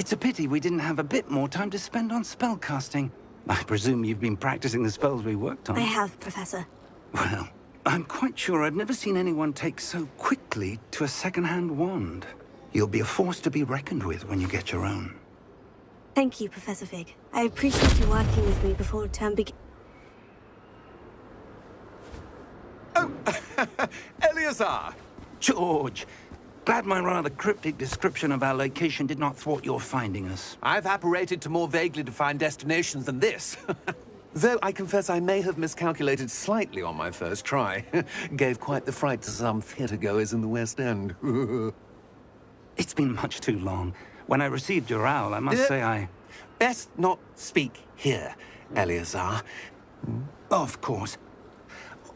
It's a pity we didn't have a bit more time to spend on spellcasting. I presume you've been practicing the spells we worked on. I have, Professor. Well, I'm quite sure I've never seen anyone take so quickly to a second-hand wand. You'll be a force to be reckoned with when you get your own. Thank you, Professor Fig. I appreciate you working with me before term begins. Oh, Eleazar! George! Glad my rather cryptic description of our location did not thwart your finding us. I've apparated to more vaguely defined destinations than this. Though I confess I may have miscalculated slightly on my first try. Gave quite the fright to some theatre-goers in the West End. It's been much too long. When I received your owl, I must say I... Best not speak here, Eleazar. Of course.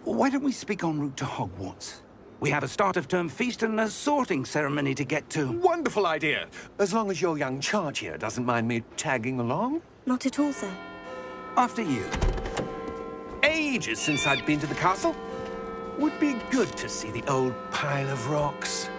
Why don't we speak en route to Hogwarts? We have a start-of-term feast and a sorting ceremony to get to. Wonderful idea! As long as your young charge here doesn't mind me tagging along. Not at all, sir. After you. Ages since I'd been to the castle. Would be good to see the old pile of rocks.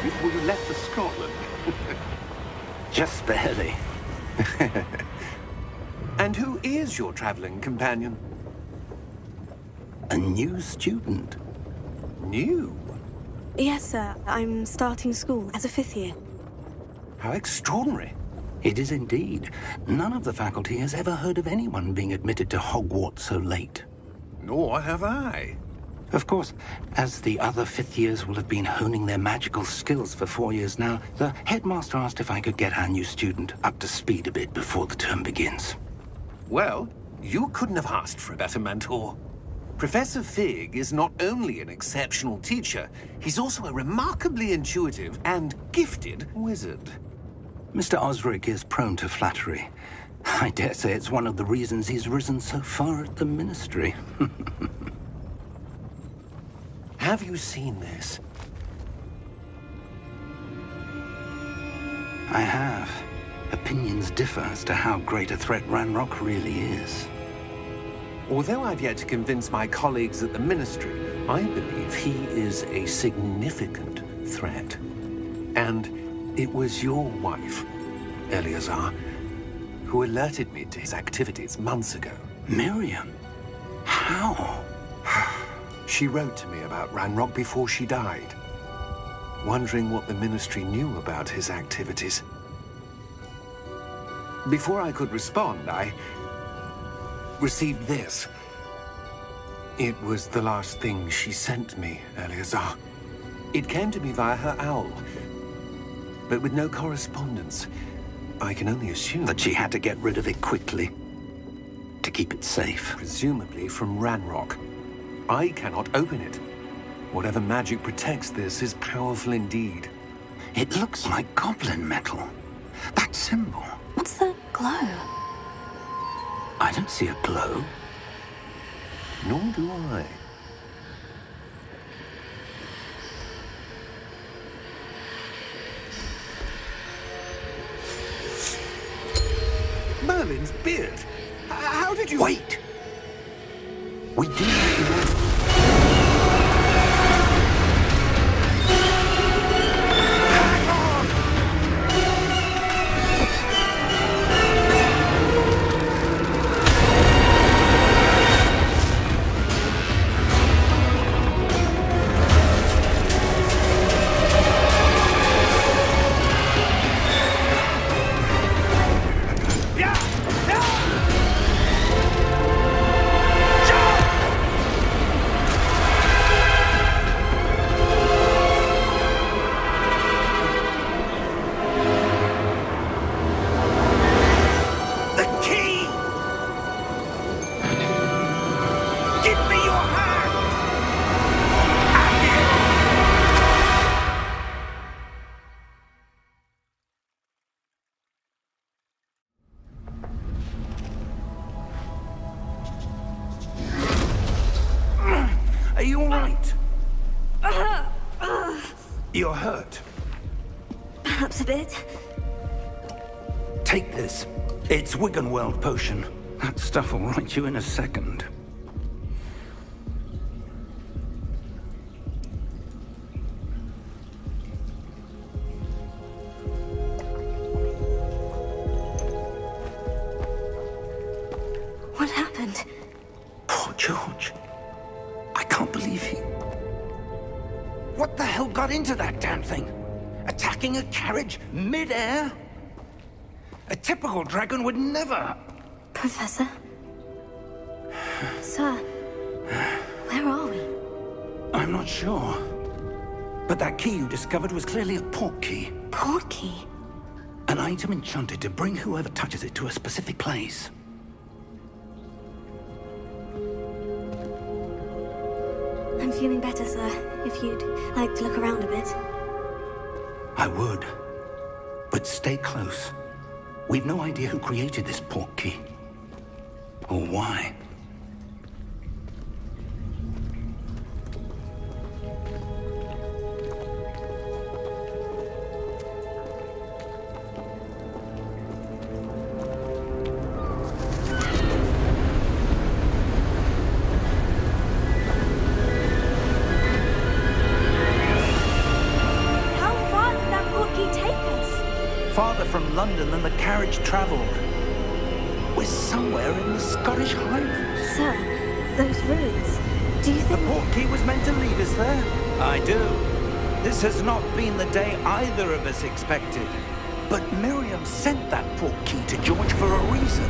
Before you left for Scotland. Just barely. And who is your traveling companion? A new student. New? Yes, sir. I'm starting school as a 5th year. How extraordinary. It is indeed. None of the faculty has ever heard of anyone being admitted to Hogwarts so late. Nor have I. Of course, as the other 5th years will have been honing their magical skills for 4 years now, the headmaster asked if I could get our new student up to speed a bit before the term begins. Well, you couldn't have asked for a better mentor. Professor Fig is not only an exceptional teacher, he's also a remarkably intuitive and gifted wizard. Mr. Osric is prone to flattery. I dare say it's one of the reasons he's risen so far at the Ministry. Have you seen this? I have. Opinions differ as to how great a threat Ranrock really is. Although I've yet to convince my colleagues at the Ministry, I believe he is a significant threat. And it was your wife, Eleazar, who alerted me to his activities months ago. Miriam? How? She wrote to me about Ranrock before she died, wondering what the Ministry knew about his activities. Before I could respond, I received this. It was the last thing she sent me, Eleazar. It came to me via her owl, but with no correspondence. I can only assume that she had to get rid of it quickly, to keep it safe. Presumably from Ranrock. I cannot open it. Whatever magic protects this is powerful indeed. It looks like goblin metal. That symbol. What's the glow? I don't see a glow. Nor do I. Merlin's beard. How did you... Wait! We do have to... Give me your hand! Are you all right? You're hurt. Perhaps a bit. Take this. It's Wiggenweld potion. That stuff will right you in a second. What happened? Poor George. I can't believe he... What the hell got into that damn thing? Attacking a carriage mid-air? A typical dragon would never... Professor? Sir, where are we? I'm not sure. But that key you discovered was clearly a port key. Port key? An item enchanted to bring whoever touches it to a specific place. I'm feeling better, sir. If you'd like to look around a bit. I would. But stay close. We've no idea who created this port key. Or why. Farther from London than the carriage travelled. We're somewhere in the Scottish Highlands. Sir, those ruins. Do you think... The port key was meant to lead us there? I do. This has not been the day either of us expected. But Miriam sent that port key to George for a reason.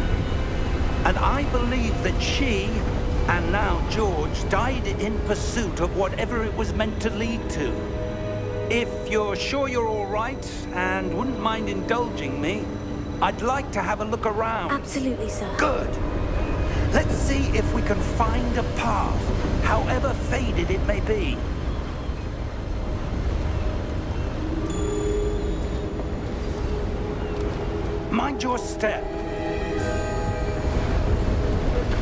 And I believe that she, and now George, died in pursuit of whatever it was meant to lead to. If you're sure you're all right, and wouldn't mind indulging me, I'd like to have a look around. Absolutely, sir. Good. Let's see if we can find a path, however faded it may be. Mind your step.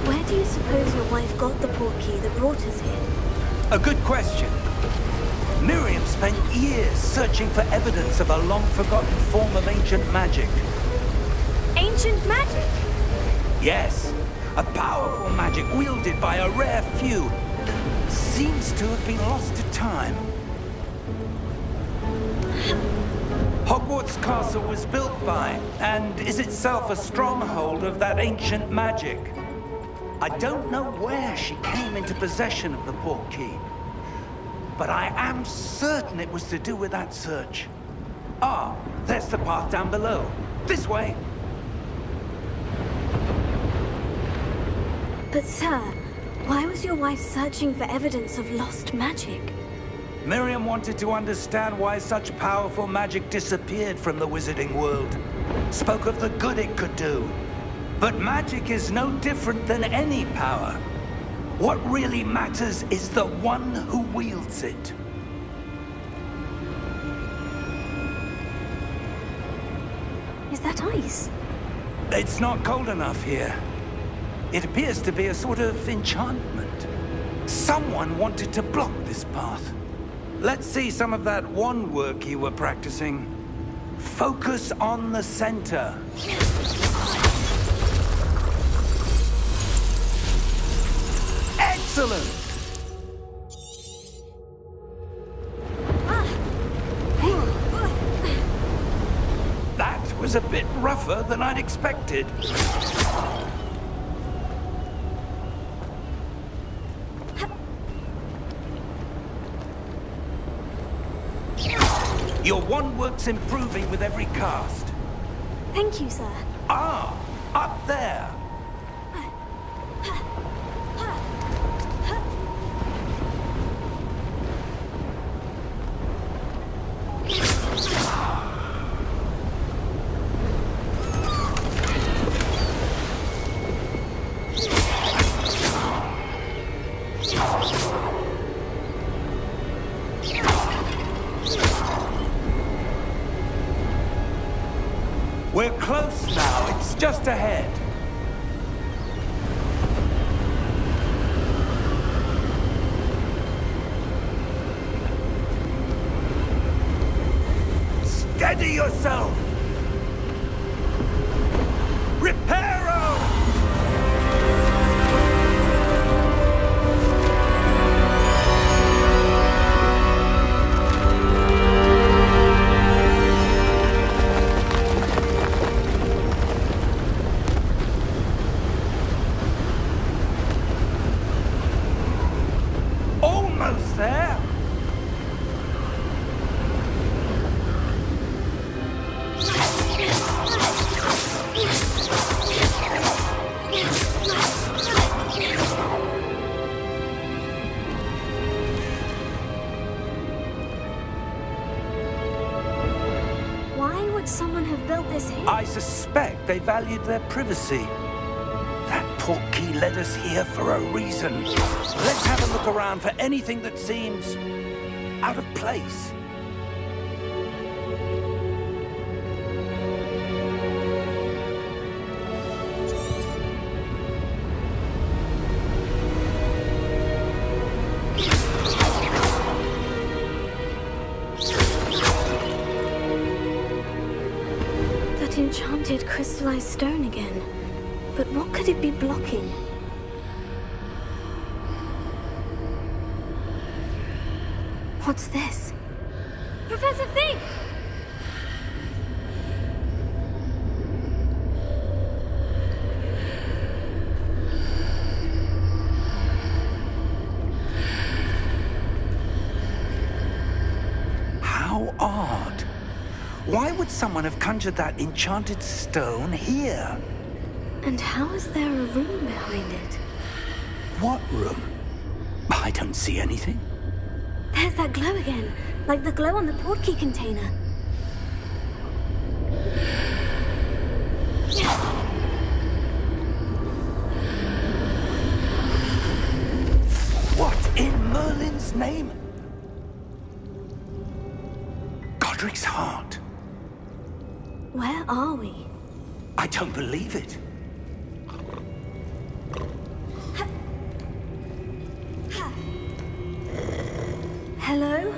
Where do you suppose your wife got the port key that brought us here? A good question. Miriam spent years searching for evidence of a long-forgotten form of ancient magic. Ancient magic? Yes, a powerful magic wielded by a rare few that seems to have been lost to time. Hogwarts Castle was built by, and is itself a stronghold of that ancient magic. I don't know where she came into possession of the port key, but I am certain it was to do with that search. Ah, there's the path down below. This way. But sir, why was your wife searching for evidence of lost magic? Miriam wanted to understand why such powerful magic disappeared from the wizarding world. Spoke of the good it could do. But magic is no different than any power. What really matters is the one who wields it. Is that ice? It's not cold enough here. It appears to be a sort of enchantment. Someone wanted to block this path. Let's see some of that wand work you were practicing. Focus on the center. Excellent! That was a bit rougher than I'd expected. Your wand work's improving with every cast. Thank you, sir. Ah, up there. We're close now. It's just ahead. Steady yourself! Reparo! Almost there! Why would someone have built this here? I suspect they valued their privacy. That portkey led us here for a reason. Let's have a look around for anything that seems out of place. That enchanted crystallized stone again. But what could it be blocking? What's this? Professor Fig! How odd. Why would someone have conjured that enchanted stone here? And how is there a room behind it? What room? I don't see anything. There's that glow again, like the glow on the portkey container. What in Merlin's name? Godric's heart. Where are we? I don't believe it. Hello?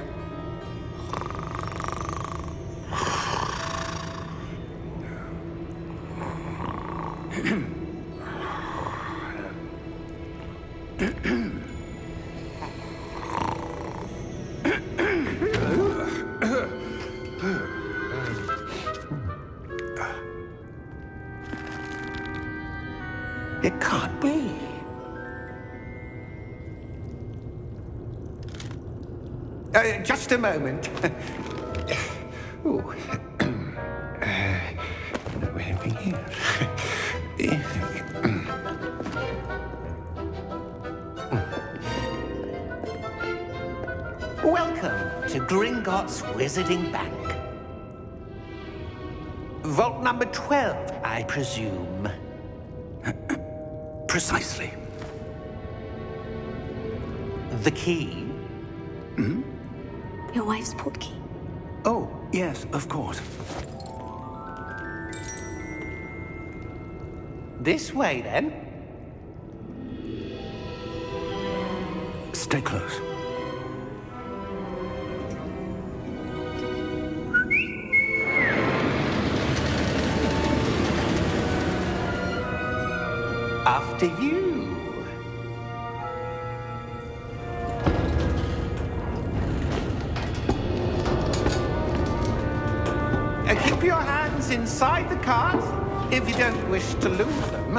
It can't be. Just a moment. Ooh. Welcome to Gringotts Wizarding Bank. Vault number 12, I presume. Precisely. The key? Your wife's portkey. Oh, yes, of course. This way, then. Stay close. After you. Keep your hands inside the cart if you don't wish to lose them.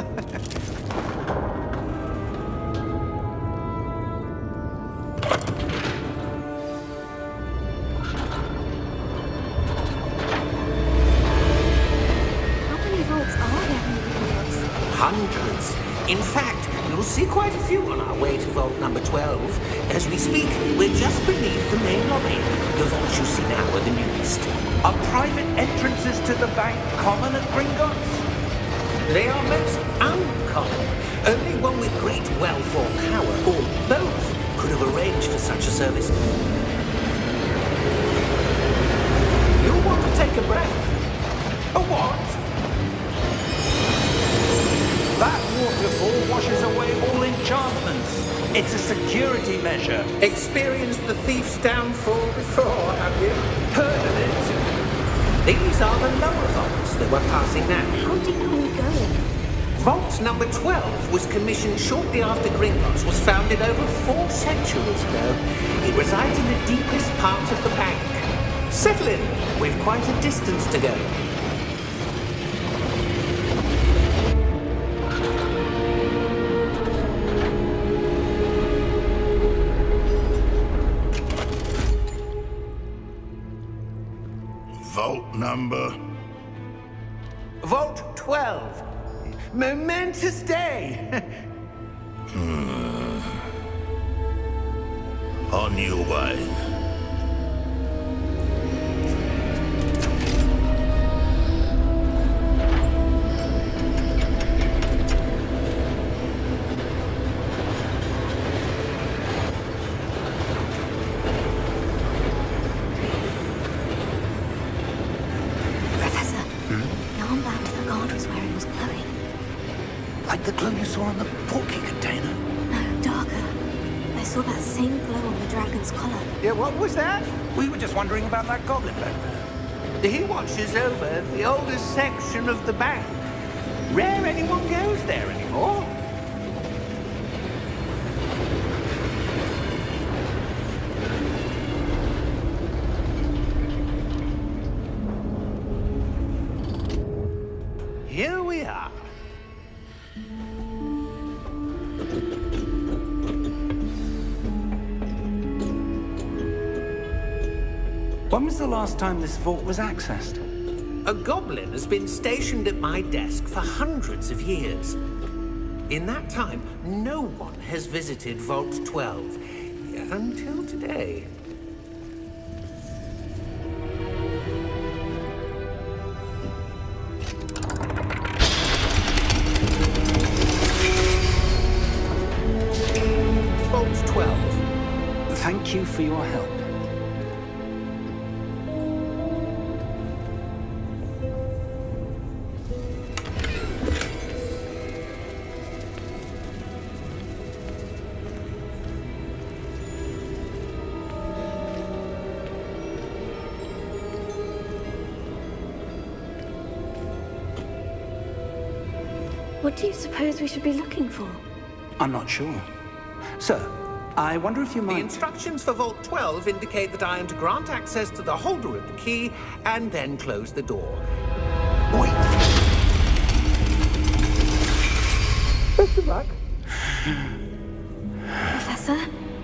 How many vaults are there in Hogwarts? Hundreds. In fact, you'll see quite a few on our way to vault number 12. As we speak, we're just beneath the main lobby. The vaults you see now are the newest. Are private entrances to the bank common at Gringotts? They are most uncommon. Only one with great wealth or power, or both, could have arranged for such a service. You'll want to take a breath. A what? That waterfall washes away all enchantments. It's a security measure. Experienced the thief's downfall before, have you? Heard of it? These are the lower vaults that we're passing now. How deep are we going? Vault number 12 was commissioned shortly after Gringotts was founded over 4 centuries ago. It resides in the deepest part of the bank. Settle in. We've quite a distance to go. Vault number? Vault 12. Momentous day. On your way. Professor, the armband the guard was wearing was glowing. Like the glow you saw on the porky container. No, darker. I saw that same glow on the dragon's collar. Yeah, what was that? We were just wondering about that goblin back there. He watches over the oldest section of the bank. Rare anyone goes there anymore. Here we are. When was the last time this vault was accessed? A goblin has been stationed at my desk for hundreds of years. In that time, no one has visited Vault 12 until today. Vault 12. Thank you for your help. What do you suppose we should be looking for? I'm not sure. Sir, I wonder if you The might... instructions for Vault 12 indicate that I am to grant access to the holder of the key and then close the door. Wait! Best of luck. Professor?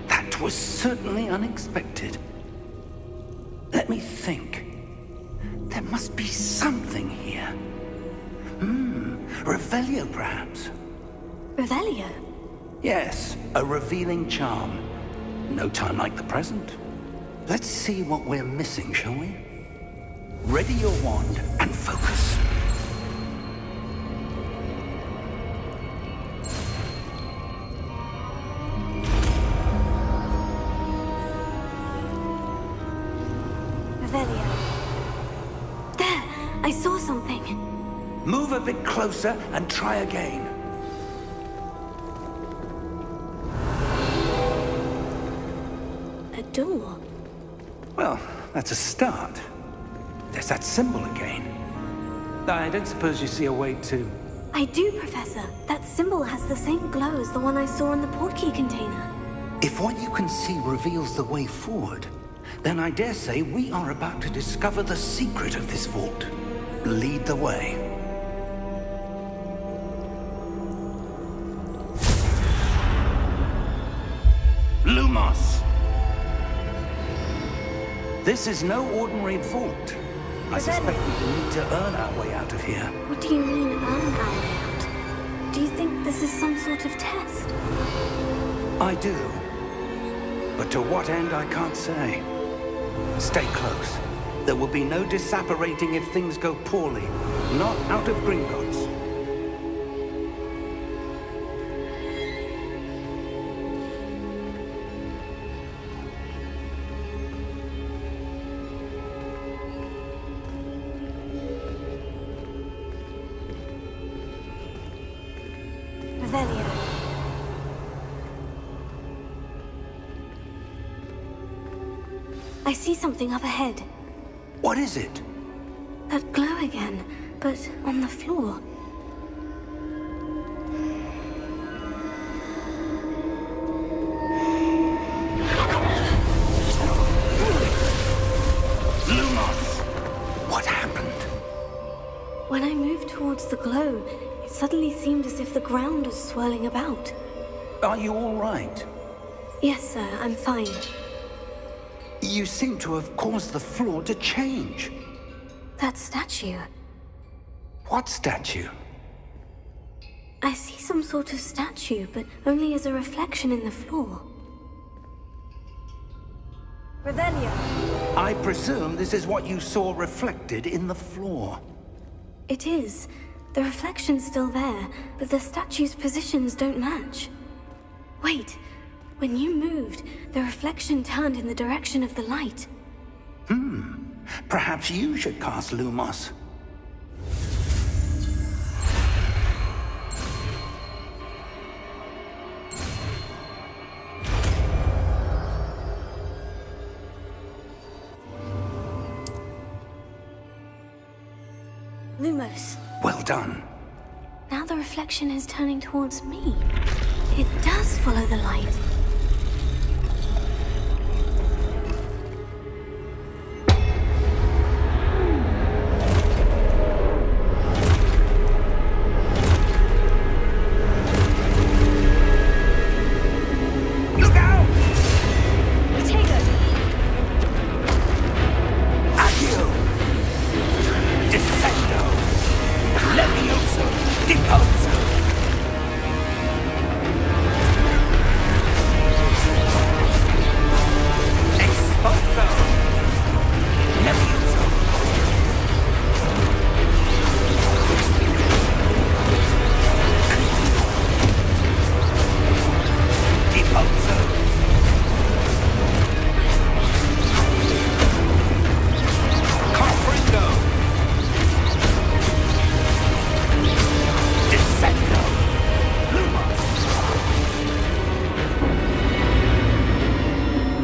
That was certainly unexpected. Let me think. There must be something here. Revelio, perhaps? Revelio? Yes, a revealing charm. No time like the present. Let's see what we're missing, shall we? Ready your wand and focus. Revelio. There! I saw something. Move a bit closer and try again. A door. Well, that's a start. There's that symbol again. I don't suppose you see a way to... I do, Professor. That symbol has the same glow as the one I saw in the portkey container. If what you can see reveals the way forward, then I dare say we are about to discover the secret of this vault. Lead the way. Lumos! This is no ordinary vault. I suspect we will need to earn our way out of here. What do you mean, earn our way out? Do you think this is some sort of test? I do. But to what end, I can't say. Stay close. There will be no disapparating if things go poorly. Not out of Gringotts. I see something up ahead. What is it? That glow again, but on the floor. Lumos! What happened? When I moved towards the glow, it suddenly seemed as if the ground was swirling about. Are you all right? Yes, sir, I'm fine. You seem to have caused the floor to change. That statue. What statue? I see some sort of statue, but only as a reflection in the floor. Revelio. I presume this is what you saw reflected in the floor. It is. The reflection's still there, but the statue's positions don't match. Wait. When you moved, the reflection turned in the direction of the light. Perhaps you should cast Lumos. Lumos. Well done. Now the reflection is turning towards me. It does follow the light. Look out! Potato! Accio! Descendo! Levioso! Deposo! Exposo! Levioso! Deposo! Comprendo! Descendo! Lumos!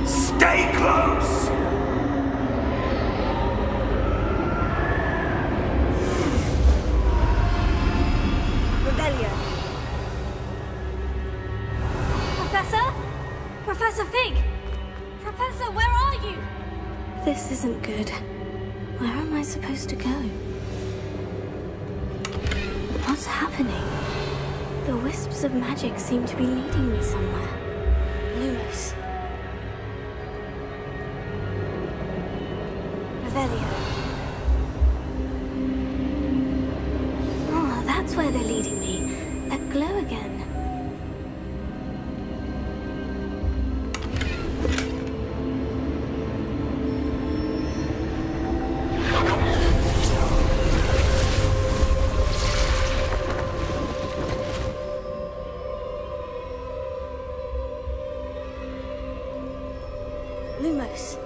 Stay close! Rebellion. Professor? Professor Fig! Professor, where are you? This isn't good. Where am I supposed to go? What's happening? The wisps of magic seem to be leading me somewhere. Lumos. Revelio. Oh, that's where they're leading me. That glow again. Lumos.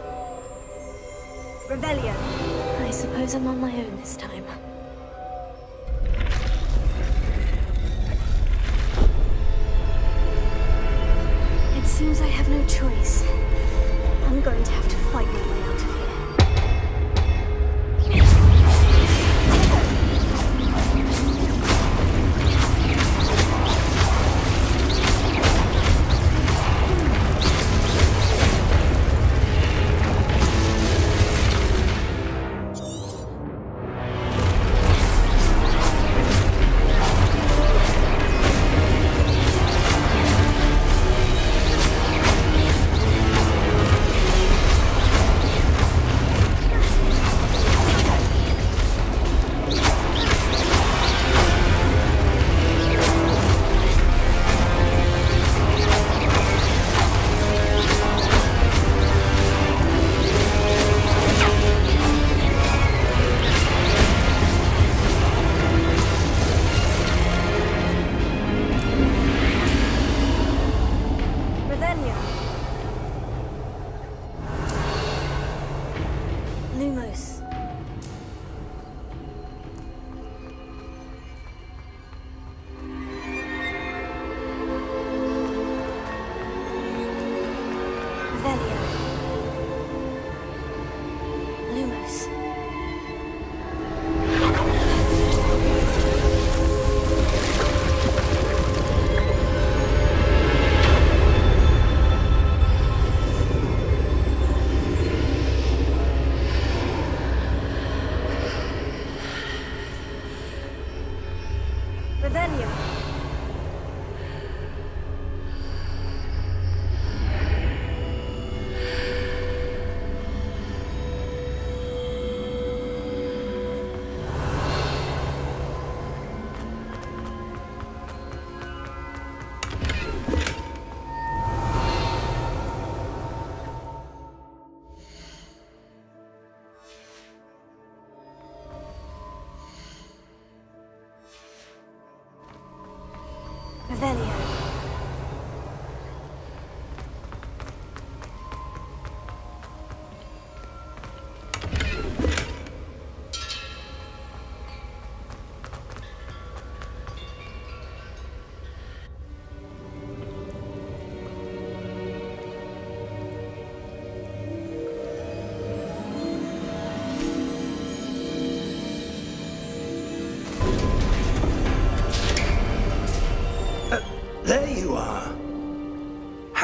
Revelio. I suppose I'm on my own this time. It seems I have no choice. I'm going to have to fight my way out of here. Lumos. Revelio.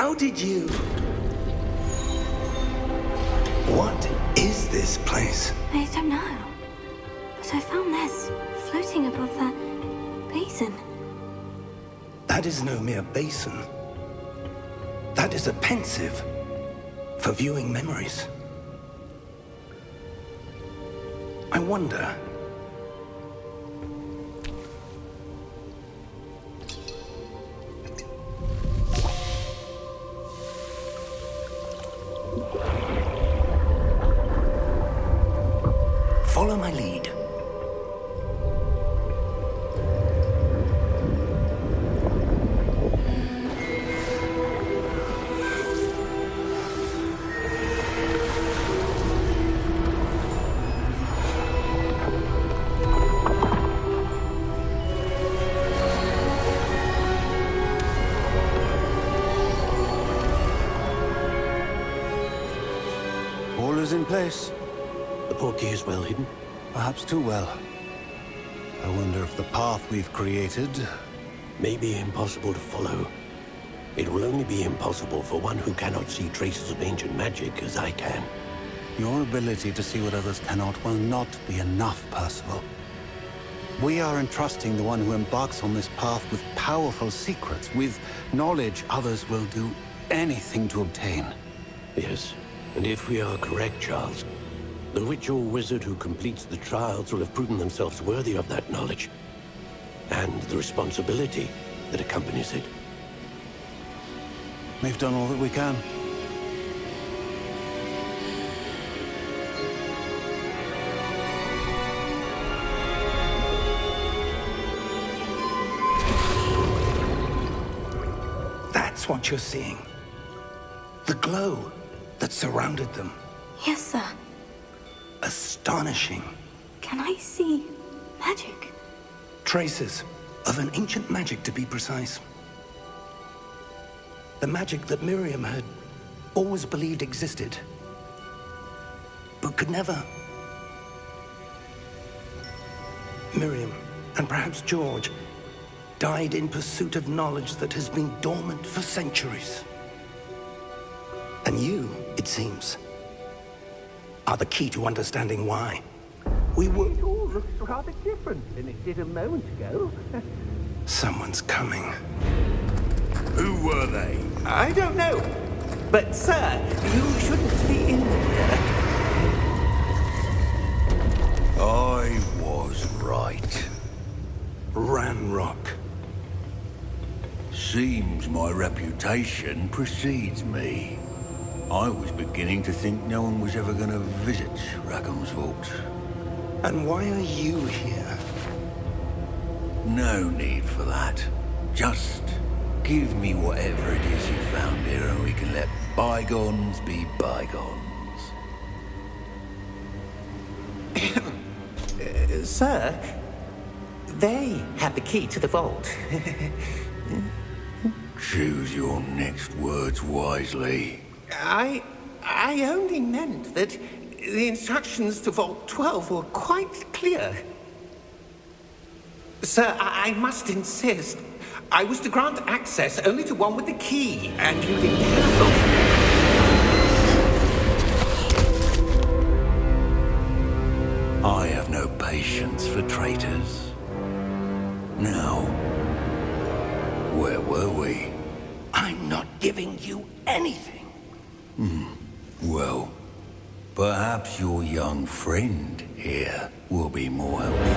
How did you... What is this place? I don't know. But I found this floating above that basin. That is no mere basin. That is a pensive for viewing memories. I wonder... Follow my lead. All is in place. The portkey is well hidden. Perhaps too well. I wonder if the path we've created... May be impossible to follow. It will only be impossible for one who cannot see traces of ancient magic as I can. Your ability to see what others cannot will not be enough, Percival. We are entrusting the one who embarks on this path with powerful secrets, with knowledge others will do anything to obtain. Yes, and if we are correct, Charles, the witch or wizard who completes the trials will have proven themselves worthy of that knowledge, and the responsibility that accompanies it. We've done all that we can. That's what you're seeing. The glow that surrounded them. Yes, sir. Astonishing. Can I see magic? Traces of an ancient magic, to be precise. The magic that Miriam had always believed existed, but could never. Miriam, and perhaps George, died in pursuit of knowledge that has been dormant for centuries. And you, it seems, are the key to understanding why. It all looks rather different than it did a moment ago. Someone's coming. Who were they? I don't know. But, sir, you shouldn't be in here. I was right. Ranrock. Seems my reputation precedes me. I was beginning to think no one was ever going to visit Rackham's Vault. And why are you here? No need for that. Just give me whatever it is you found here and we can let bygones be bygones. Sir, they have the key to the vault. Choose your next words wisely. I only meant that the instructions to Vault 12 were quite clear. Sir, I must insist. I was to grant access only to one with the key, and you didn't have I have no patience for traitors. Now, where were we? I'm not giving you anything. Well, perhaps your young friend here will be more helpful.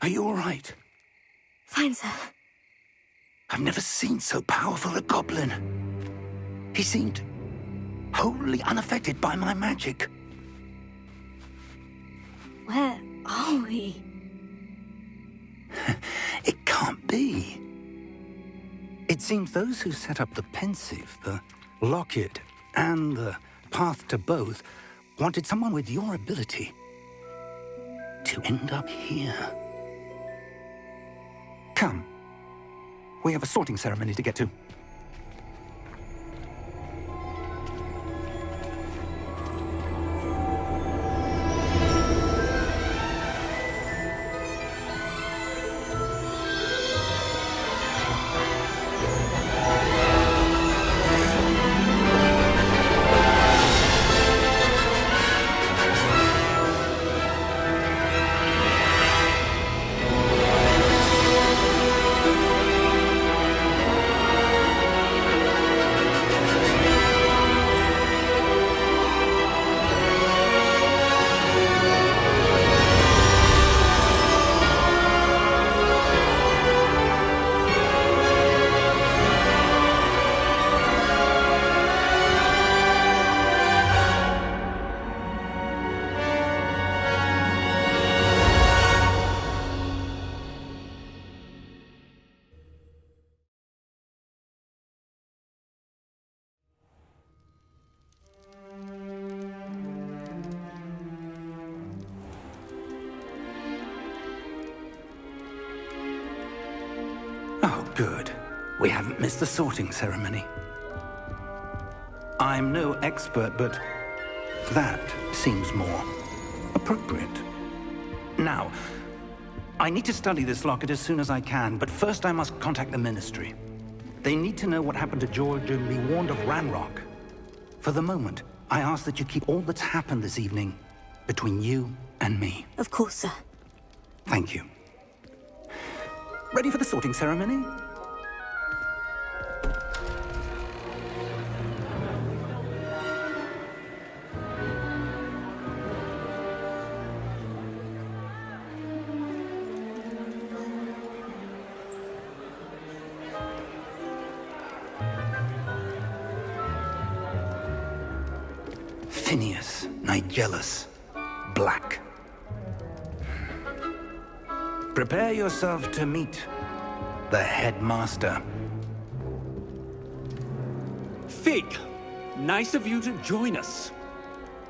Are you all right? Fine, sir. I've never seen so powerful a goblin. He seemed wholly unaffected by my magic. Where are we? It can't be. It seems those who set up the pensive, the locket, and the path to both wanted someone with your ability to end up here. Come. We have a sorting ceremony to get to. Oh, good. We haven't missed the sorting ceremony. I'm no expert, but that seems more appropriate. Now, I need to study this locket as soon as I can, but first I must contact the Ministry. They need to know what happened to George and be warned of Ranrock. For the moment, I ask that you keep all that's happened this evening between you and me. Of course, sir. Thank you. Ready for the sorting ceremony? Phineas, Nigellus, Black. Prepare yourself to meet the headmaster. Fig, nice of you to join us.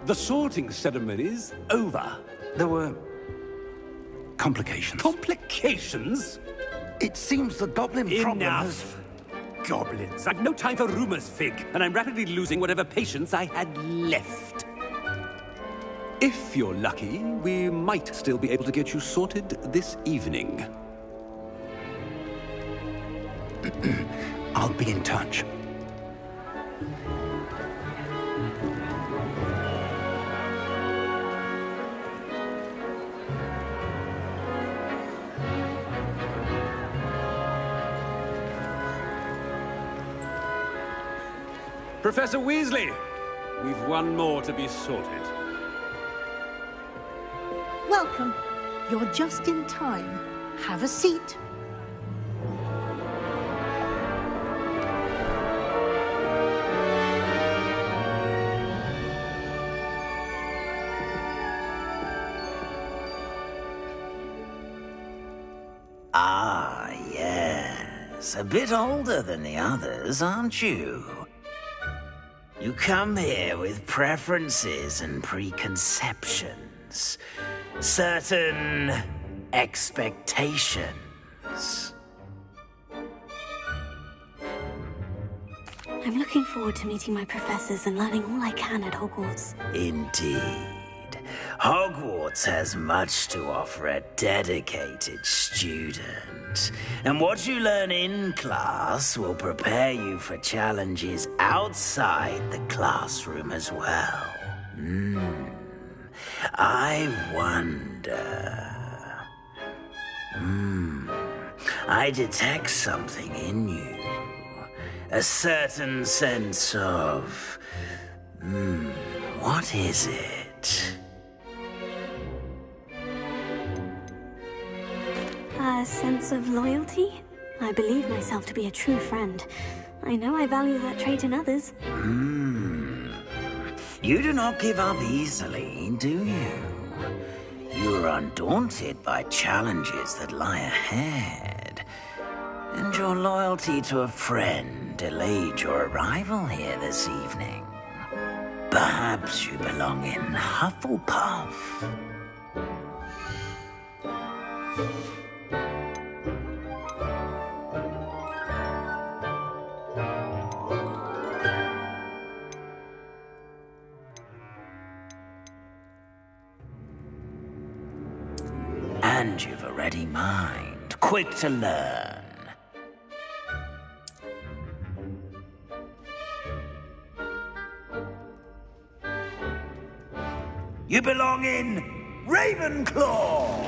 The sorting ceremony's over. There were complications. Complications? It seems the goblin problem has... Enough. Goblins. I've no time for rumors, Fig, and I'm rapidly losing whatever patience I had left. If you're lucky, we might still be able to get you sorted this evening. I'll be in touch. Professor Weasley, we've one more to be sorted. Welcome. You're just in time. Have a seat. Ah, yes. A bit older than the others, aren't you? You come here with preferences and preconceptions. Certain expectations. I'm looking forward to meeting my professors and learning all I can at Hogwarts. Indeed. Hogwarts has much to offer a dedicated student. And what you learn in class will prepare you for challenges outside the classroom as well. I wonder... I detect something in you. A certain sense of... what is it? A sense of loyalty? I believe myself to be a true friend. I know I value that trait in others. You do not give up easily, do you? You are undaunted by challenges that lie ahead. And your loyalty to a friend delayed your arrival here this evening. Perhaps you belong in Hufflepuff. And you've a ready mind, quick to learn. You belong in Ravenclaw!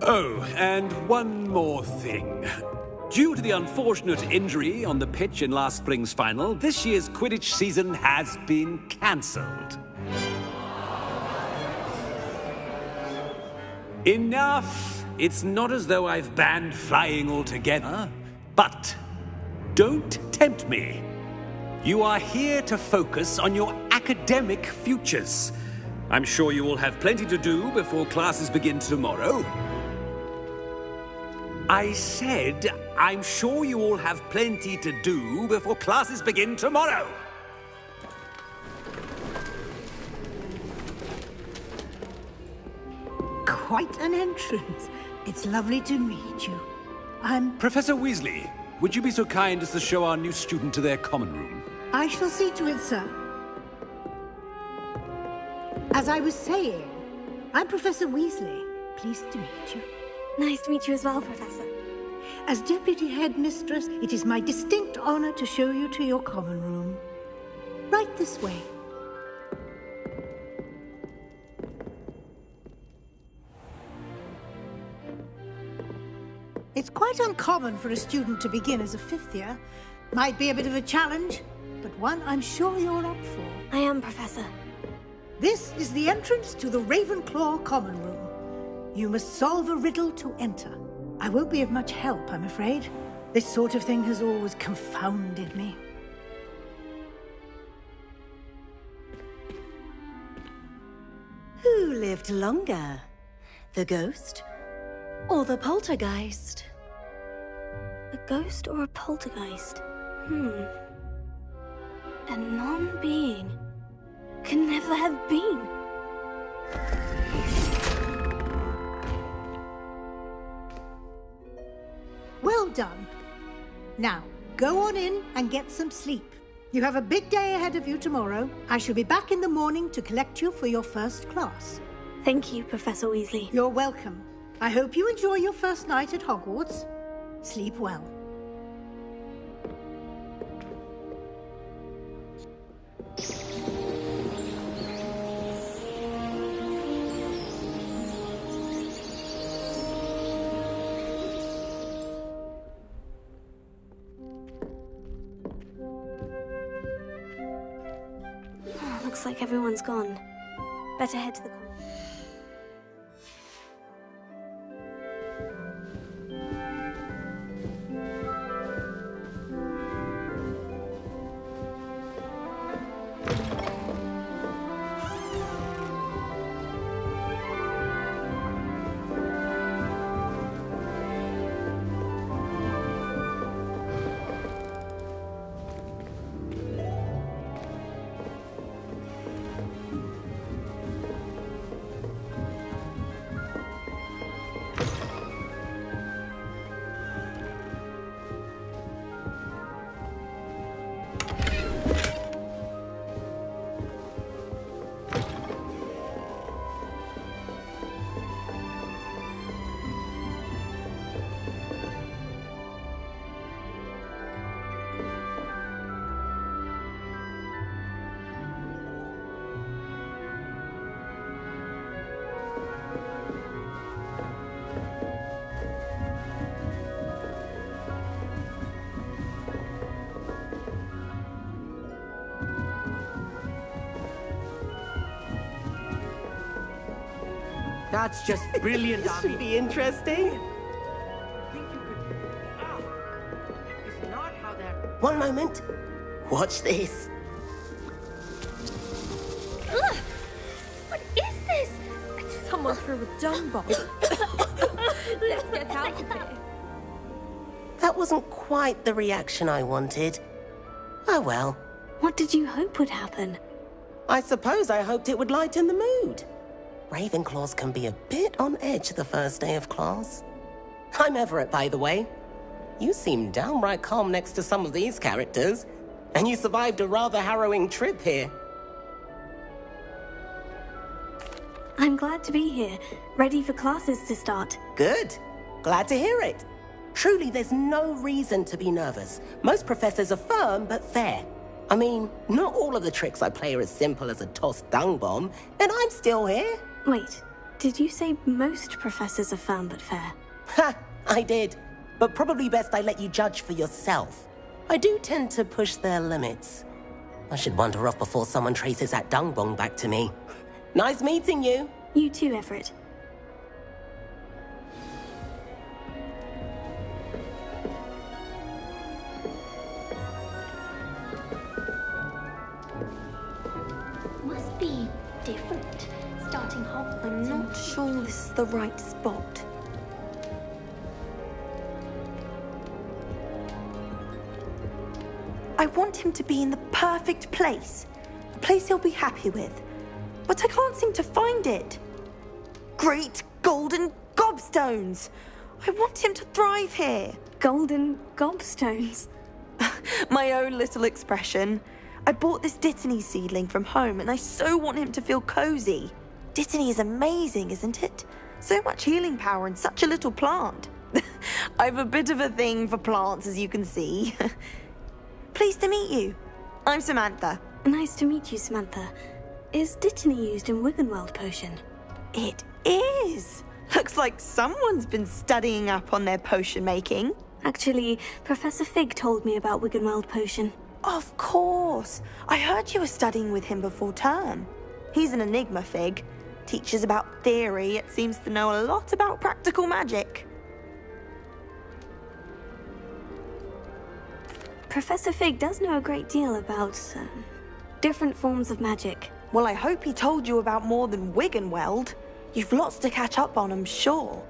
Oh, and one more thing. Due to the unfortunate injury on the pitch in last spring's final, this year's Quidditch season has been cancelled. Enough! It's not as though I've banned flying altogether, but don't tempt me. You are here to focus on your academic futures. I'm sure you will have plenty to do before classes begin tomorrow. I said, I'm sure you all have plenty to do before classes begin tomorrow. Quite an entrance. It's lovely to meet you. I'm... Professor Weasley, would you be so kind as to show our new student to their common room? I shall see to it, sir. As I was saying, I'm Professor Weasley. Pleased to meet you. Nice to meet you as well, Professor. As Deputy Headmistress, it is my distinct honor to show you to your common room. Right this way. It's quite uncommon for a student to begin as a fifth year. Might be a bit of a challenge, but one I'm sure you're up for. I am, Professor. This is the entrance to the Ravenclaw common room. You must solve a riddle to enter. I won't be of much help, I'm afraid. This sort of thing has always confounded me. Who lived longer? The ghost or the poltergeist? A ghost or a poltergeist? A non-being can never have been. Well done. Now, go on in and get some sleep. You have a big day ahead of you tomorrow. I shall be back in the morning to collect you for your first class. Thank you, Professor Weasley. You're welcome. I hope you enjoy your first night at Hogwarts. Sleep well. Looks like everyone's gone. Better head to the common. That's just brilliant, This should be interesting. One moment. Watch this. Ugh! What is this? Someone threw a dung bomb. Let's get out of here. That wasn't quite the reaction I wanted. Oh well. What did you hope would happen? I suppose I hoped it would lighten the mood. Ravenclaws can be a bit on edge the first day of class. I'm Everett, by the way. You seem downright calm next to some of these characters, and you survived a rather harrowing trip here. I'm glad to be here, ready for classes to start. Good. Glad to hear it. Truly, there's no reason to be nervous. Most professors are firm but fair. I mean, not all of the tricks I play are as simple as a tossed dung bomb, and I'm still here. Wait, did you say most professors are firm but fair? Ha! I did. But probably best I let you judge for yourself. I do tend to push their limits. I should wander off before someone traces that dung bomb back to me. Nice meeting you. You too, Everett. Must be different, starting Hogwarts. I'm not sure this is the right spot. I want him to be in the perfect place. A place he'll be happy with. But I can't seem to find it. Great golden gobstones! I want him to thrive here. Golden gobstones? My own little expression. I bought this Dittany seedling from home and I so want him to feel cozy. Dittany is amazing, isn't it? So much healing power in such a little plant. I've a bit of a thing for plants, as you can see. Pleased to meet you. I'm Samantha. Nice to meet you, Samantha. Is Dittany used in Wiggenweld potion? It is. Looks like someone's been studying up on their potion making. Actually, Professor Fig told me about Wiggenweld potion. Of course. I heard you were studying with him before term. He's an enigma, Fig. Teaches about theory, yet seems to know a lot about practical magic. Professor Fig does know a great deal about different forms of magic. Well, I hope he told you about more than Wiggenweld. You've lots to catch up on, I'm sure.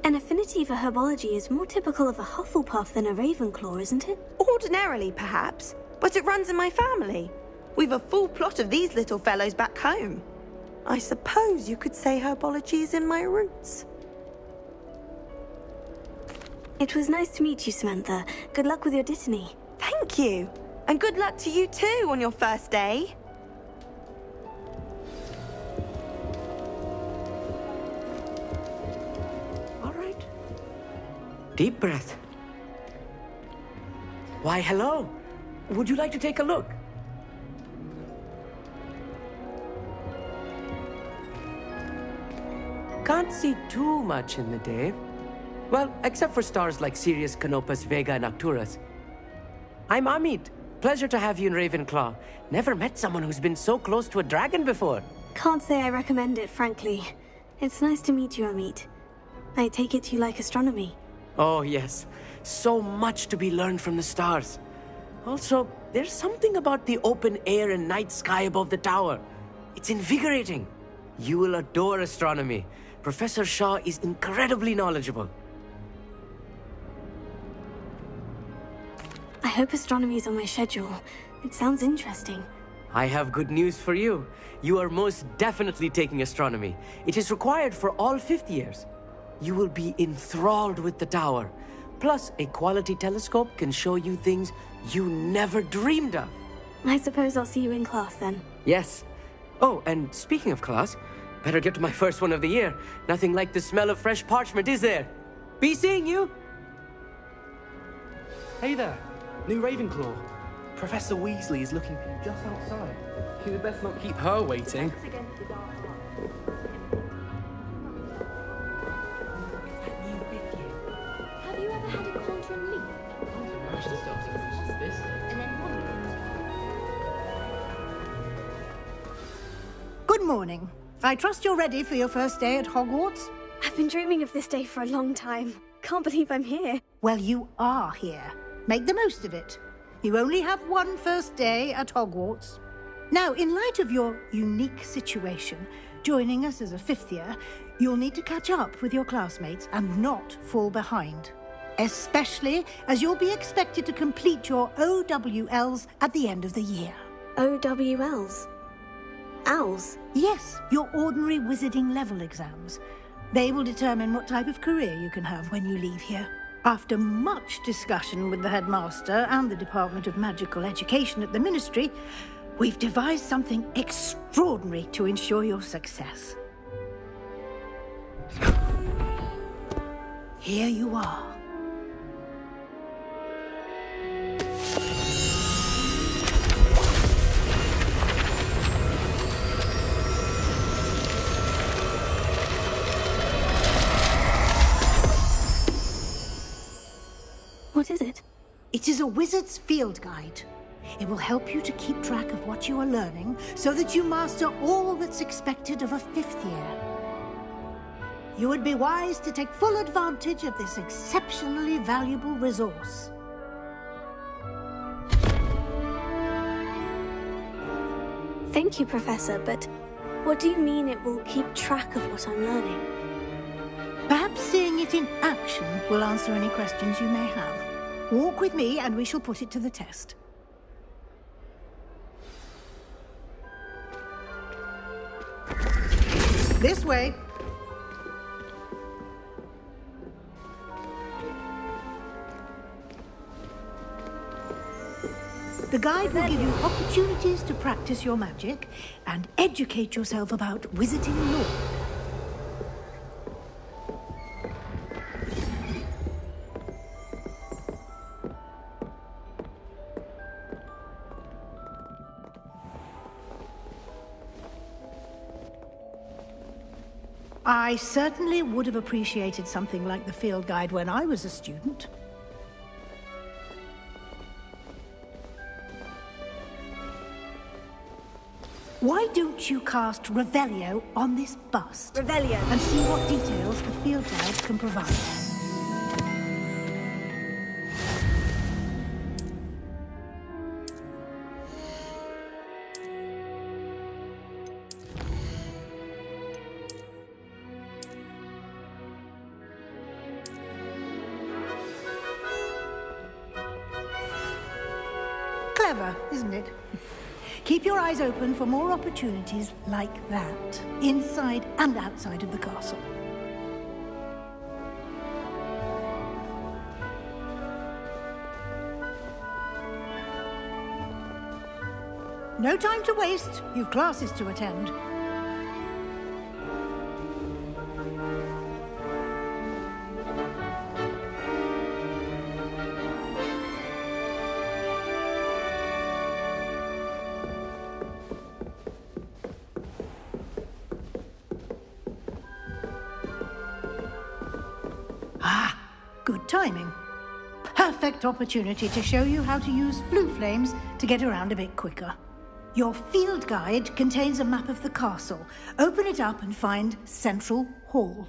An affinity for herbology is more typical of a Hufflepuff than a Ravenclaw, isn't it? Ordinarily, perhaps, but it runs in my family. We've a full plot of these little fellows back home. I suppose you could say herbology is in my roots. It was nice to meet you, Samantha. Good luck with your Dittany. Thank you. And good luck to you too on your first day. All right. Deep breath. Why, hello. Would you like to take a look? Can't see too much in the day. Well, except for stars like Sirius, Canopus, Vega, and Arcturus. I'm Amit. Pleasure to have you in Ravenclaw. Never met someone who's been so close to a dragon before. Can't say I recommend it, frankly. It's nice to meet you, Amit. I take it you like astronomy. Oh, yes. So much to be learned from the stars. Also, there's something about the open air and night sky above the tower. It's invigorating. You will adore astronomy. Professor Shaw is incredibly knowledgeable. I hope astronomy is on my schedule. It sounds interesting. I have good news for you. You are most definitely taking astronomy. It is required for all fifth years. You will be enthralled with the tower. Plus, a quality telescope can show you things you never dreamed of. I suppose I'll see you in class then. Yes. Oh, and speaking of class, better get to my first one of the year. Nothing like the smell of fresh parchment, is there? Be seeing you! Hey there, new Ravenclaw. Professor Weasley is looking for you just outside. You'd best not keep her waiting. Have you ever had a quantum leap? And then one. morning. I trust you're ready for your first day at Hogwarts? I've been dreaming of this day for a long time. Can't believe I'm here. Well, you are here. Make the most of it. You only have one first day at Hogwarts. Now, in light of your unique situation, joining us as a fifth year, you'll need to catch up with your classmates and not fall behind. Especially as you'll be expected to complete your OWLs at the end of the year. OWLs? Owls? Yes, your ordinary wizarding level exams. They will determine what type of career you can have when you leave here. After much discussion with the headmaster and the Department of Magical Education at the Ministry, we've devised something extraordinary to ensure your success. Here you are. What is it? It is a wizard's field guide. It will help you to keep track of what you are learning so that you master all that's expected of a fifth year. You would be wise to take full advantage of this exceptionally valuable resource. Thank you, Professor, but what do you mean it will keep track of what I'm learning? Perhaps seeing it in action will answer any questions you may have. Walk with me and we shall put it to the test. This way. The guide will give you opportunities to practice your magic and educate yourself about wizarding lore. I certainly would have appreciated something like the field guide when I was a student. Why don't you cast Revelio on this bust? Revelio. And see what details the field guide can provide. Clever, isn't it? Keep your eyes open for more opportunities like that, inside and outside of the castle. No time to waste. You've classes to attend. Good timing. Perfect opportunity to show you how to use flue flames to get around a bit quicker. Your field guide contains a map of the castle. Open it up and find Central Hall.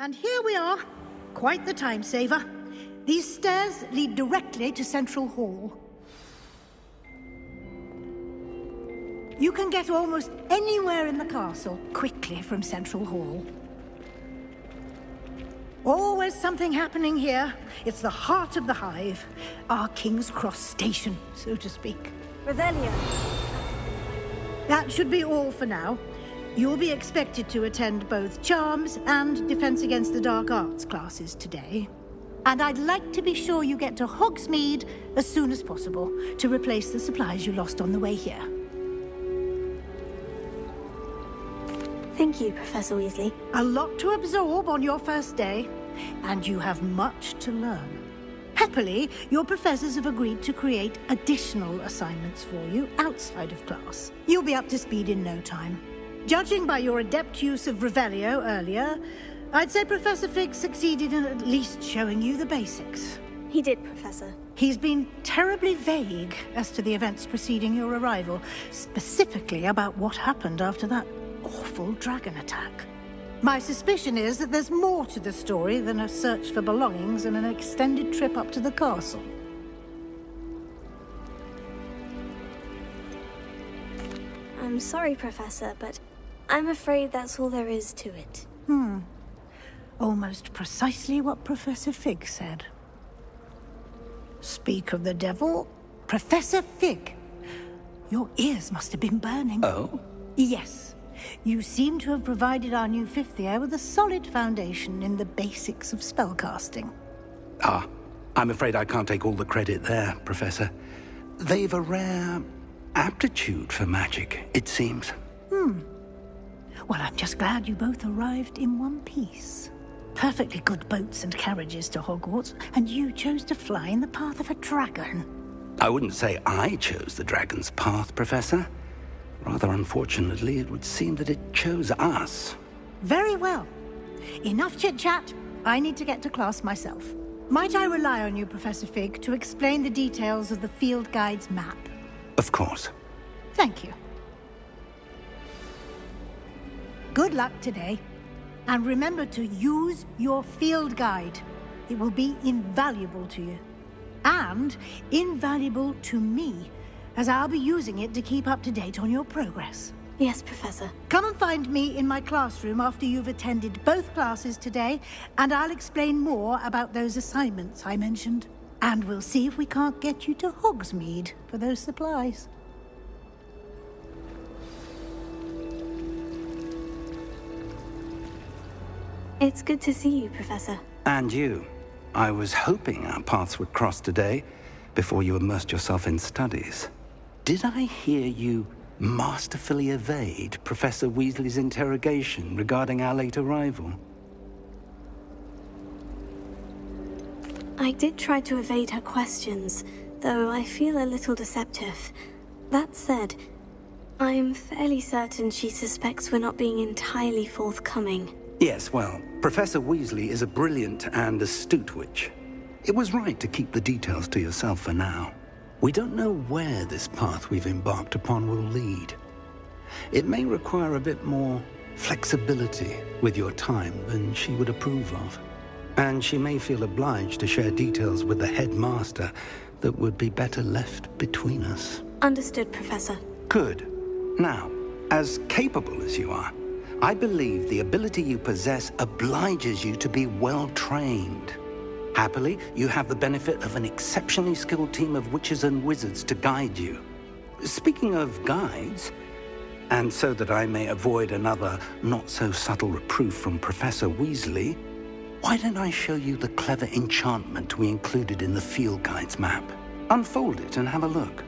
And here we are. Quite the time saver. These stairs lead directly to Central Hall. You can get almost anywhere in the castle quickly from Central Hall. Always something happening here. It's the heart of the hive. Our King's Cross station, so to speak. Revelio. That should be all for now. You'll be expected to attend both Charms and Defense Against the Dark Arts classes today. And I'd like to be sure you get to Hogsmeade as soon as possible to replace the supplies you lost on the way here. Thank you, Professor Weasley. A lot to absorb on your first day, and you have much to learn. Happily, your professors have agreed to create additional assignments for you outside of class. You'll be up to speed in no time. Judging by your adept use of Revelio earlier, I'd say Professor Fig succeeded in at least showing you the basics. He did, Professor. He's been terribly vague as to the events preceding your arrival, specifically about what happened after that awful dragon attack. My suspicion is that there's more to the story than a search for belongings and an extended trip up to the castle. I'm sorry, Professor, but I'm afraid that's all there is to it. Almost precisely what Professor Fig said. Speak of the devil, Professor Fig. Your ears must have been burning. Oh? Yes. You seem to have provided our new fifth year with a solid foundation in the basics of spellcasting. Ah, I'm afraid I can't take all the credit there, Professor. They've a rare aptitude for magic, it seems. Well, I'm just glad you both arrived in one piece. Perfectly good boats and carriages to Hogwarts, and you chose to fly in the path of a dragon. I wouldn't say I chose the dragon's path, Professor. Rather unfortunately, it would seem that it chose us. Very well. Enough chit-chat. I need to get to class myself. Might I rely on you, Professor Fig, to explain the details of the field guide's map? Of course. Thank you. Good luck today. And remember to use your field guide. It will be invaluable to you. And invaluable to me, as I'll be using it to keep up to date on your progress. Yes, Professor. Come and find me in my classroom after you've attended both classes today, and I'll explain more about those assignments I mentioned. And we'll see if we can't get you to Hogsmeade for those supplies. It's good to see you, Professor. And you. I was hoping our paths would cross today, before you immersed yourself in studies. Did I hear you masterfully evade Professor Weasley's interrogation regarding our late arrival? I did try to evade her questions, though I feel a little deceptive. That said, I'm fairly certain she suspects we're not being entirely forthcoming. Yes, well, Professor Weasley is a brilliant and astute witch. It was right to keep the details to yourself for now. We don't know where this path we've embarked upon will lead. It may require a bit more flexibility with your time than she would approve of. And she may feel obliged to share details with the headmaster that would be better left between us. Understood, Professor. Good. Now, as capable as you are, I believe the ability you possess obliges you to be well-trained. Happily, you have the benefit of an exceptionally skilled team of witches and wizards to guide you. Speaking of guides, and so that I may avoid another not-so-subtle reproof from Professor Weasley, why don't I show you the clever enchantment we included in the field guide's map? Unfold it and have a look.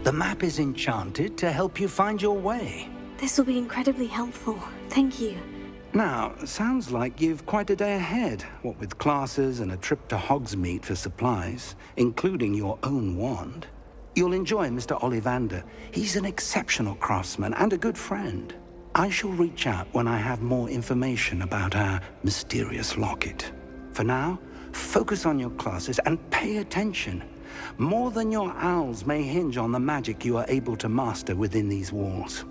The map is enchanted to help you find your way. This will be incredibly helpful. Thank you. Now, sounds like you've quite a day ahead, what with classes and a trip to Hogsmeade for supplies, including your own wand. You'll enjoy Mr. Ollivander. He's an exceptional craftsman and a good friend. I shall reach out when I have more information about our mysterious locket. For now, focus on your classes and pay attention. More than your owls may hinge on the magic you are able to master within these walls.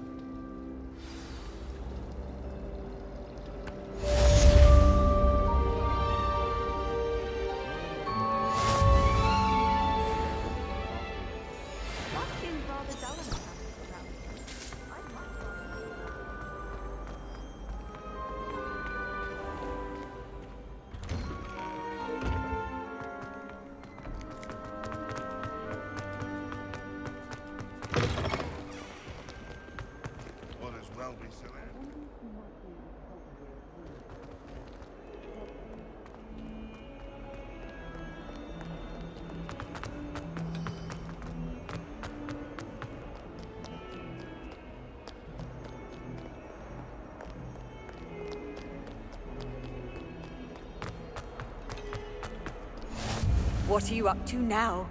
What are you up to now?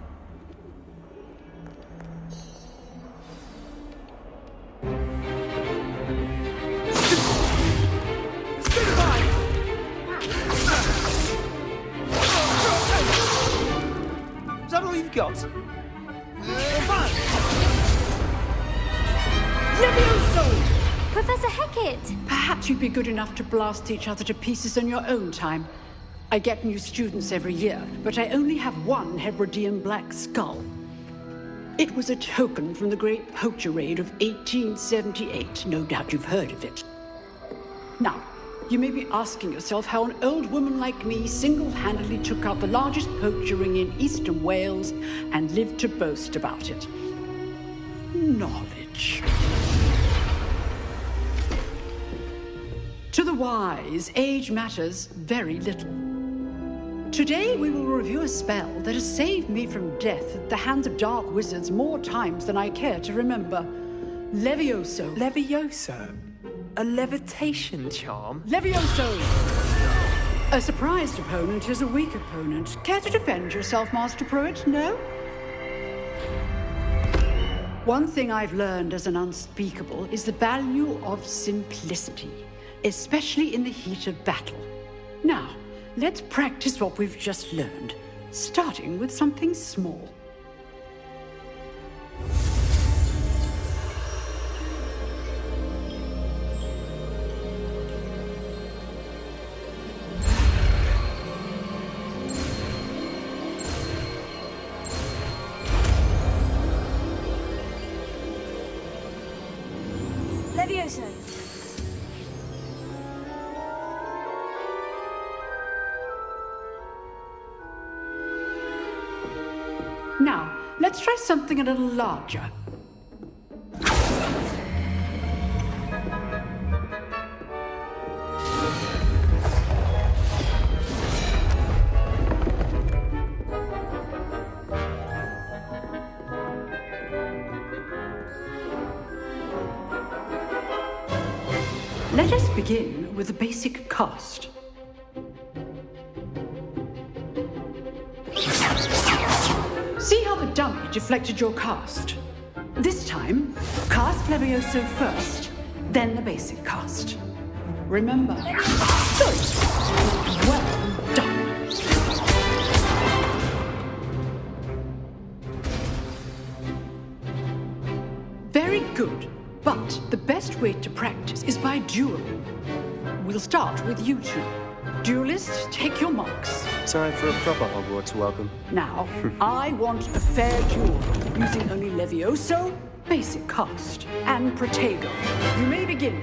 Is that all you've got? Levioso! Professor Hecat! Perhaps you'd be good enough to blast each other to pieces in your own time. I get new students every year, but I only have one Hebridean black skull. It was a token from the Great Poacher Raid of 1878. No doubt you've heard of it. Now, you may be asking yourself how an old woman like me single-handedly took out the largest poacher ring in eastern Wales and lived to boast about it. Knowledge. To the wise, age matters very little. Today we will review a spell that has saved me from death at the hands of dark wizards more times than I care to remember. Levioso. Levioso? A levitation charm? Levioso! A surprised opponent is a weak opponent. Care to defend yourself, Master Pruitt? No? One thing I've learned as an unspeakable is the value of simplicity, especially in the heat of battle. Now, let's practice what we've just learned, starting with something small. Levioso! Now, let's try something a little larger. Let us begin with the basic cast. See how the dummy deflected your cast? This time, cast Levioso first, then the basic cast. Remember, good. Well done. Very good, but the best way to practice is by dueling. We'll start with you two. Duelists, take your marks. Time for a proper Hogwarts welcome. Now, I want a fair duel, using only Levioso, basic cast, and Protego. You may begin.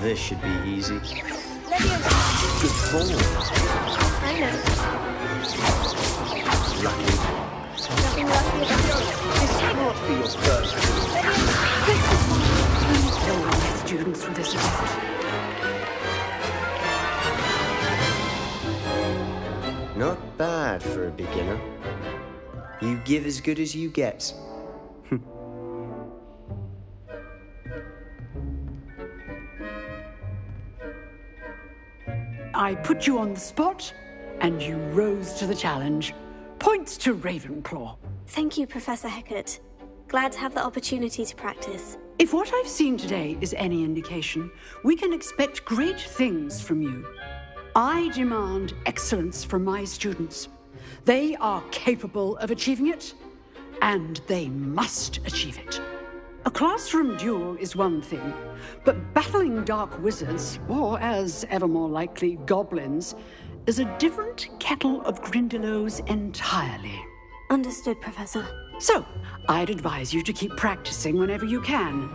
This should be easy. Levioso! Good ball. I know. Lucky. Nothing lucky about it. This can't be your first. Kill my students for this event. Not bad for a beginner. You give as good as you get. I put you on the spot, and you rose to the challenge. Points to Ravenclaw. Thank you, Professor Hecat. Glad to have the opportunity to practice. If what I've seen today is any indication, we can expect great things from you. I demand excellence from my students. They are capable of achieving it, and they must achieve it. A classroom duel is one thing, but battling dark wizards, or as ever more likely, goblins, is a different kettle of Grindylows entirely. Understood, Professor. So, I'd advise you to keep practicing whenever you can.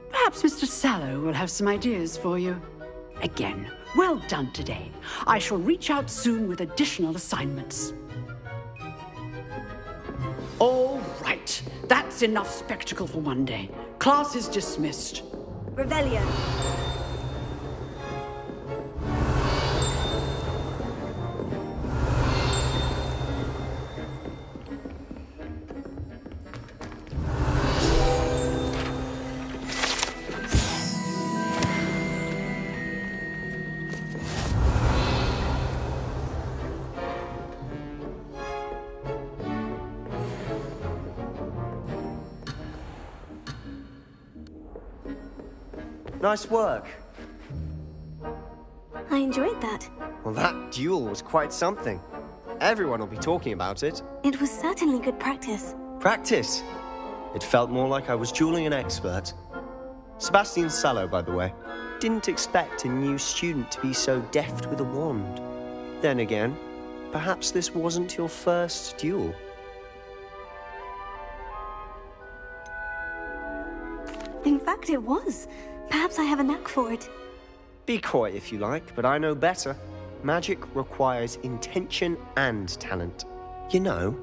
Perhaps Mr. Sallow will have some ideas for you. Again, well done today. I shall reach out soon with additional assignments. All right, that's enough spectacle for one day. Class is dismissed. Revelio. Nice work. I enjoyed that. Well, that duel was quite something. Everyone will be talking about it. It was certainly good practice. Practice? It felt more like I was dueling an expert. Sebastian Sallow, by the way. Didn't expect a new student to be so deft with a wand. Then again, perhaps this wasn't your first duel. In fact, it was. Perhaps I have a knack for it. Be coy if you like, but I know better. Magic requires intention and talent. You know,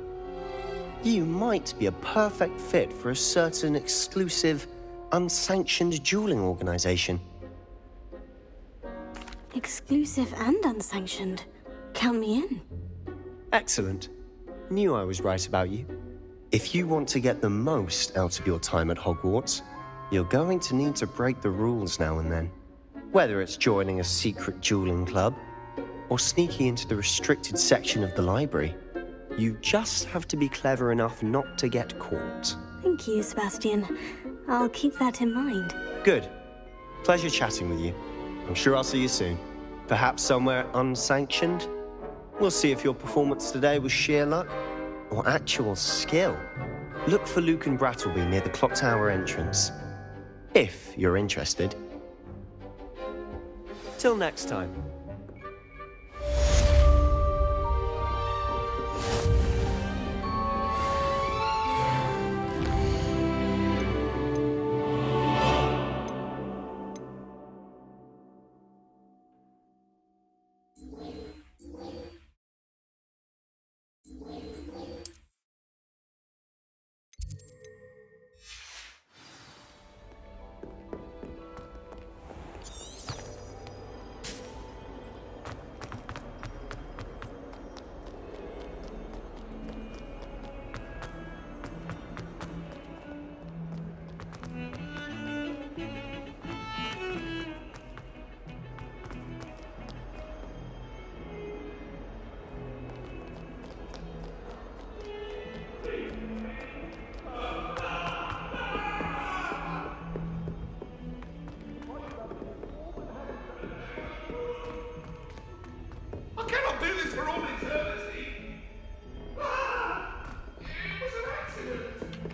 you might be a perfect fit for a certain exclusive, unsanctioned dueling organization. Exclusive and unsanctioned. Count me in. Excellent. Knew I was right about you. If you want to get the most out of your time at Hogwarts, you're going to need to break the rules now and then. Whether it's joining a secret dueling club, or sneaking into the restricted section of the library, you just have to be clever enough not to get caught. Thank you, Sebastian. I'll keep that in mind. Good. Pleasure chatting with you. I'm sure I'll see you soon. Perhaps somewhere unsanctioned? We'll see if your performance today was sheer luck or actual skill. Look for Luke and Brattleby near the clock tower entrance. If you're interested. Till next time.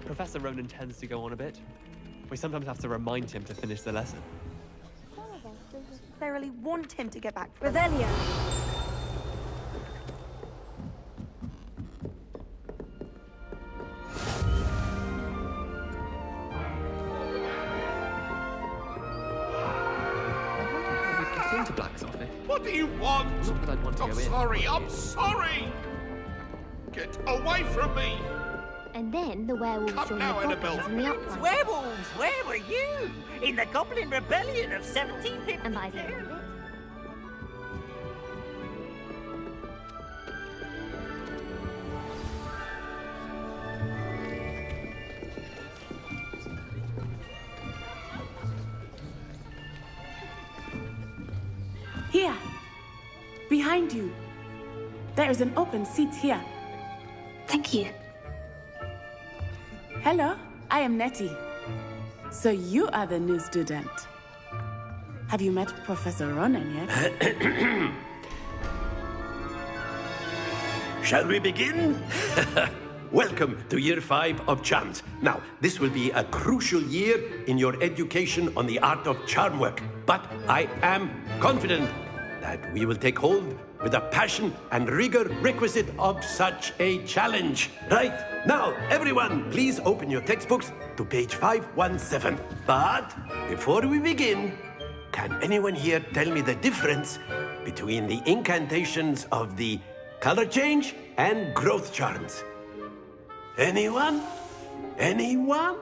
Professor Ronan tends to go on a bit. We sometimes have to remind him to finish the lesson. Some of us don't necessarily want him to get back to Revelio. Into Black's office. What do you want? Not that I'd want to I'm go in. sorry, I'm sorry! Get away from me! And then the werewolves Come joined now, the Annabelle. goblins in the uproar. Werewolves, where were you? In the Goblin Rebellion of 1752. And by the end of it, Here, behind you. There is an open seat here. Thank you. Hello, I am Nettie. So you are the new student. Have you met Professor Ronan yet? Shall we begin? Welcome to Year 5 of Charms. Now, this will be a crucial year in your education on the art of charm work. But I am confident that we will take hold with the passion and rigor requisite of such a challenge. Right, now, everyone, please open your textbooks to page 517. But before we begin, can anyone here tell me the difference between the incantations of the color change and growth charms? Anyone? Anyone?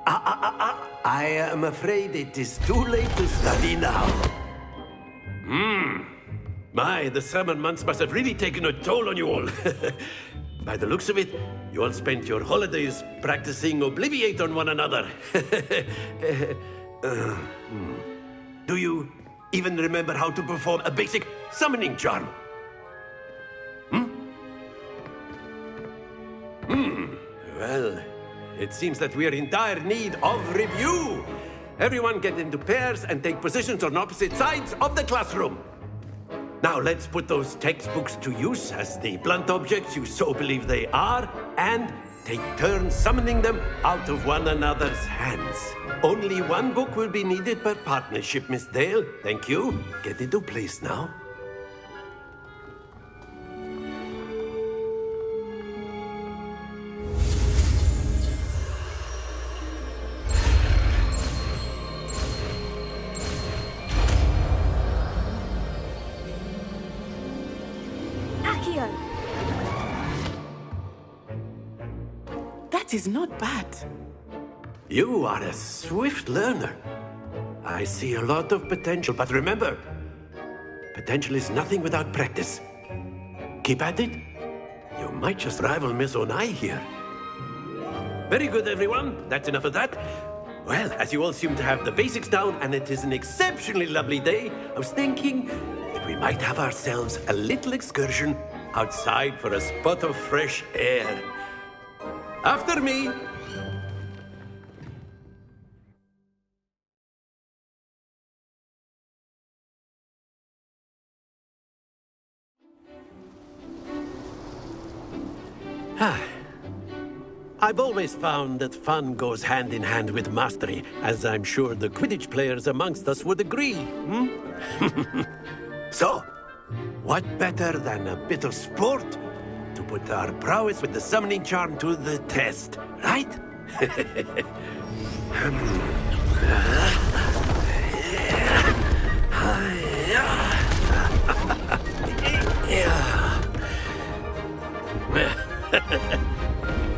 I am afraid it is too late to study now. My, the summer months must have really taken a toll on you all. By the looks of it, you all spent your holidays practicing Obliviate on one another. Do you even remember how to perform a basic summoning charm? Well, It seems that we are in dire need of review. Everyone get into pairs and take positions on opposite sides of the classroom. Now let's put those textbooks to use as the blunt objects you so believe they are, and take turns summoning them out of one another's hands. Only one book will be needed per partnership, Miss Dale. Thank you. Get into place now. That is not bad. You are a swift learner. I see a lot of potential, but remember, potential is nothing without practice. Keep at it. You might just rival Miss Onai here. Very good, everyone. That's enough of that. Well, as you all seem to have the basics down, and it is an exceptionally lovely day, I was thinking that we might have ourselves a little excursion outside for a spot of fresh air. After me. I've always found that fun goes hand in hand with mastery, as I'm sure the Quidditch players amongst us would agree. So, what better than a bit of sport to put our prowess with the summoning charm to the test, right?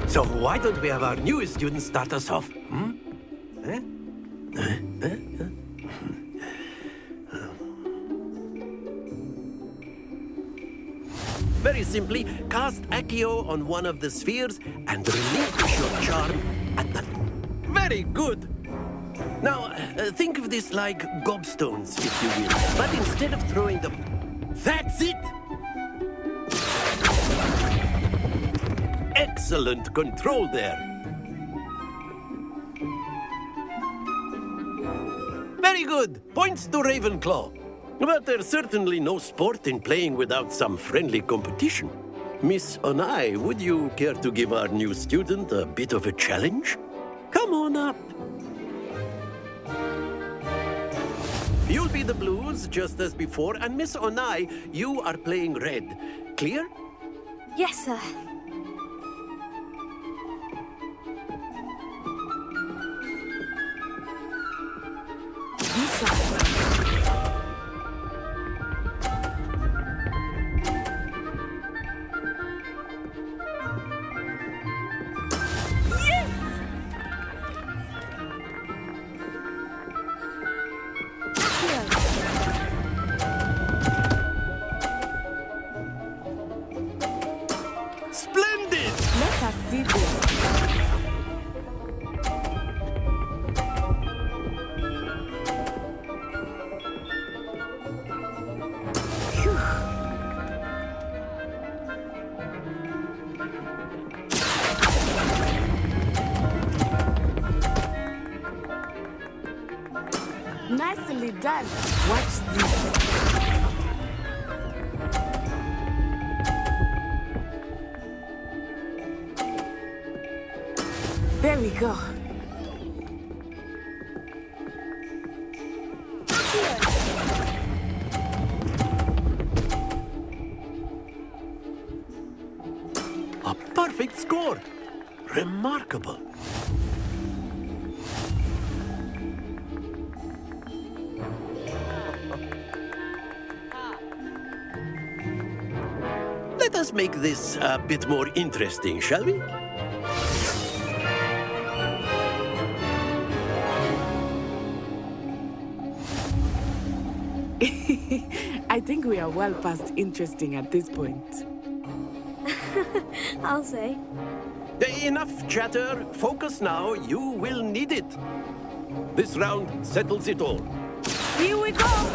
So why don't we have our newest student start us off? Very simply, cast Accio on one of the spheres and relinquish your charm at the... Very good! Now, think of this like gobstones, if you will. But instead of throwing them... That's it! Excellent control there. Very good. Points to Ravenclaw. But there's certainly no sport in playing without some friendly competition. Miss Onai, would you care to give our new student a bit of a challenge? Come on up. You'll be the blues, just as before, and Miss Onai, you are playing red. Clear? Yes, sir. Splendid! Let us see this. Nicely done. Watch this. There we go. A perfect score. Remarkable. Let us make this a bit more interesting, shall we? I think we are well past interesting at this point. I'll say. Enough chatter. Focus now. You will need it. This round settles it all. Here we go!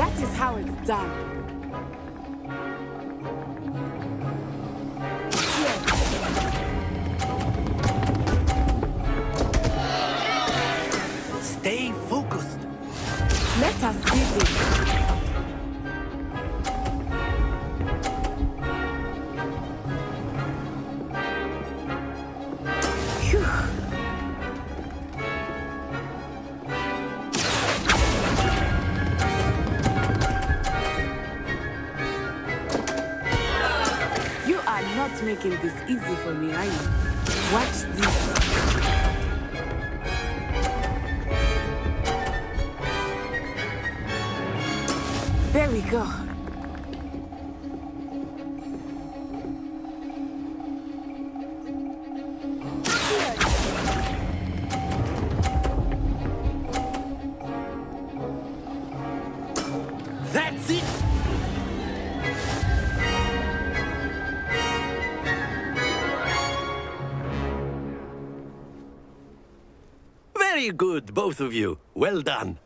That is how it's done. Stay focused. Let us see this. You are not making this easy for me, are you? Watch this. There we go. That's it! Very good, both of you. Well done.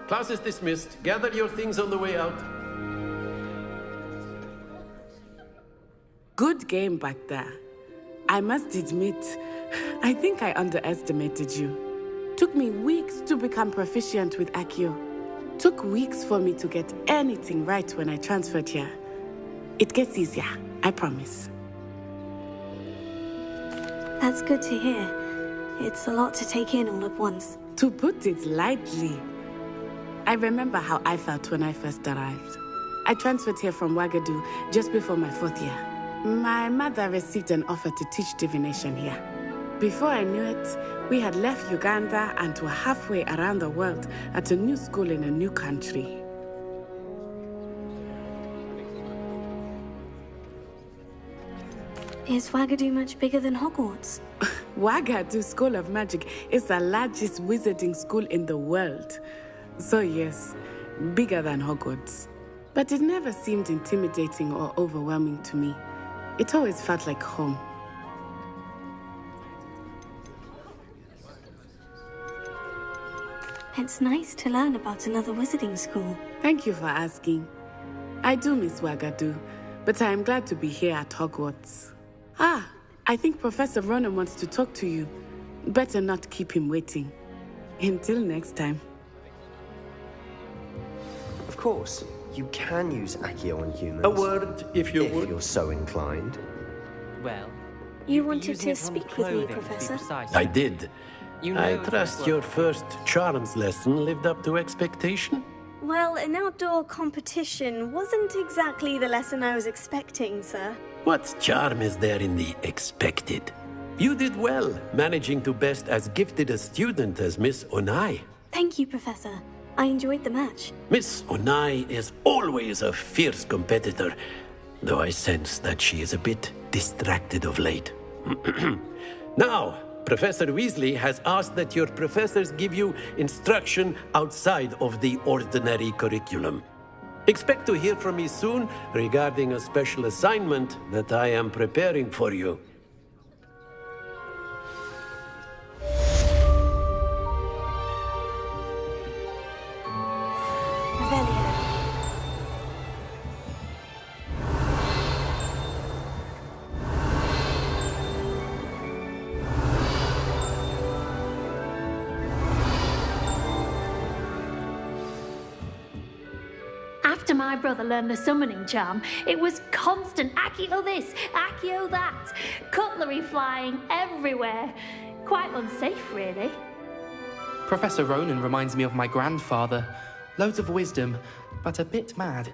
Class is dismissed. Gather your things on the way out. Good game back there. I must admit, I think I underestimated you. Took me weeks to become proficient with Accio. Took weeks for me to get anything right when I transferred here. It gets easier, I promise. That's good to hear. It's a lot to take in all at once. To put it lightly, I remember how I felt when I first arrived. I transferred here from Wagadu just before my 4th year. My mother received an offer to teach divination here. Before I knew it, we had left Uganda and were halfway around the world at a new school in a new country. Is Wagadu much bigger than Hogwarts? Wagadu School of Magic is the largest wizarding school in the world. So yes, bigger than Hogwarts. But it never seemed intimidating or overwhelming to me. It always felt like home. It's nice to learn about another wizarding school. Thank you for asking. I do miss Wagadu, but I am glad to be here at Hogwarts. Ah, I think Professor Ronan wants to talk to you. Better not keep him waiting. Until next time. Of course, you can use Accio on humans. A word, if you would. If you're so inclined. Well, You wanted to speak with me, Professor? I did. I trust your first charms lesson lived up to expectation? Well, an outdoor competition wasn't exactly the lesson I was expecting, sir. What charm is there in the expected? You did well, managing to best as gifted a student as Miss Onai. Thank you, Professor. I enjoyed the match. Miss Onai is always a fierce competitor, though I sense that she is a bit distracted of late. Now, Professor Weasley has asked that your professors give you instruction outside of the ordinary curriculum. Expect to hear from me soon regarding a special assignment that I am preparing for you. After my brother learned the summoning charm, it was constant Accio this, Accio that, cutlery flying everywhere. Quite unsafe, really. Professor Ronan reminds me of my grandfather. Loads of wisdom, but a bit mad.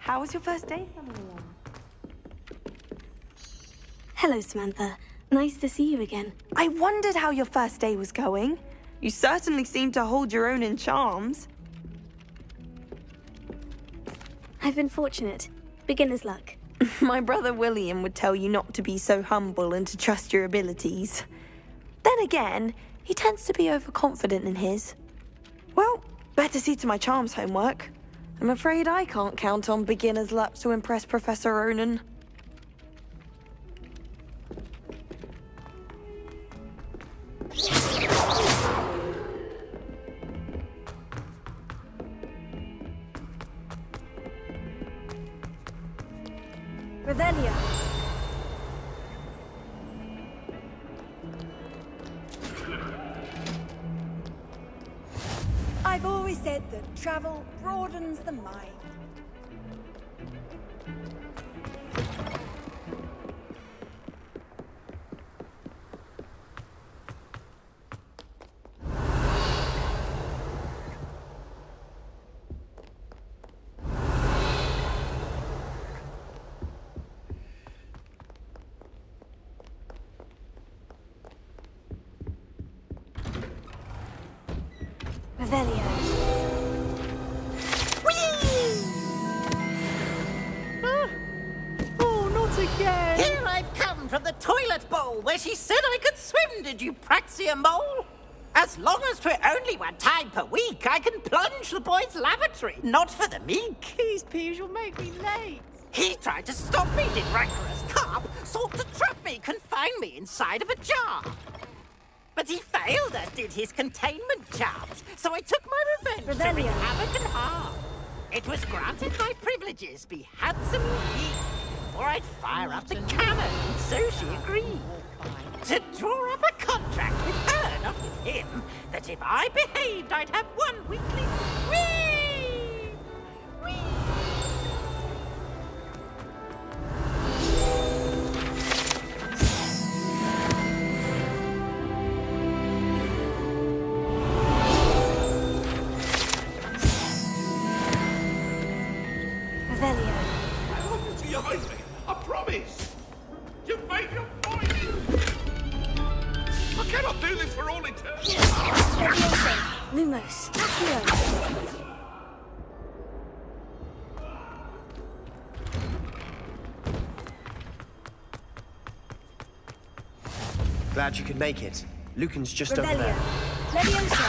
How was your first day coming along? Hello, Samantha. Nice to see you again. I wondered how your first day was going. You certainly seem to hold your own in charms. I've been fortunate. Beginner's luck. My brother William would tell you not to be so humble and to trust your abilities. Then again, he tends to be overconfident in his. Well, better see to my charms homework. I'm afraid I can't count on beginner's luck to impress Professor Ronan. Revelio. I've always said that travel broadens the mind. Revelio. Oh, not again! Here I've come from the toilet bowl where she said I could swim, did you praxia mole? As long as 'twere only one time per week, I can plunge the boy's lavatory, not for the meek. Please, Peeves, you'll make me late. He tried to stop me, did rancorous carp, sought to trap me, confine me inside of a jar. But he failed, as did his containment charms, so I took my revenge to wreak havoc and harm. It was granted my privileges be handsomely keen, or I'd fire up the cannon, and so she agreed. To draw up a contract with her, not with him, that if I behaved, I'd have one weekly whee! Whee! Revelio. I want to see you behind me. I promise. You've made your point. I cannot do this for all eternity. Lumos. Accio. Glad you could make it. Lucan's just over Revelio. there. Leviosa.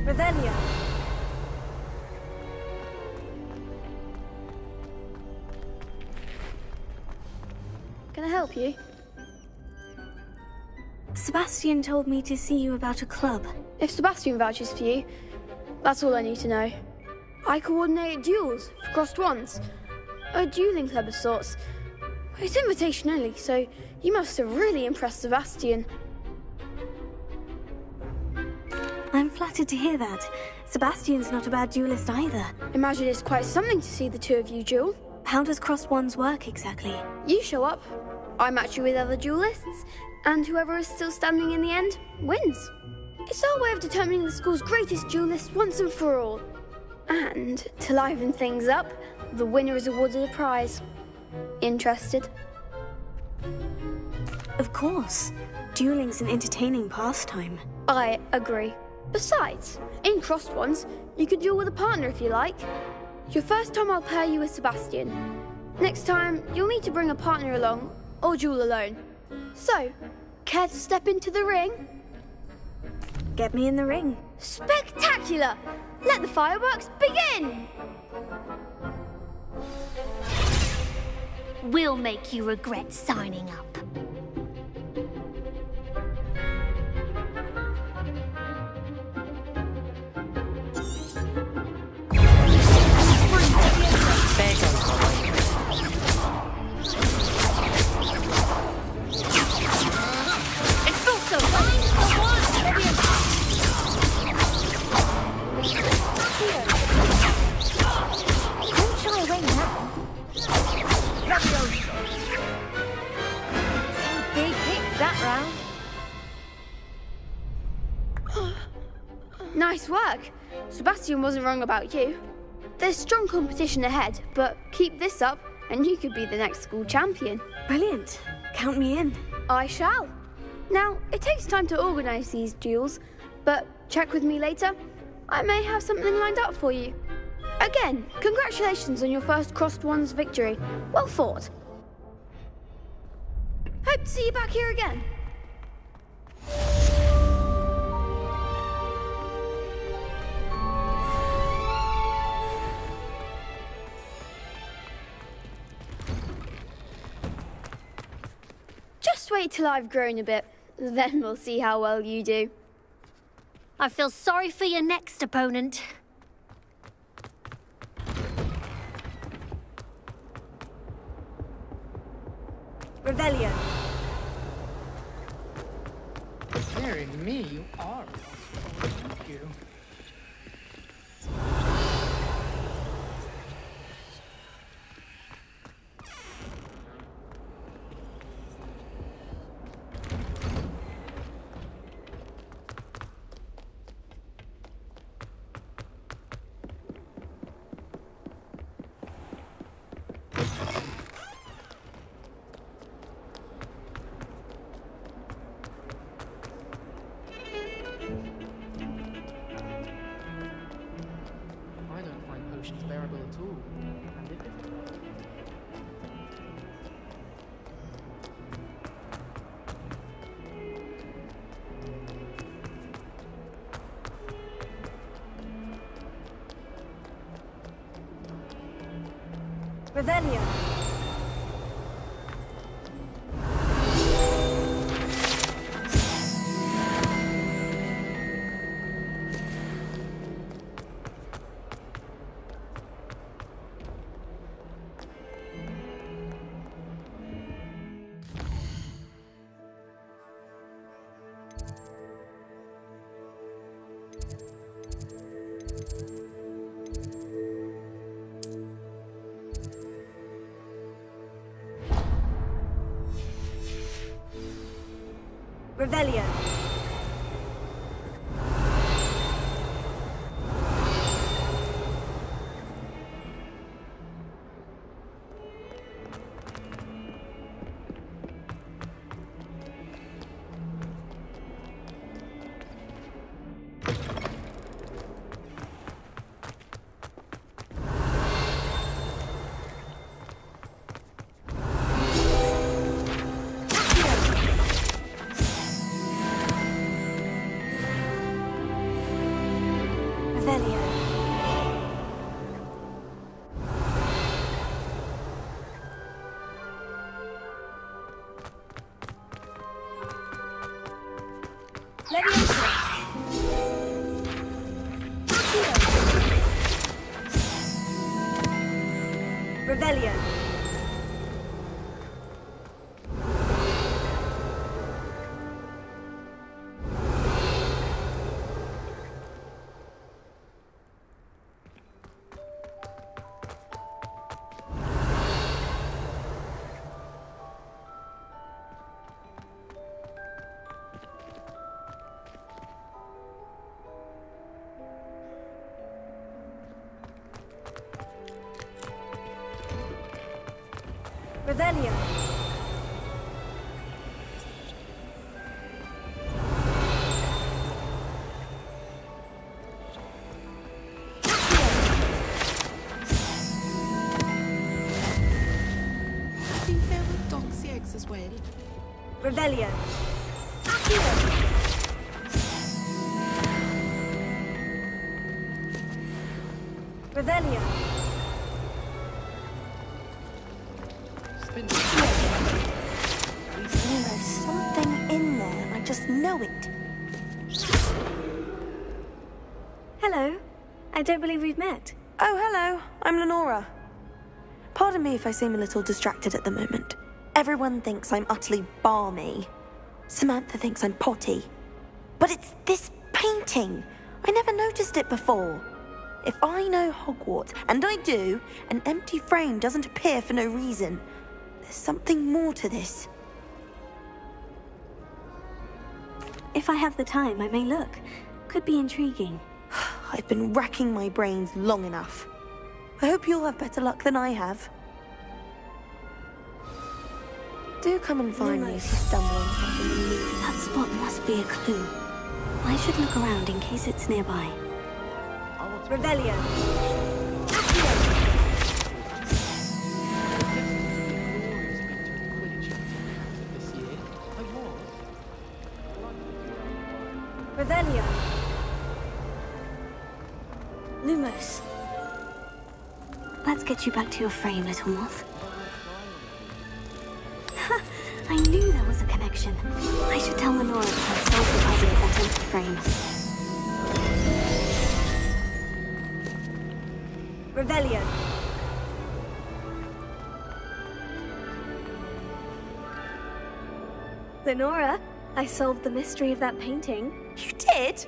Revelio. Can I help you? Sebastian told me to see you about a club. If Sebastian vouches for you, that's all I need to know. I coordinate duels for crossed ones. A dueling club of sorts. It's invitation only, so you must have really impressed Sebastian. I'm flattered to hear that. Sebastian's not a bad duelist either. Imagine it's quite something to see the two of you duel. How does crossed ones work exactly? You show up, I match you with other duelists, and whoever is still standing in the end wins. It's our way of determining the school's greatest duelist once and for all. And to liven things up, the winner is awarded a prize. Interested? Of course. Dueling's an entertaining pastime. I agree. Besides, in crossed ones, you could duel with a partner if you like. Your first time I'll pair you with Sebastian. Next time, you'll need to bring a partner along, or duel alone. So, care to step into the ring? Get me in the ring. Spectacular! Let the fireworks begin! We'll make you regret signing up. Nice work. Sebastian wasn't wrong about you. There's strong competition ahead, but keep this up and you could be the next school champion. Brilliant. Count me in. I shall. Now, it takes time to organise these duels, but check with me later. I may have something lined up for you. Again, congratulations on your first Crossed Wands victory. Well fought. Hope to see you back here again. Just wait till I've grown a bit, then we'll see how well you do. I feel sorry for your next opponent. Revelio. Dearie me, you are. Thank you. Bearable at all. And if Revelio. Revelio. Revelio. Revelio. I think there were doxy eggs as well. Revelio. Revelio. There's something in there. I just know it. Hello. I don't believe we've met. Oh, hello. I'm Lenora. Pardon me if I seem a little distracted at the moment. Everyone thinks I'm utterly balmy. Samantha thinks I'm potty. But it's this painting. I never noticed it before. If I know Hogwarts, and I do, an empty frame doesn't appear for no reason. There's something more to this. If I have the time, I may look. Could be intriguing. I've been racking my brains long enough. I hope you'll have better luck than I have. Do come and find me if you stumble on something you need. That spot must be a clue. I should look around in case it's nearby. Revelio. Revelio. Lumos. Let's get you back to your frame, little moth. Ha! I knew there was a connection. I should tell Lenora that I've solved the puzzle of that empty frame. Revelio. Lenora, I solved the mystery of that painting. You did?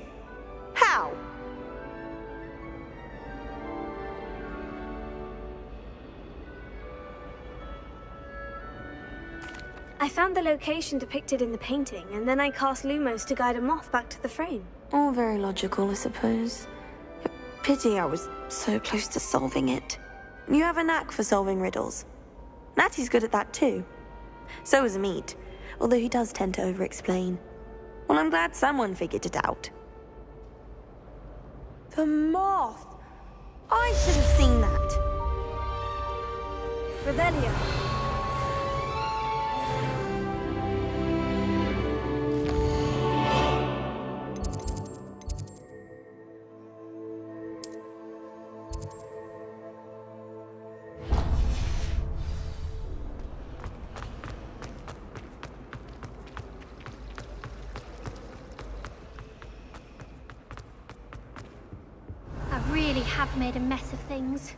How? I found the location depicted in the painting, and then I cast Lumos to guide a moth back to the frame. All very logical, I suppose. Pity I was so close to solving it. You have a knack for solving riddles. Natty's good at that too. So is Amit, although he does tend to over-explain. Well, I'm glad someone figured it out. The moth! I should have seen that. Revelio. Have made a mess of things.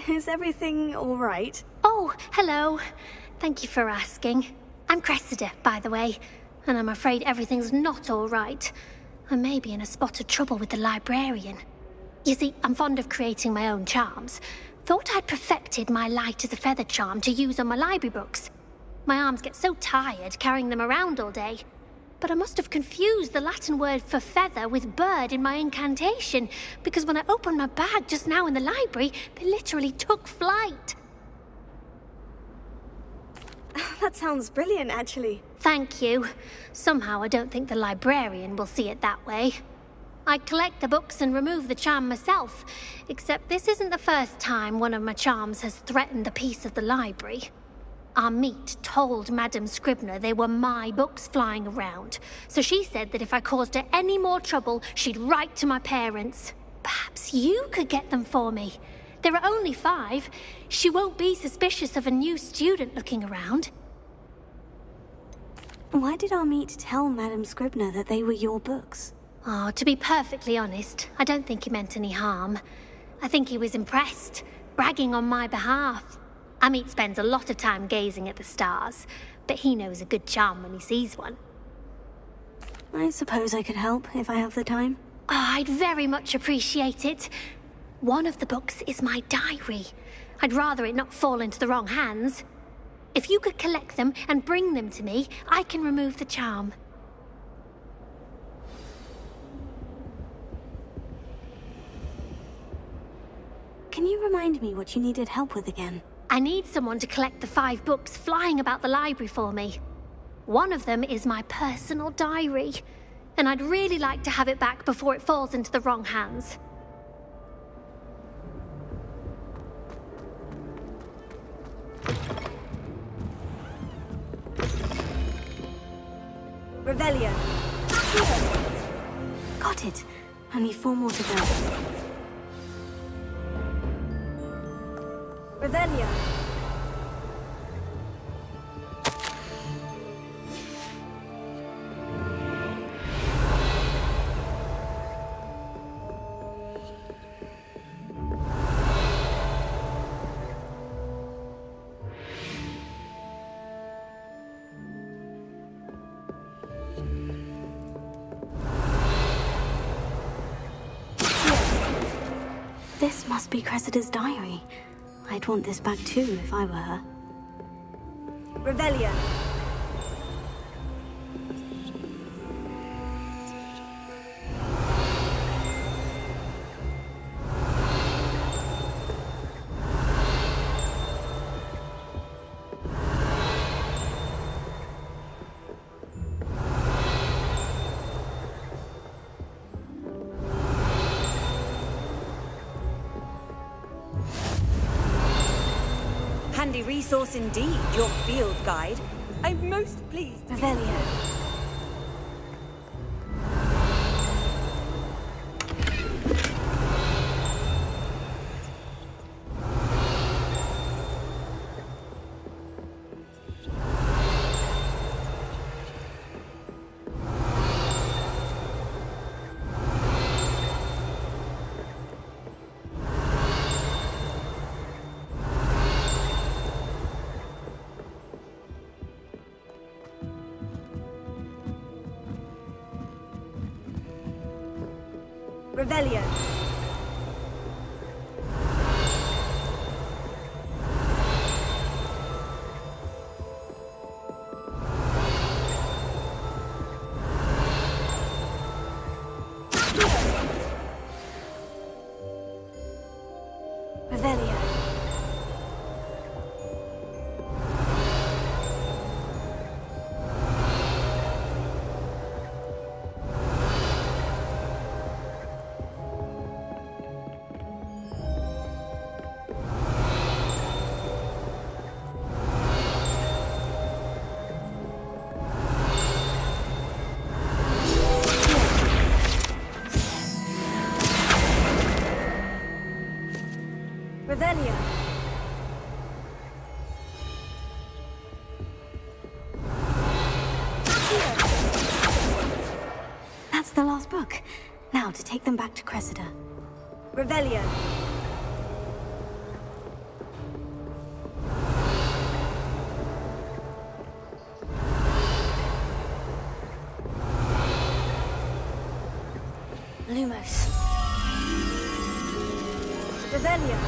Is everything all right? Oh, hello. Thank you for asking. I'm Cressida, by the way, and I'm afraid everything's not all right. I may be in a spot of trouble with the librarian. You see, I'm fond of creating my own charms. Thought I'd perfected my light as a feather charm to use on my library books. My arms get so tired carrying them around all day. But I must have confused the Latin word for feather with bird in my incantation, because when I opened my bag just now in the library, they literally took flight. That sounds brilliant, actually. Thank you. Somehow I don't think the librarian will see it that way. I collect the books and remove the charm myself, except this isn't the first time one of my charms has threatened the peace of the library. Amit told Madame Scribner they were my books flying around, so she said that if I caused her any more trouble, she'd write to my parents. Perhaps you could get them for me. There are only 5. She won't be suspicious of a new student looking around. Why did Amit tell Madame Scribner that they were your books? Oh, to be perfectly honest, I don't think he meant any harm. I think he was impressed, bragging on my behalf. Amit spends a lot of time gazing at the stars, but he knows a good charm when he sees one. I suppose I could help if I have the time. Oh, I'd very much appreciate it. One of the books is my diary. I'd rather it not fall into the wrong hands. If you could collect them and bring them to me, I can remove the charm. Can you remind me what you needed help with again? I need someone to collect the 5 books flying about the library for me. One of them is my personal diary, and I'd really like to have it back before it falls into the wrong hands. Revelio. Got it. Only 4 more to go. Revelio. This must be Cressida's diary. I'd want this back too if I were her. Revelio. handy resource indeed, your field guide. I'm most pleased. Revelio. Revelio. Revelio. Revelio. That's the last book. Now to take them back to Cressida. Revelio. Lumos. Revelio.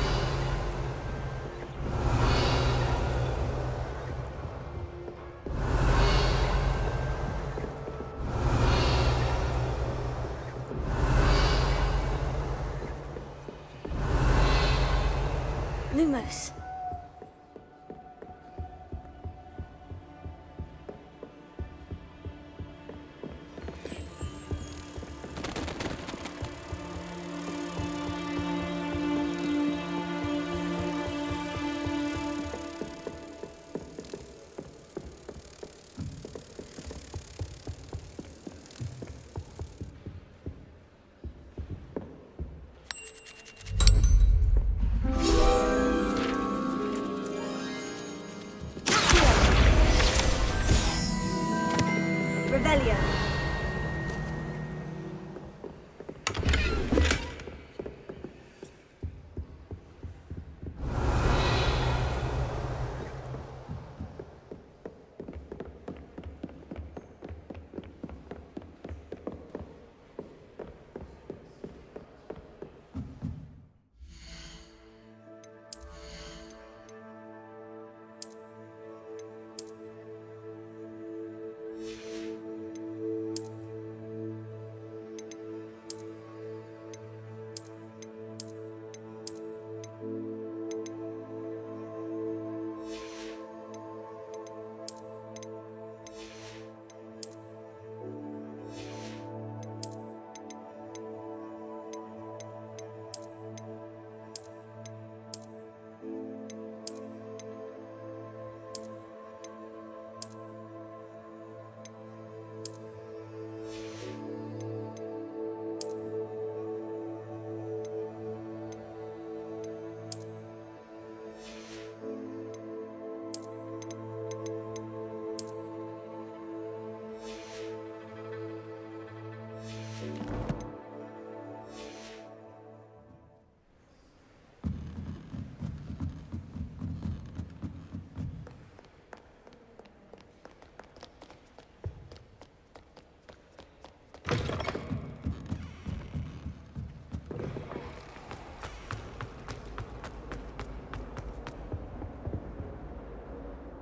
Lumos. Revelio.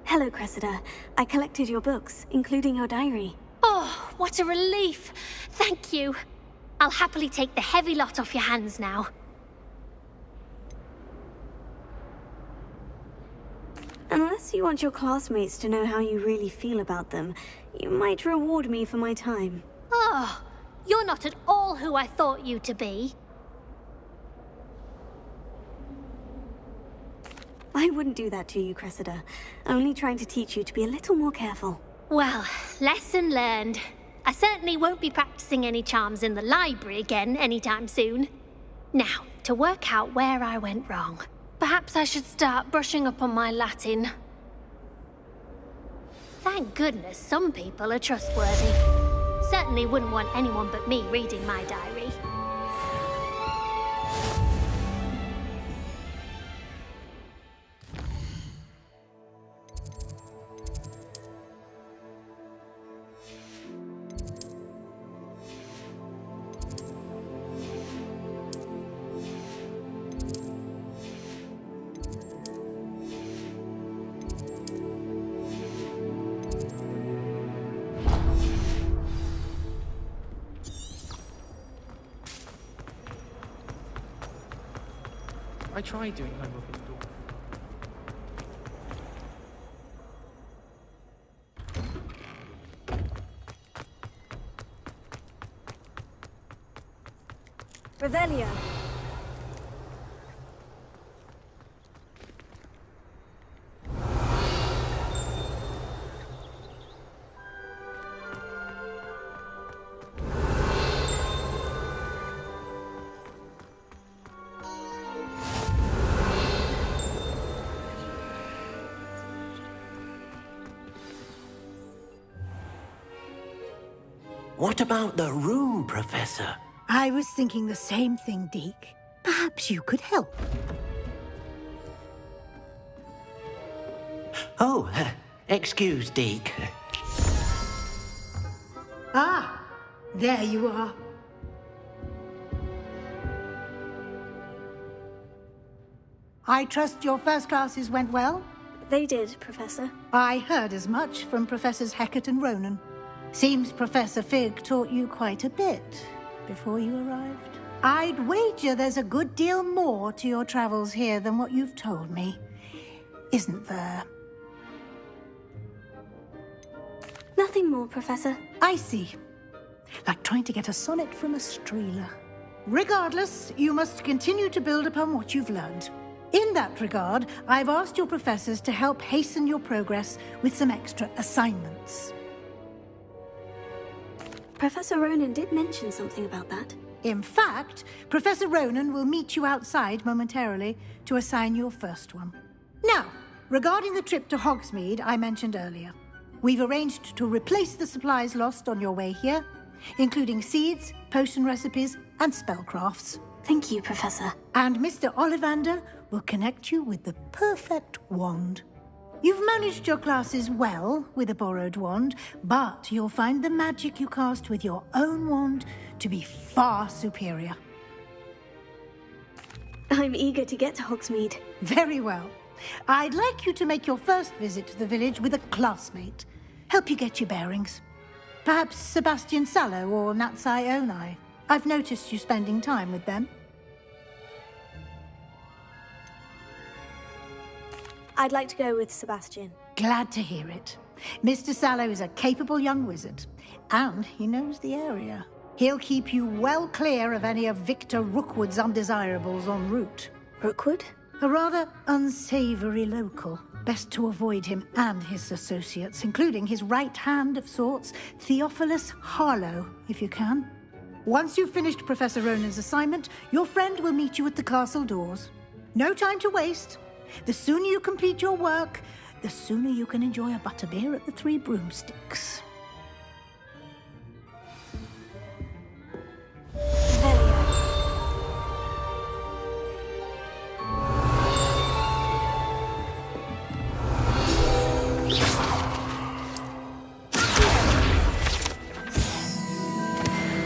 Hello, Cressida. I collected your books, including your diary. Oh, what a relief. Thank you. I'll happily take the heavy lot off your hands now. Unless you want your classmates to know how you really feel about them, you might reward me for my time. Oh, you're not at all who I thought you to be. I wouldn't do that to you, Cressida. Only trying to teach you to be a little more careful. Well, lesson learned. I certainly won't be practicing any charms in the library again anytime soon. Now, to work out where I went wrong. Perhaps I should start brushing up on my Latin. Thank goodness some people are trustworthy. Certainly wouldn't want anyone but me reading my diary. I tried doing homework in the door. Revelio. What about the room, Professor? I was thinking the same thing, Deke. Perhaps you could help. Oh, excuse, Deke. Ah, there you are. I trust your first classes went well? They did, Professor. I heard as much from Professors Hecat and Ronan. Seems Professor Fig taught you quite a bit before you arrived. I'd wager there's a good deal more to your travels here than what you've told me. Isn't there? Nothing more, Professor. I see. Like trying to get a sonnet from a streeler. Regardless, you must continue to build upon what you've learned. In that regard, I've asked your professors to help hasten your progress with some extra assignments. Professor Ronan did mention something about that. In fact, Professor Ronan will meet you outside momentarily to assign your first one. Now, regarding the trip to Hogsmeade I mentioned earlier, we've arranged to replace the supplies lost on your way here, including seeds, potion recipes, and spellcrafts. Thank you, Professor. And Mr. Ollivander will connect you with the perfect wand. You've managed your classes well with a borrowed wand, but you'll find the magic you cast with your own wand to be far superior. I'm eager to get to Hogsmeade. Very well. I'd like you to make your first visit to the village with a classmate. Help you get your bearings. Perhaps Sebastian Sallow or Natsai Onai. I've noticed you spending time with them. I'd like to go with Sebastian. Glad to hear it. Mr. Sallow is a capable young wizard, and he knows the area. He'll keep you well clear of any of Victor Rookwood's undesirables en route. Rookwood? A rather unsavory local. Best to avoid him and his associates, including his right hand of sorts, Theophilus Harlow, if you can. Once you've finished Professor Ronan's assignment, your friend will meet you at the castle doors. No time to waste. The sooner you complete your work, the sooner you can enjoy a butterbeer at the Three Broomsticks.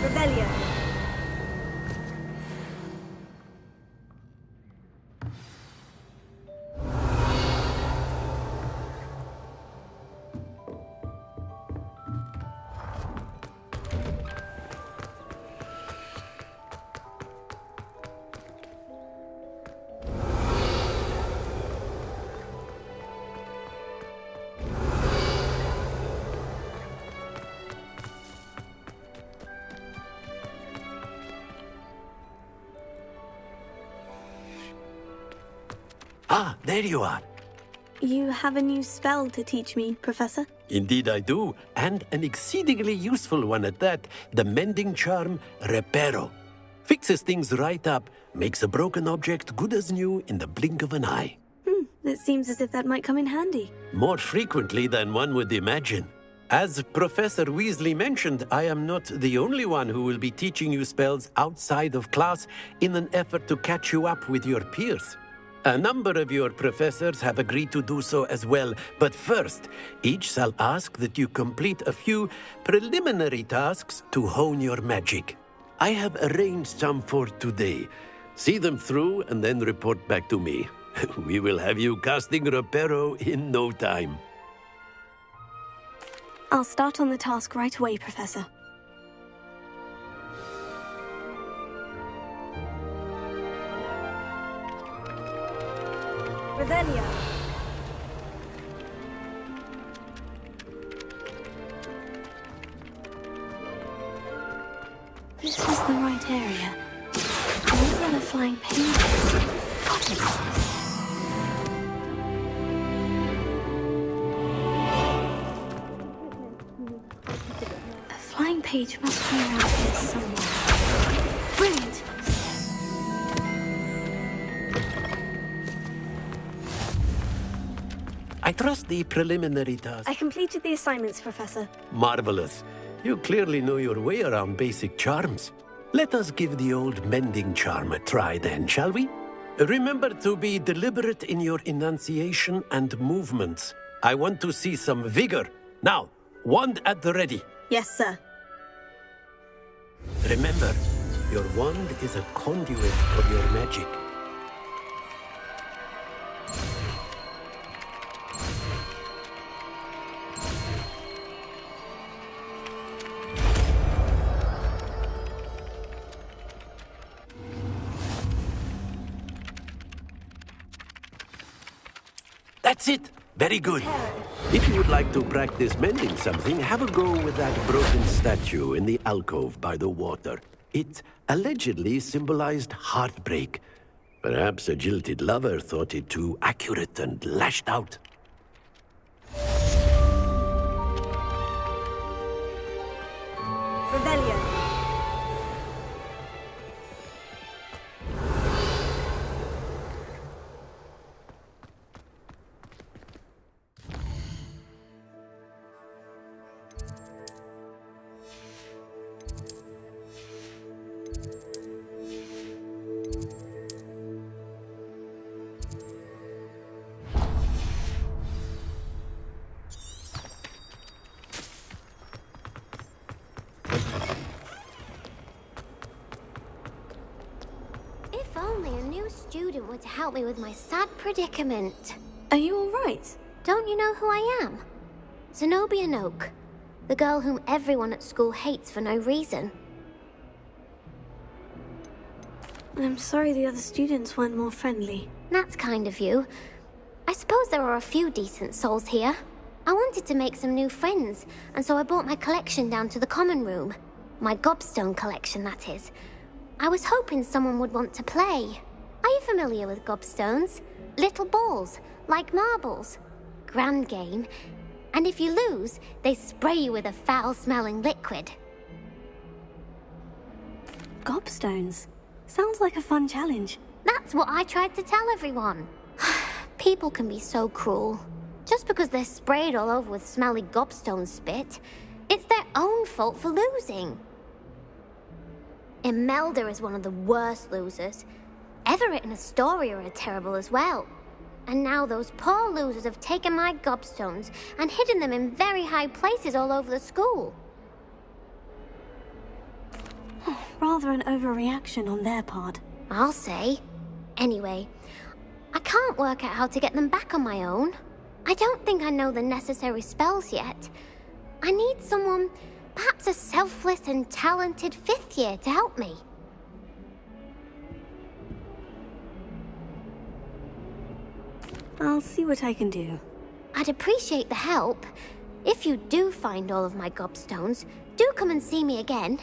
Revelio. Ah, there you are. You have a new spell to teach me, Professor? Indeed I do, and an exceedingly useful one at that. The mending charm, Reparo. Fixes things right up, makes a broken object good as new in the blink of an eye. It seems as if that might come in handy. More frequently than one would imagine. As Professor Weasley mentioned, I am not the only one who will be teaching you spells outside of class in an effort to catch you up with your peers. A number of your professors have agreed to do so as well, but first, each shall ask that you complete a few preliminary tasks to hone your magic. I have arranged some for today. See them through and then report back to me. We will have you casting Reparo in no time. I'll start on the task right away, Professor. Revelio. This is the right area. Where are the flying pages? Got it. A flying page must be around here somewhere. Brilliant! I trust the preliminary task. I completed the assignments, Professor. Marvelous. You clearly know your way around basic charms. Let us give the old mending charm a try then, shall we? Remember to be deliberate in your enunciation and movements. I want to see some vigor. Now, wand at the ready. Yes, sir. Remember, your wand is a conduit of your magic. That's it. Very good. If you would like to practice mending something, have a go with that broken statue in the alcove by the water. It allegedly symbolized heartbreak. Perhaps a jilted lover thought it too accurate and lashed out. Revelio. If only a new student were to help me with my sad predicament. Are you all right? Don't you know who I am? Zenobia Noak, the girl whom everyone at school hates for no reason. I'm sorry the other students weren't more friendly. That's kind of you. I suppose there are a few decent souls here. I wanted to make some new friends, and so I brought my collection down to the common room. My gobstone collection, that is. I was hoping someone would want to play. Are you familiar with gobstones? Little balls, like marbles. Grand game. And if you lose, they spray you with a foul-smelling liquid. Gobstones? Sounds like a fun challenge. That's what I tried to tell everyone. People can be so cruel. Just because they're sprayed all over with smelly gobstone spit, it's their own fault for losing. Imelda is one of the worst losers. Everett and Astoria are terrible as well. And now those poor losers have taken my gobstones and hidden them in very high places all over the school. Rather an overreaction on their part. I'll say. Anyway, I can't work out how to get them back on my own. I don't think I know the necessary spells yet. I need someone, perhaps a selfless and talented fifth year to help me. I'll see what I can do. I'd appreciate the help. If you do find all of my gobstones, do come and see me again.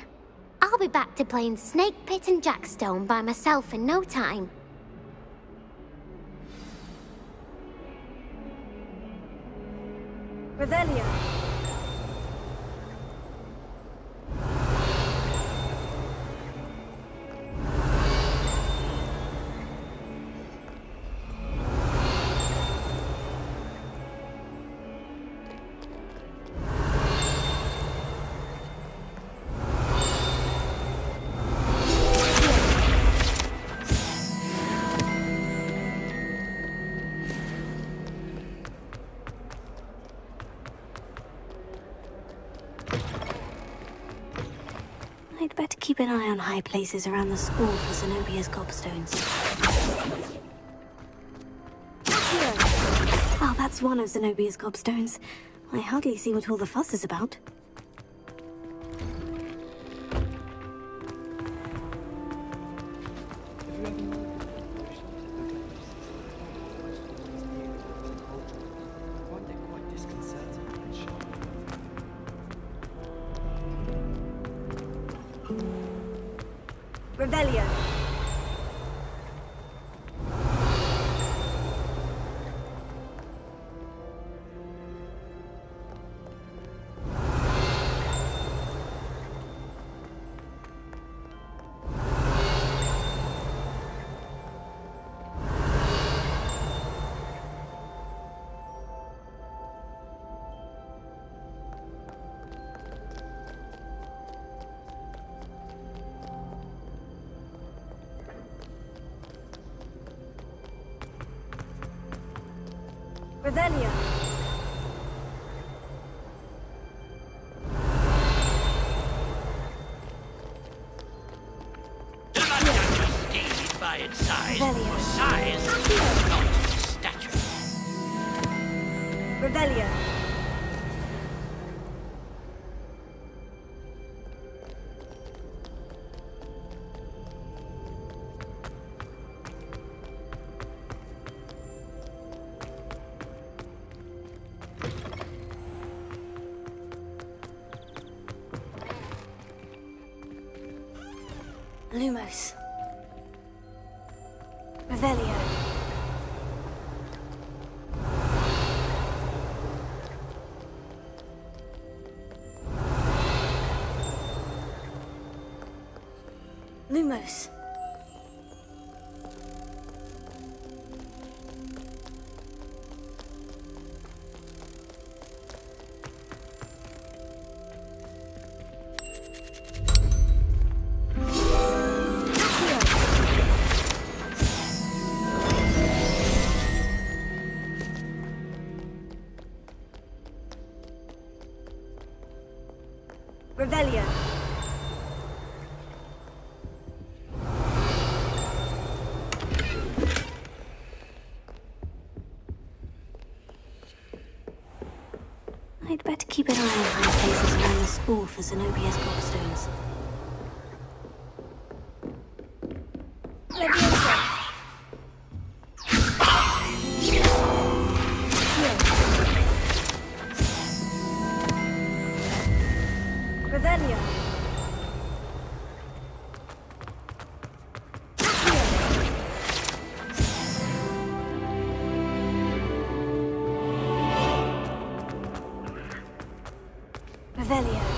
I'll be back to playing Snake Pit and Jackstone by myself in no time. Revelio. I'd better keep an eye on high places around the school for Zenobia's gobstones. Well, that's one of Zenobia's gobstones. I hardly see what all the fuss is about. Revelio. Revelio. Do not judge a steed by its size, for size is not stature. Revelio. Lumos. Revelio. Lumos. Revelio. I'd better keep an eye on high places around the school for Zenobia's gobstones. Revelio. Revelio.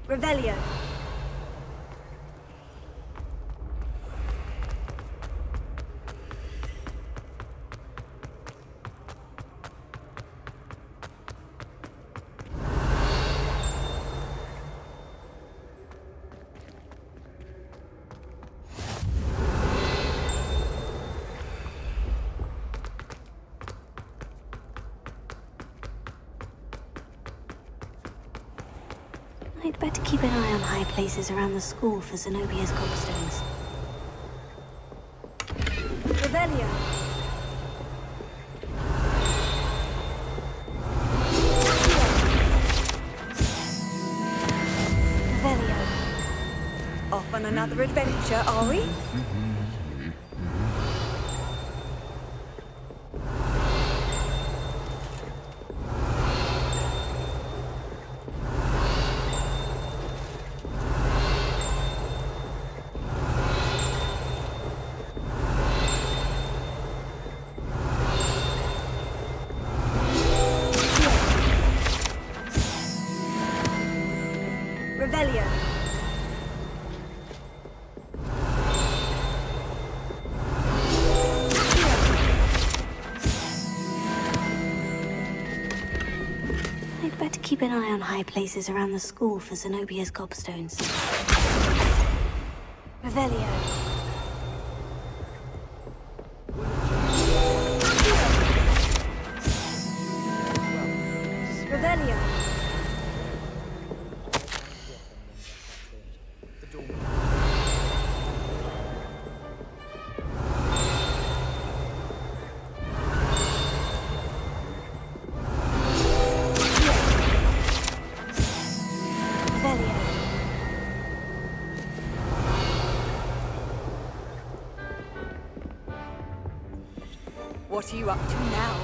Revelio. I'd better keep an eye on high places around the school for Zenobia's gobstones. Revelio. Revelio. Off on an another adventure, are we? Revelio. I'd better keep an eye on high places around the school for Zenobia's gobstones. Revelio. Revelio. What are you up to now?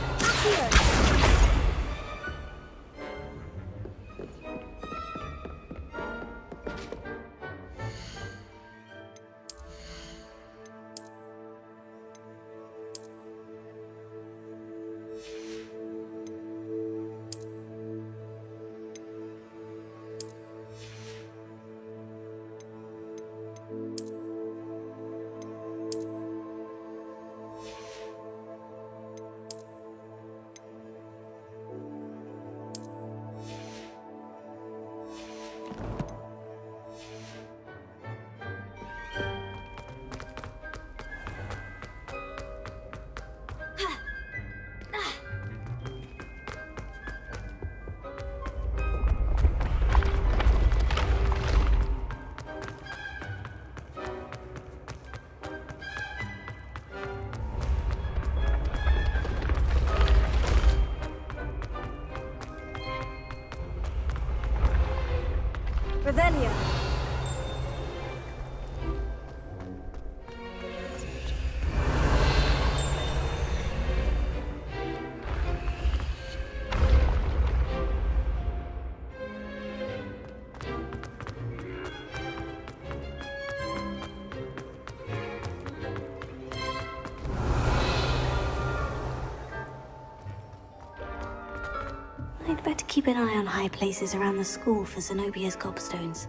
Revelio. I'd better keep an eye on high places around the school for Zenobia's gobstones.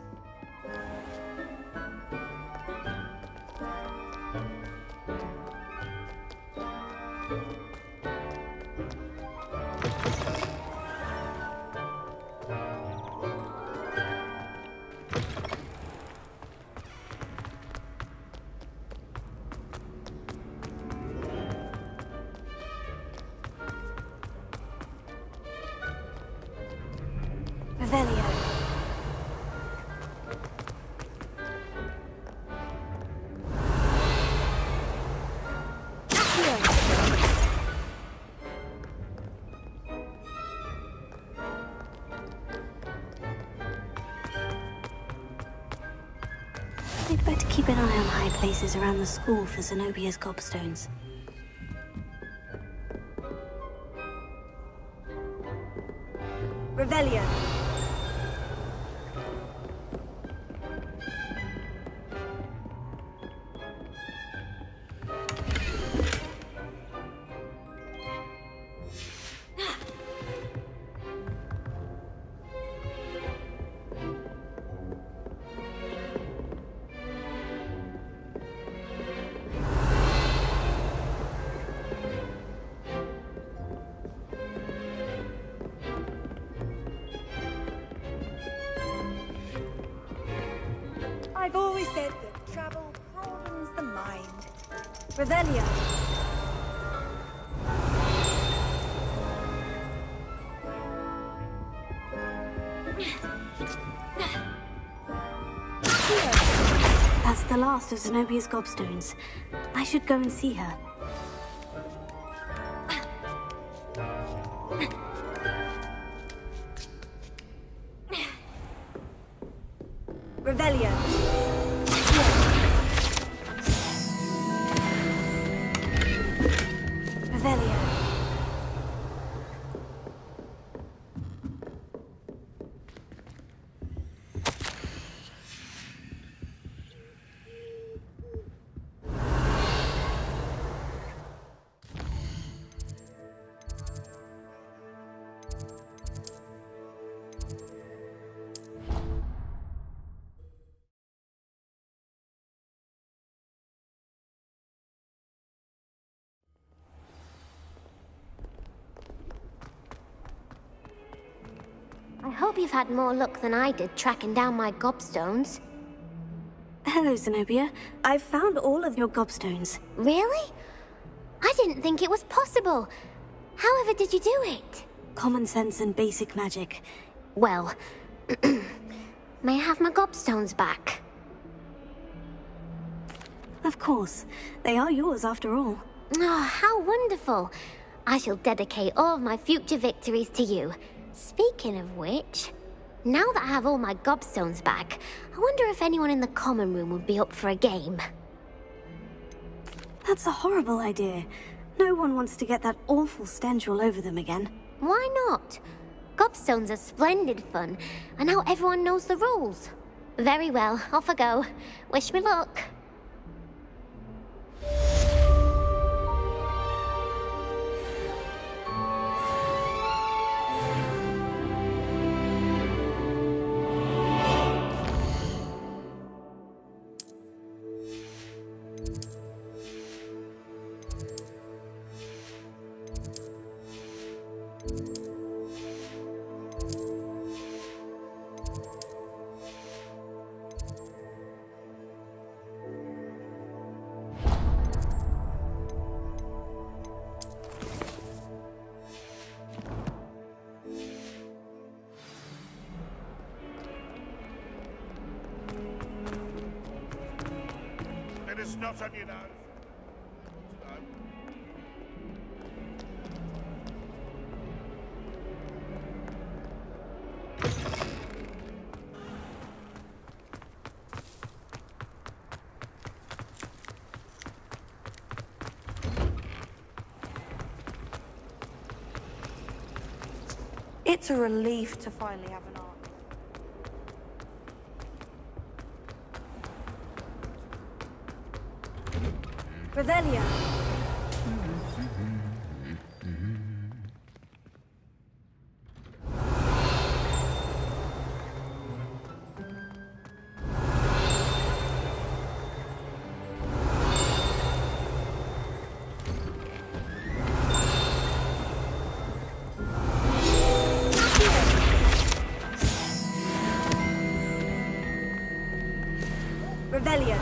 Revelio. I'd better keep an eye on high places around the school for Zenobia's gobstones. Revelio. I've always said that travel broadens the mind. Revelio. That's the last of Zenobia's gobstones. I should go and see her. Revelio. hope you've had more luck than I did tracking down my gobstones. Hello, Zenobia. I've found all of your gobstones. Really? I didn't think it was possible. However did you do it? Common sense and basic magic. Well, may I have my gobstones back? Of course. They are yours after all. Oh, how wonderful. I shall dedicate all of my future victories to you. Speaking of which, now that I have all my gobstones back, I wonder if anyone in the common room would be up for a game. That's a horrible idea. No one wants to get that awful stench all over them again. Why not? Gobstones are splendid fun, and now everyone knows the rules. Very well, off I go. Wish me luck. It is not on you now. It's a relief to finally have an art. Revelia! Revelia!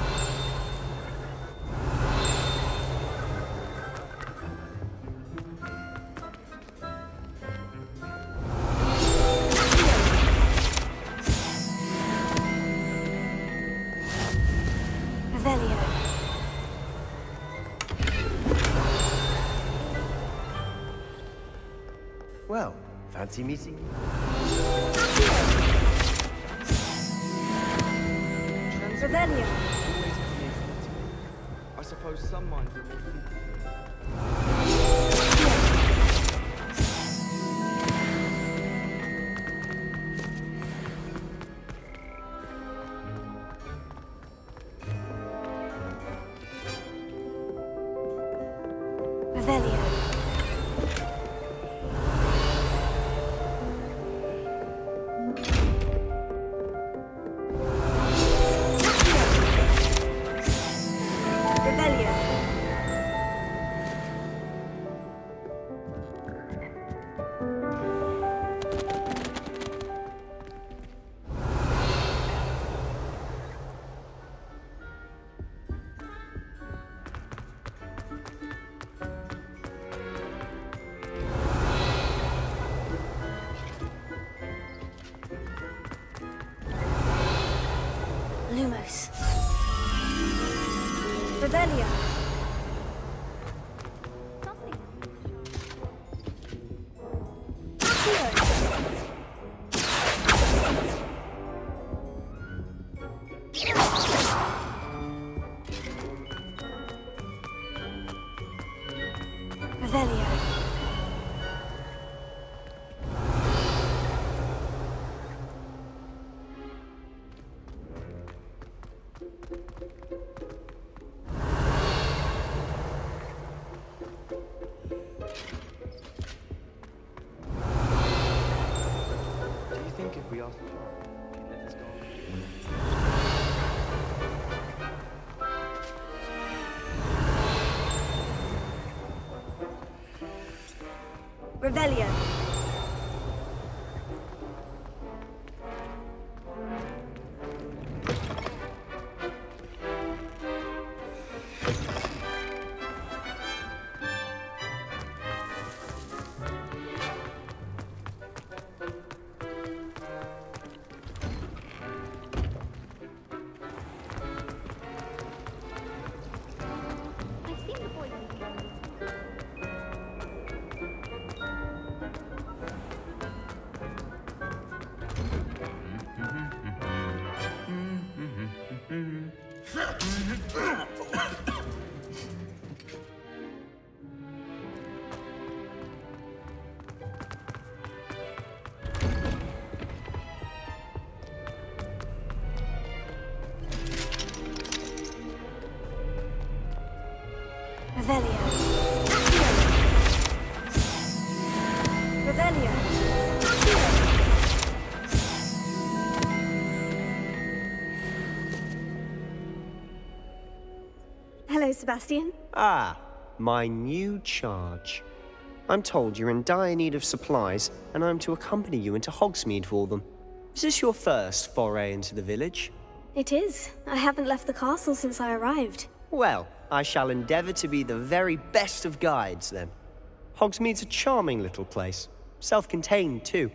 Revelia! Well, fancy meeting you. Revelia! I suppose some minds are more Revelia! Revelia! Lumos. Revelia! Revelia! Do you think if we asked the child, he'd let us go on? Revelia! Revelio. Revelio. Hello, Sebastian. Ah, my new charge. I'm told you're in dire need of supplies, and I'm to accompany you into Hogsmeade for them. Is this your first foray into the village? It is. I haven't left the castle since I arrived. Well, I shall endeavour to be the very best of guides, then. Hogsmeade's a charming little place. Self-contained, too.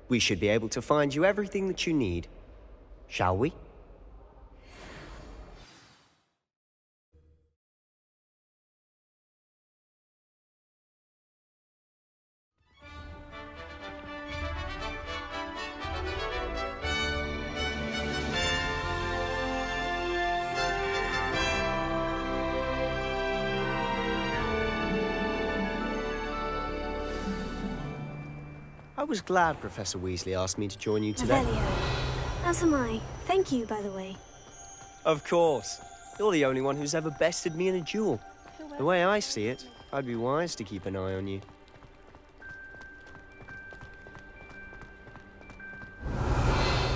We should be able to find you everything that you need. Shall we? I was glad Professor Weasley asked me to join you today. Revelio. As am I. Thank you, by the way. Of course. You're the only one who's ever bested me in a duel. The way I see it, I'd be wise to keep an eye on you.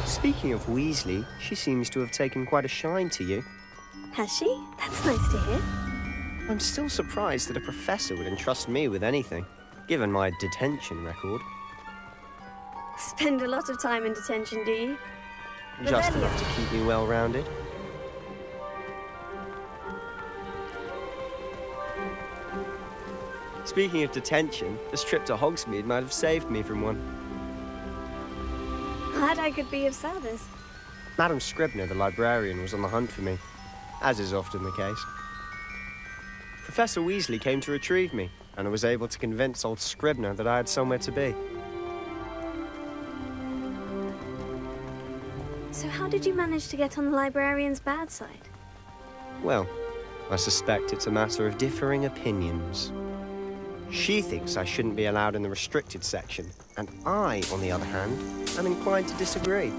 Speaking of Weasley, she seems to have taken quite a shine to you. Has she? That's nice to hear. I'm still surprised that a professor would entrust me with anything, given my detention record. Spend a lot of time in detention, do you? Just Revelio. enough to keep me well-rounded. Speaking of detention, this trip to Hogsmeade might have saved me from one. Glad I could be of service. Madam Scribner, the librarian, was on the hunt for me, as is often the case. Professor Weasley came to retrieve me, and I was able to convince old Scribner that I had somewhere to be. So how did you manage to get on the librarian's bad side? Well, I suspect it's a matter of differing opinions. She thinks I shouldn't be allowed in the restricted section, and I, on the other hand, am inclined to disagree.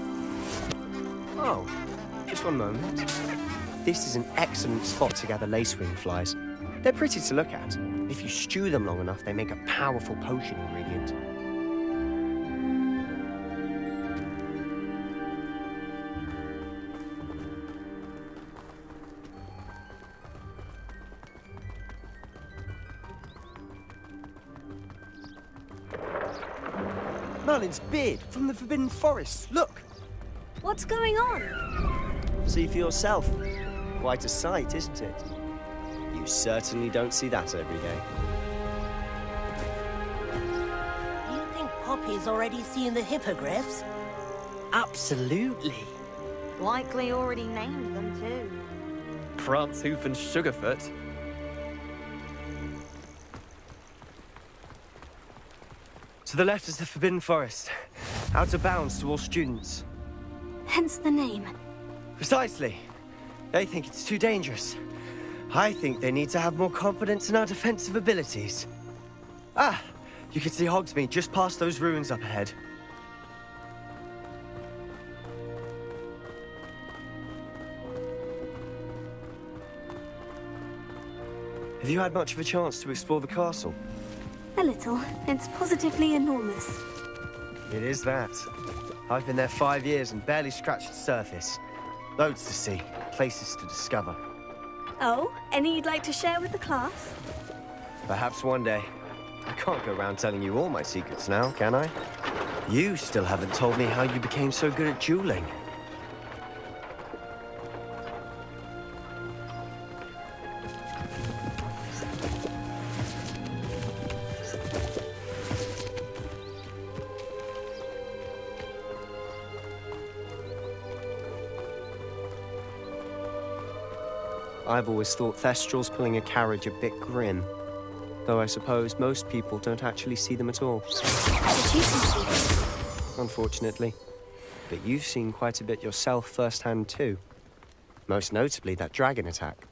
Oh, just one moment. This is an excellent spot to gather lacewing flies. They're pretty to look at. If you stew them long enough, they make a powerful potion ingredient. Merlin's beard from the Forbidden Forest. Look! What's going on? See for yourself. Quite a sight, isn't it? You certainly don't see that every day. You think Poppy's already seen the hippogriffs? Absolutely. Likely already named them too. Prance, Hoof, and Sugarfoot. To the left is the Forbidden Forest. Out of bounds to all students. Hence the name. Precisely. They think it's too dangerous. I think they need to have more confidence in our defensive abilities. Ah! You can see Hogsmeade just past those ruins up ahead. Have you had much of a chance to explore the castle? A little. It's positively enormous. It is that. I've been there 5 years and barely scratched the surface. Loads to see, places to discover. Oh, any you'd like to share with the class? Perhaps one day. I can't go around telling you all my secrets now, can I? You still haven't told me how you became so good at dueling. I've always thought Thestrals pulling a carriage a bit grim. Though I suppose most people don't actually see them at all. Did you see them? Unfortunately. But you've seen quite a bit yourself firsthand too. Most notably that dragon attack.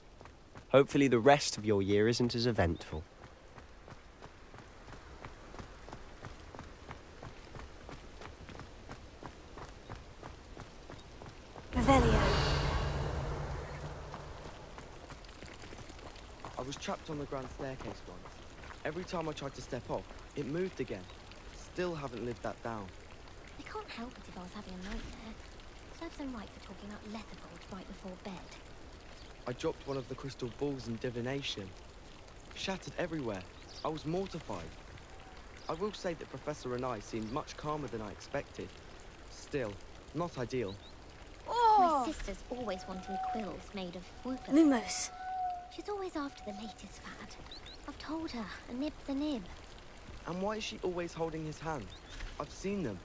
Hopefully the rest of your year isn't as eventful. Revelio. I was trapped on the grand staircase once. Every time I tried to step off, it moved again. Still haven't lived that down. I can't help it if I was having a nightmare. Serves them right for talking about Letherbolt right before bed. I dropped one of the crystal balls in divination. Shattered everywhere. I was mortified. I will say that Professor and I seemed much calmer than I expected. Still, not ideal. My sister's always wanting quills made of whoopers. Lumos. She's always after the latest fad. I've told her, a nib's a nib. And why is she always holding his hand? I've seen them.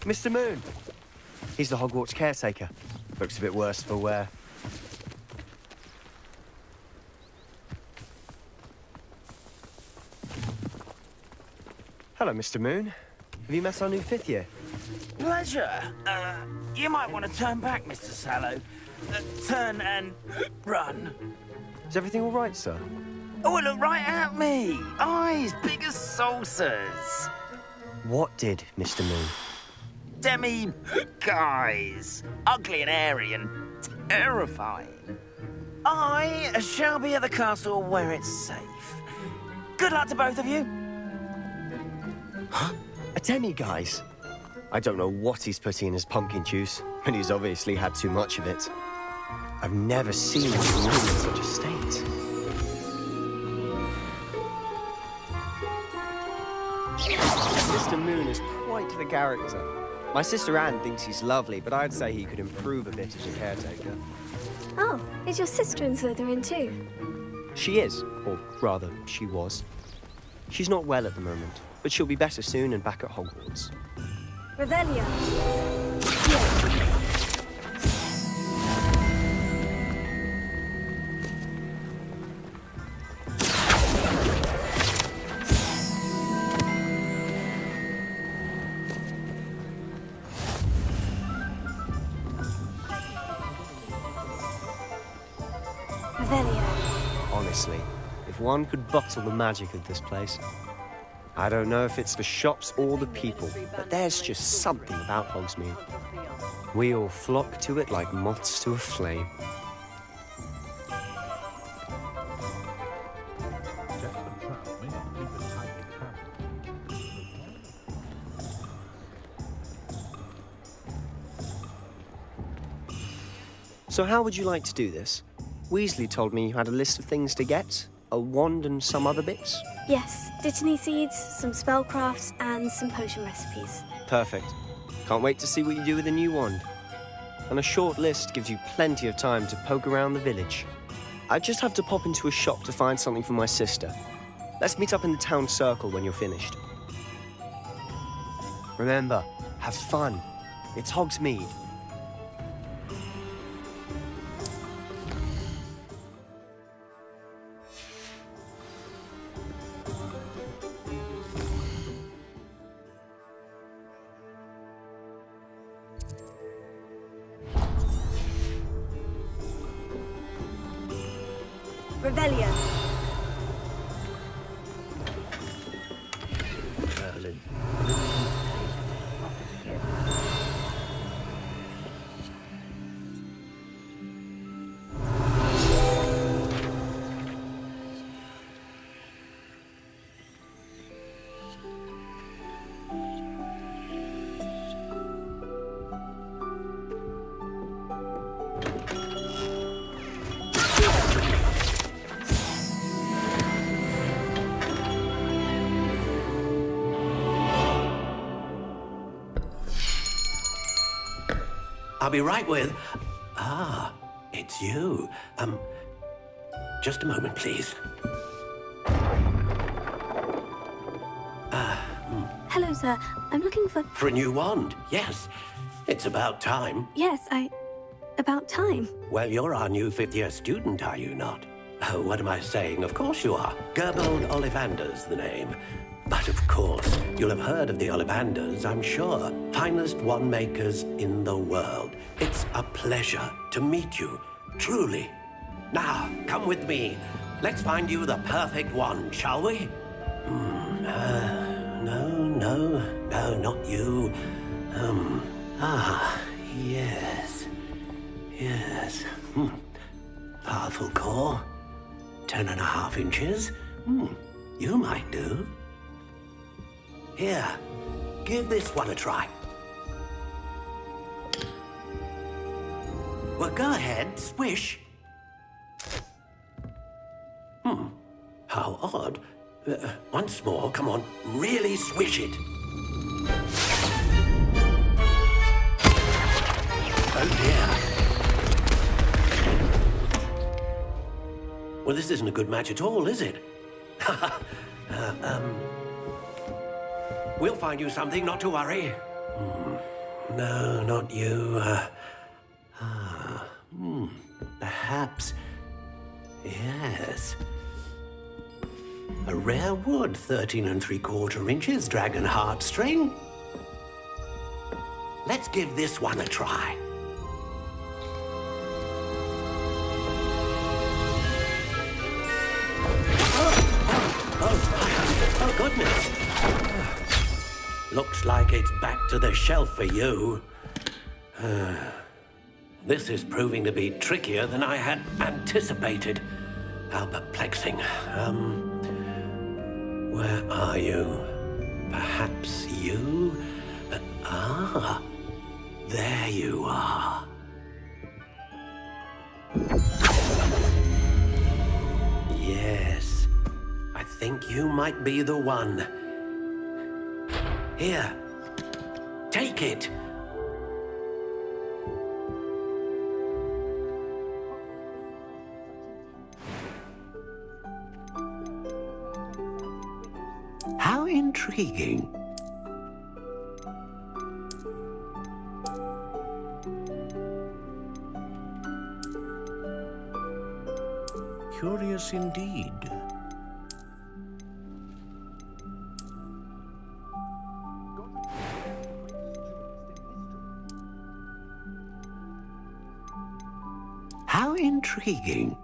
Mr. Moon! He's the Hogwarts caretaker. Looks a bit worse for wear. Hello, Mr. Moon. Have you met our new fifth year? Pleasure. You might want to turn back, Mr. Sallow. Turn and run. Is everything all right, sir? Oh, look right at me. Eyes big as saucers. What did, Mr. Moon? Guys. Ugly and hairy and terrifying. I shall be at the castle where it's safe. Good luck to both of you. Huh? A demi-guise? I don't know what he's putting in his pumpkin juice, and he's obviously had too much of it. I've never seen him in such a state. Mr. Moon is quite the character. My sister Anne thinks he's lovely, but I'd say he could improve a bit as a caretaker. Oh, is your sister in Slytherin too? She is, or rather, she was. She's not well at the moment, but she'll be better soon and back at Hogwarts. Revelio. Honestly, if one could bottle the magic of this place. I don't know if it's the shops or the people, but there's just something about Hogsmeade. We all flock to it like moths to a flame. So how would you like to do this? Weasley told me you had a list of things to get, a wand and some other bits. Yes, Dittany seeds, some spellcrafts, and some potion recipes. Perfect. Can't wait to see what you do with the new wand. And a short list gives you plenty of time to poke around the village. I just have to pop into a shop to find something for my sister. Let's meet up in the town circle when you're finished. Remember, have fun. It's Hogsmeade. Revelio. I'll be right with... Ah, it's you. Just a moment, please. Hello, sir. I'm looking for... For a new wand, yes. It's about time. Yes, about time. Well, you're our new fifth-year student, are you not? Oh, what am I saying? Of course you are. Gerbold Ollivander's the name. But of course, you'll have heard of the Ollivanders, I'm sure. Finest wand makers in the world. It's a pleasure to meet you, truly. Now, come with me. Let's find you the perfect wand, shall we? No, not you. Yes. Powerful core. 10.5 inches. You might do. Here, give this one a try. Well, go ahead, swish. How odd. Once more, come on, really swish it. Oh dear. Well, this isn't a good match at all, is it? We'll find you something, not to worry. No, not you. Perhaps. Yes. A rare wood, 13 3/4 inches, dragon heartstring. Let's give this one a try. Oh, goodness. Looks like it's back to the shelf for you. This is proving to be trickier than I had anticipated. How perplexing. Where are you? Perhaps you? There you are. Yes, I think you might be the one. Here, take it. How intriguing. Curious indeed. How intriguing.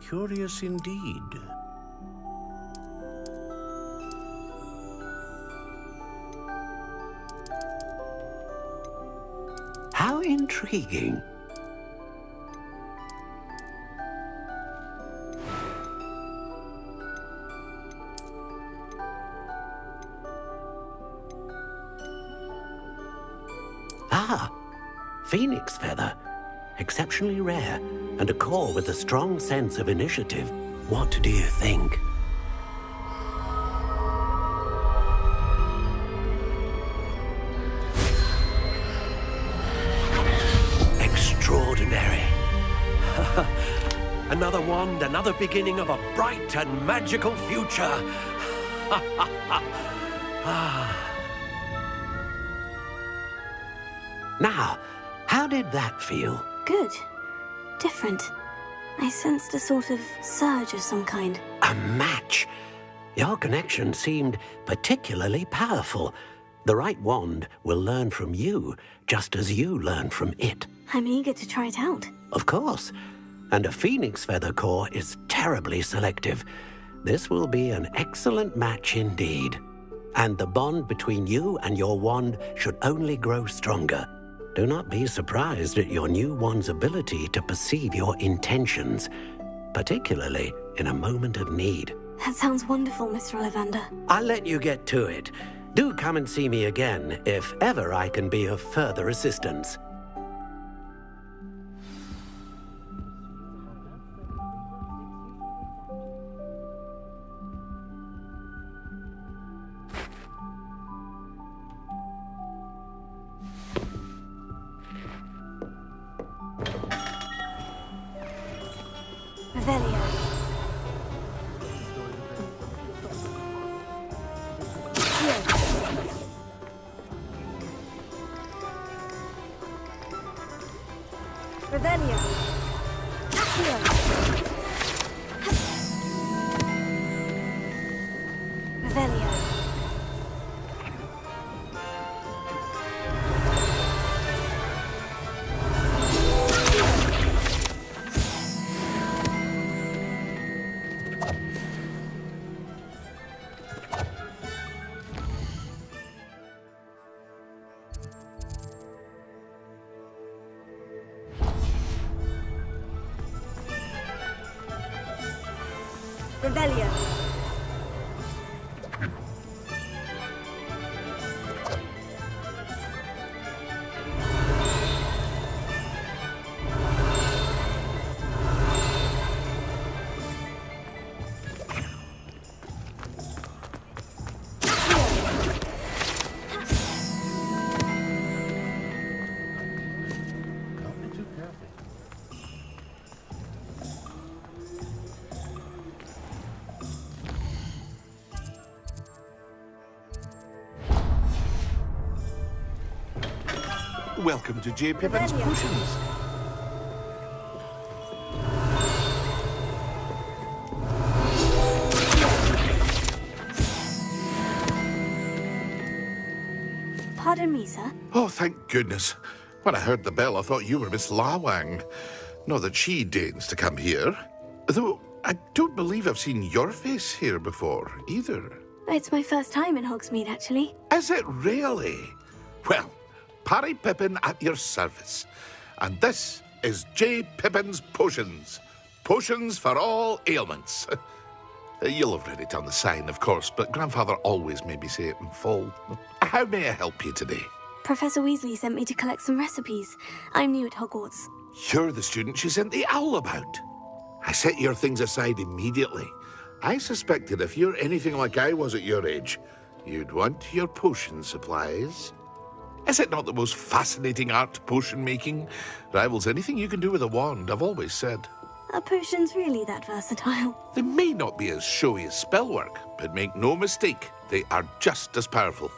Curious indeed. How intriguing. Phoenix feather. Exceptionally rare, and a core with a strong sense of initiative. What do you think? Extraordinary. Another wand, another beginning of a bright and magical future. Now, how did that feel? Good. Different. I sensed a sort of surge of some kind. A match? Your connection seemed particularly powerful. The right wand will learn from you, just as you learn from it. I'm eager to try it out. Of course. And a phoenix feather core is terribly selective. This will be an excellent match indeed. And the bond between you and your wand should only grow stronger. Do not be surprised at your new wand's ability to perceive your intentions, particularly in a moment of need. That sounds wonderful, Mr. Ollivander. I'll let you get to it. Do come and see me again if ever I can be of further assistance. Revelio. Welcome to J. Pippin's Potions. Pardon me, sir. Oh, thank goodness. When I heard the bell, I thought you were Miss Lawang. Not that she deigns to come here. Though, I don't believe I've seen your face here before, either. It's my first time in Hogsmeade, actually. Is it really? Well, Parry Pippin at your service. And this is J. Pippin's Potions. Potions for all ailments. You'll have read it on the sign, of course, but Grandfather always made me say it in full. How may I help you today? Professor Weasley sent me to collect some recipes. I'm new at Hogwarts. You're the student she sent the owl about. I set your things aside immediately. I suspected if you're anything like I was at your age, you'd want your potion supplies. Is it not the most fascinating art, potion making? Rivals anything you can do with a wand, I've always said. Are potions really that versatile? They may not be as showy as spellwork, but make no mistake, they are just as powerful.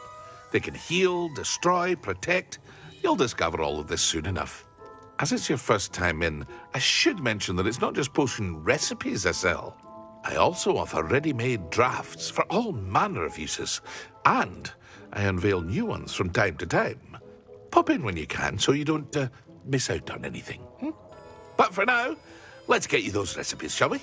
They can heal, destroy, protect. You'll discover all of this soon enough. As it's your first time in, I should mention that it's not just potion recipes I sell. I also offer ready-made drafts for all manner of uses, and I unveil new ones from time to time. Pop in when you can so you don't miss out on anything. But for now, let's get you those recipes, shall we?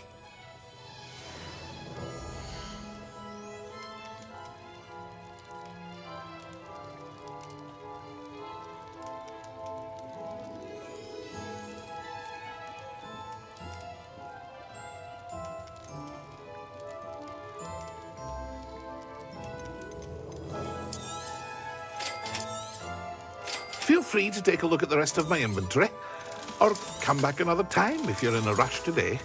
Feel free to take a look at the rest of my inventory, or come back another time if you're in a rush today.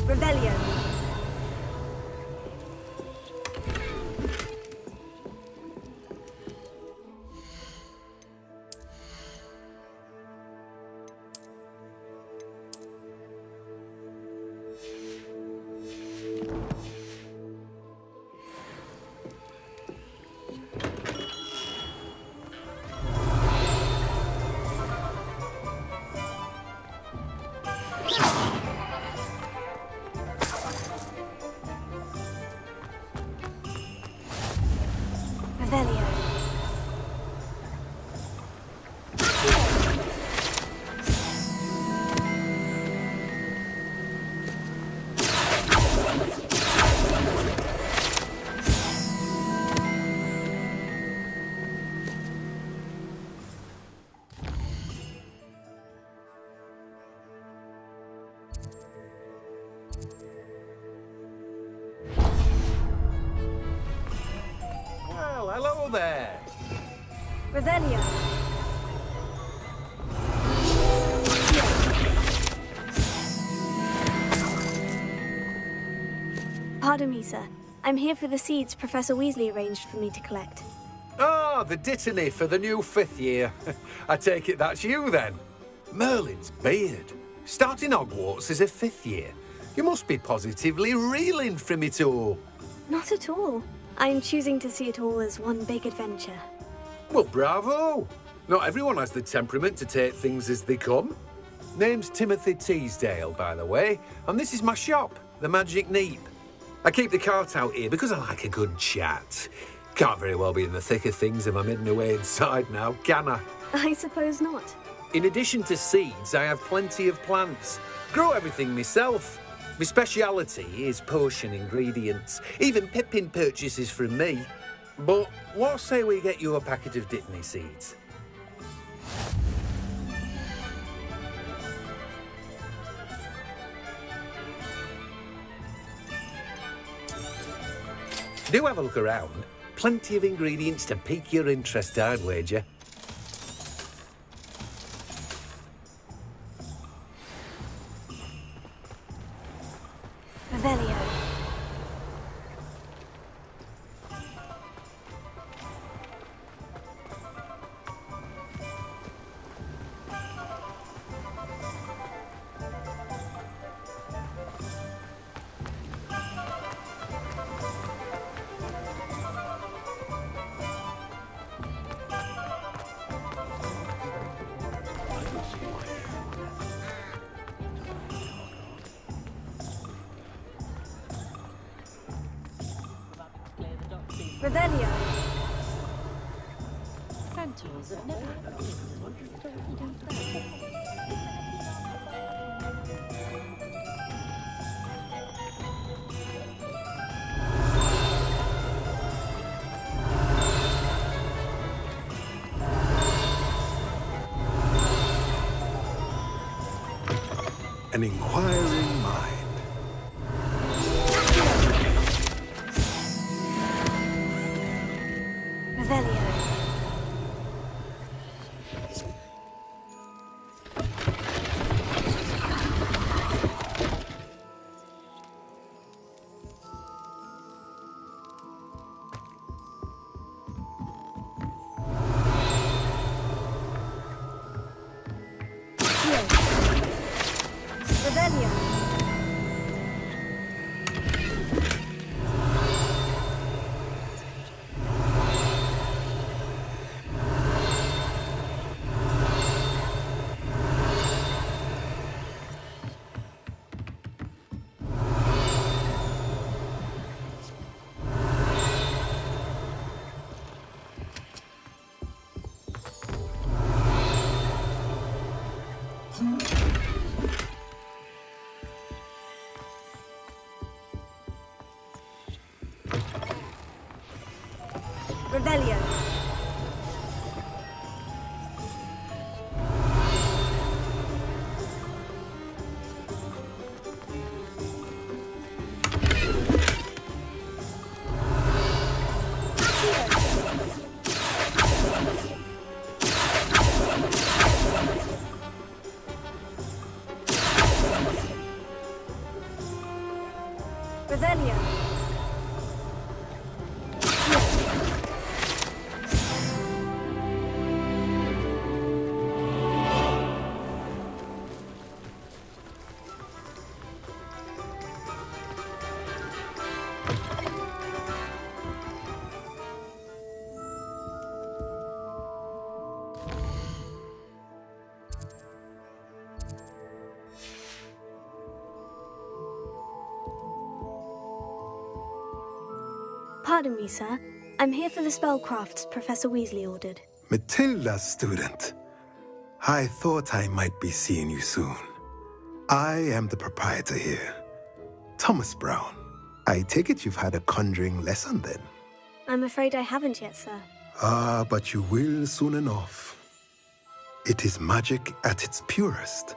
Revelio. there! Revelio. Pardon me, sir. I'm here for the seeds Professor Weasley arranged for me to collect. Ah, the dittany for the new 5th year. I take it that's you, then. Merlin's beard. Starting Hogwarts as a 5th year. You must be positively reeling from it all. Not at all. I'm choosing to see it all as one big adventure. Well, bravo! Not everyone has the temperament to take things as they come. Name's Timothy Teasdale, by the way, and this is my shop, the Magic Neep. I keep the cart out here because I like a good chat. Can't very well be in the thick of things if I'm hidden away inside now, can I? I suppose not. In addition to seeds, I have plenty of plants. Grow everything myself. My speciality is potion ingredients. Even Pippin purchases from me. But what say we get you a packet of dittany seeds? Do have a look around. Plenty of ingredients to pique your interest, I'd wager. Revelio. Revelio. Centaurs have never had a An inquiring mind. Revelio. Revelio. Revelio. Revelio. Pardon me, sir. I'm here for the spellcrafts Professor Weasley ordered. Matilda, student. I thought I might be seeing you soon. I am the proprietor here, Thomas Brown. I take it you've had a conjuring lesson then? I'm afraid I haven't yet, sir. Ah, but you will soon enough. It is magic at its purest,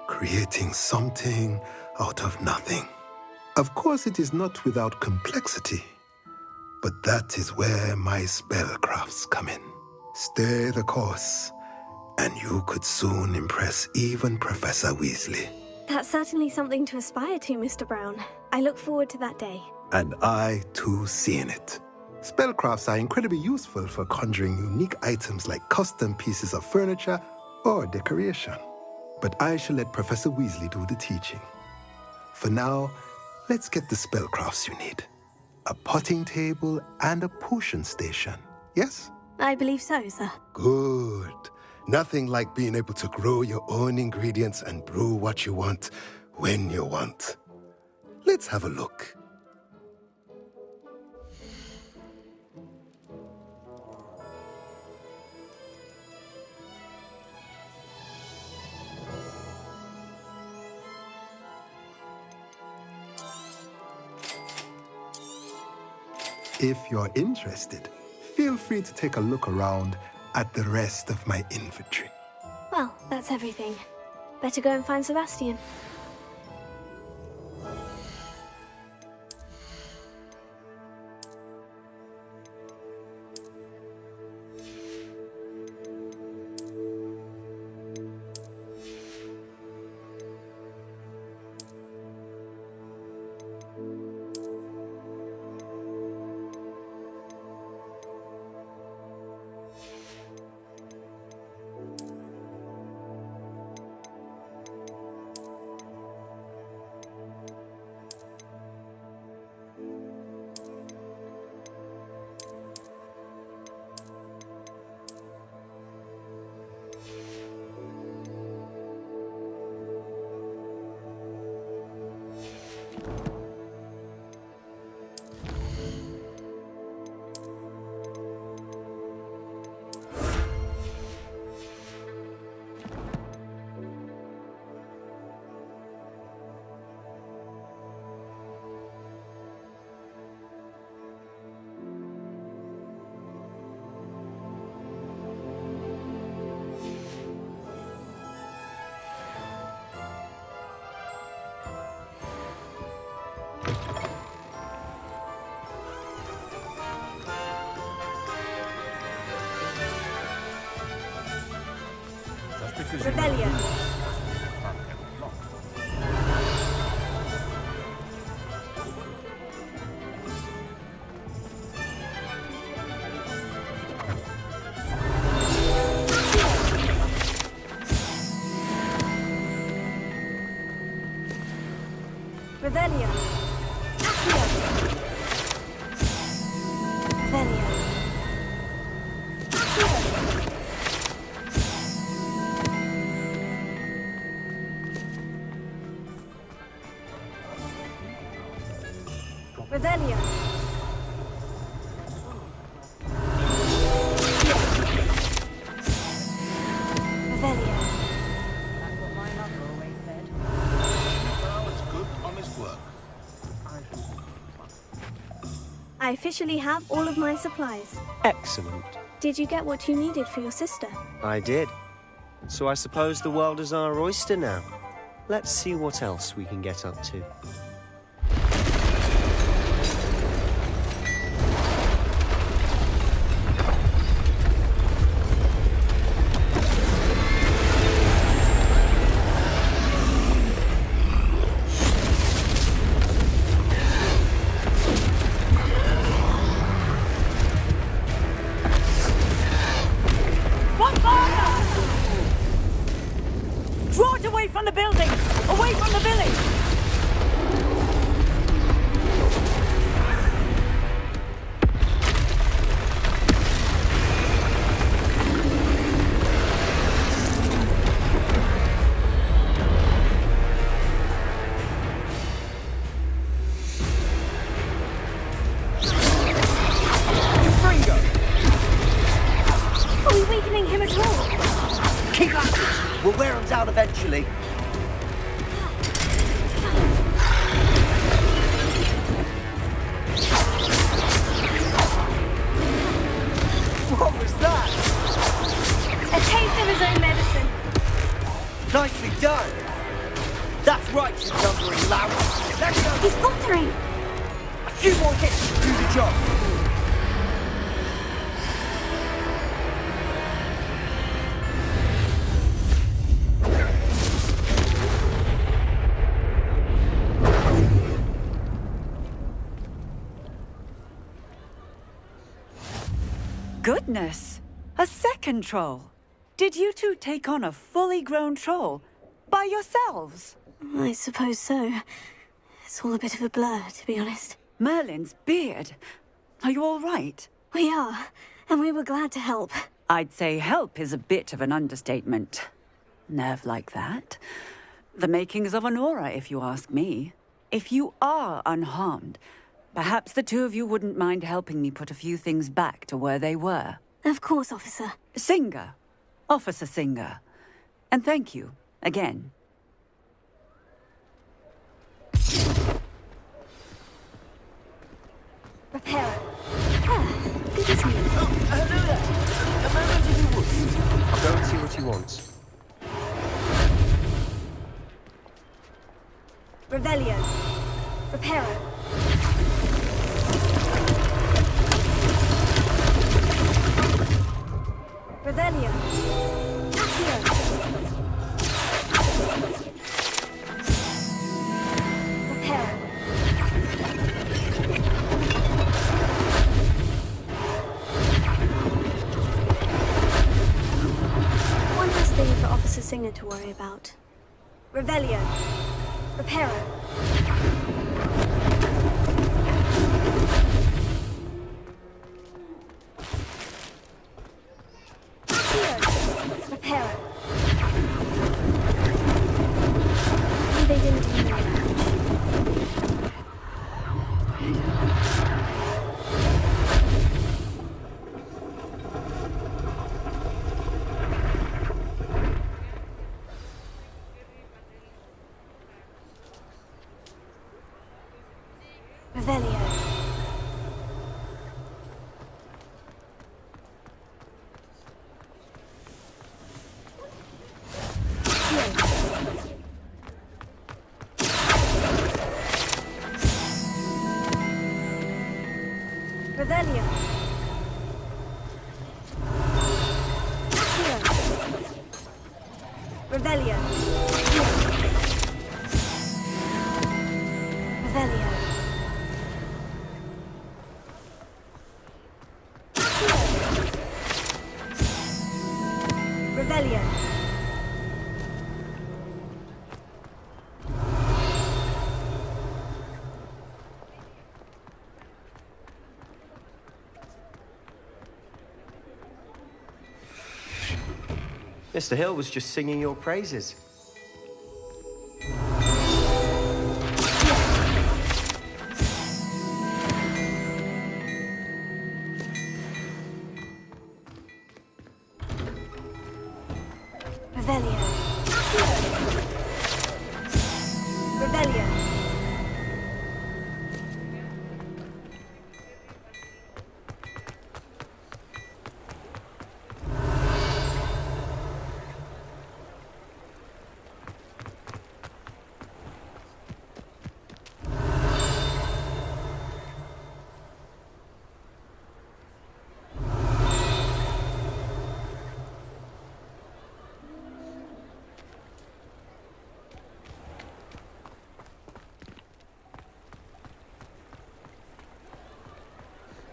creating something out of nothing. Of course, it is not without complexity. But that is where my spellcrafts come in. Stay the course, and you could soon impress even Professor Weasley. That's certainly something to aspire to, Mr. Brown. I look forward to that day. And I, too, seeing it. Spellcrafts are incredibly useful for conjuring unique items like custom pieces of furniture or decoration. But I shall let Professor Weasley do the teaching. For now, let's get the spellcrafts you need. A potting table and a potion station, yes? I believe so, sir. Good. Nothing like being able to grow your own ingredients and brew what you want when you want. Let's have a look. If you're interested, feel free to take a look around at the rest of my inventory. Well, that's everything. Better go and find Sebastian. Rebellion. Revelio. Accio. Revelio. Revelio. Revelio. That's what my mother always said. Well, it's good, honest work. I officially have all of my supplies. Excellent. Did you get what you needed for your sister? I did. So I suppose the world is our oyster now. Let's see what else we can get up to. Draw it away from the building! Away from the village! Are we weakening him at all? Keep at it! We'll wear him down eventually. What was that? A taste of his own medicine. Nicely done. That's right, you lumbering lout. Let's go. He's faltering. A few more hits to do the job. goodness! A second troll! Did you two take on a fully grown troll? By yourselves? I suppose so. It's all a bit of a blur, to be honest. Merlin's beard. Are you all right? We are, and we were glad to help. I'd say help is a bit of an understatement. Nerve like that. The makings of an aura, if you ask me. If you are unharmed, perhaps the two of you wouldn't mind helping me put a few things back to where they were. Of course, officer. Singer. Officer Singer. And thank you, again. Repair. Good as new. Hello there. A moment if you would. I'll go and see what he wants. Revelio. Reparo. Revelio. Accio. Reparo. One last thing for Officer Singer to worry about. Revelio. Reparo. Reparo. They didn't do very much. Revelio. Revelio. Accio. Revelio. Revelio. Revelio. Mr. Hill was just singing your praises. Revelio. Revelio.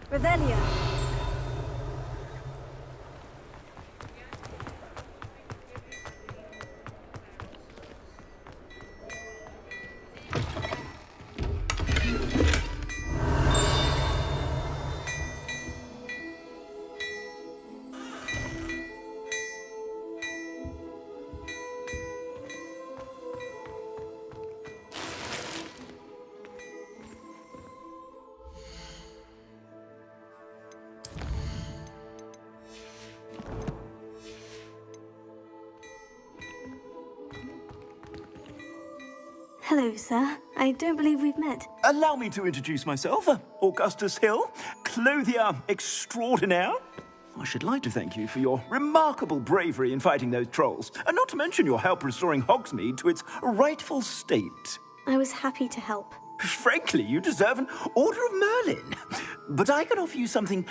Revelio. Hello, sir. I don't believe we've met. Allow me to introduce myself, Augustus Hill, clothier extraordinaire. I should like to thank you for your remarkable bravery in fighting those trolls, and not to mention your help restoring Hogsmeade to its rightful state. I was happy to help. Frankly, you deserve an Order of Merlin. But I can offer you something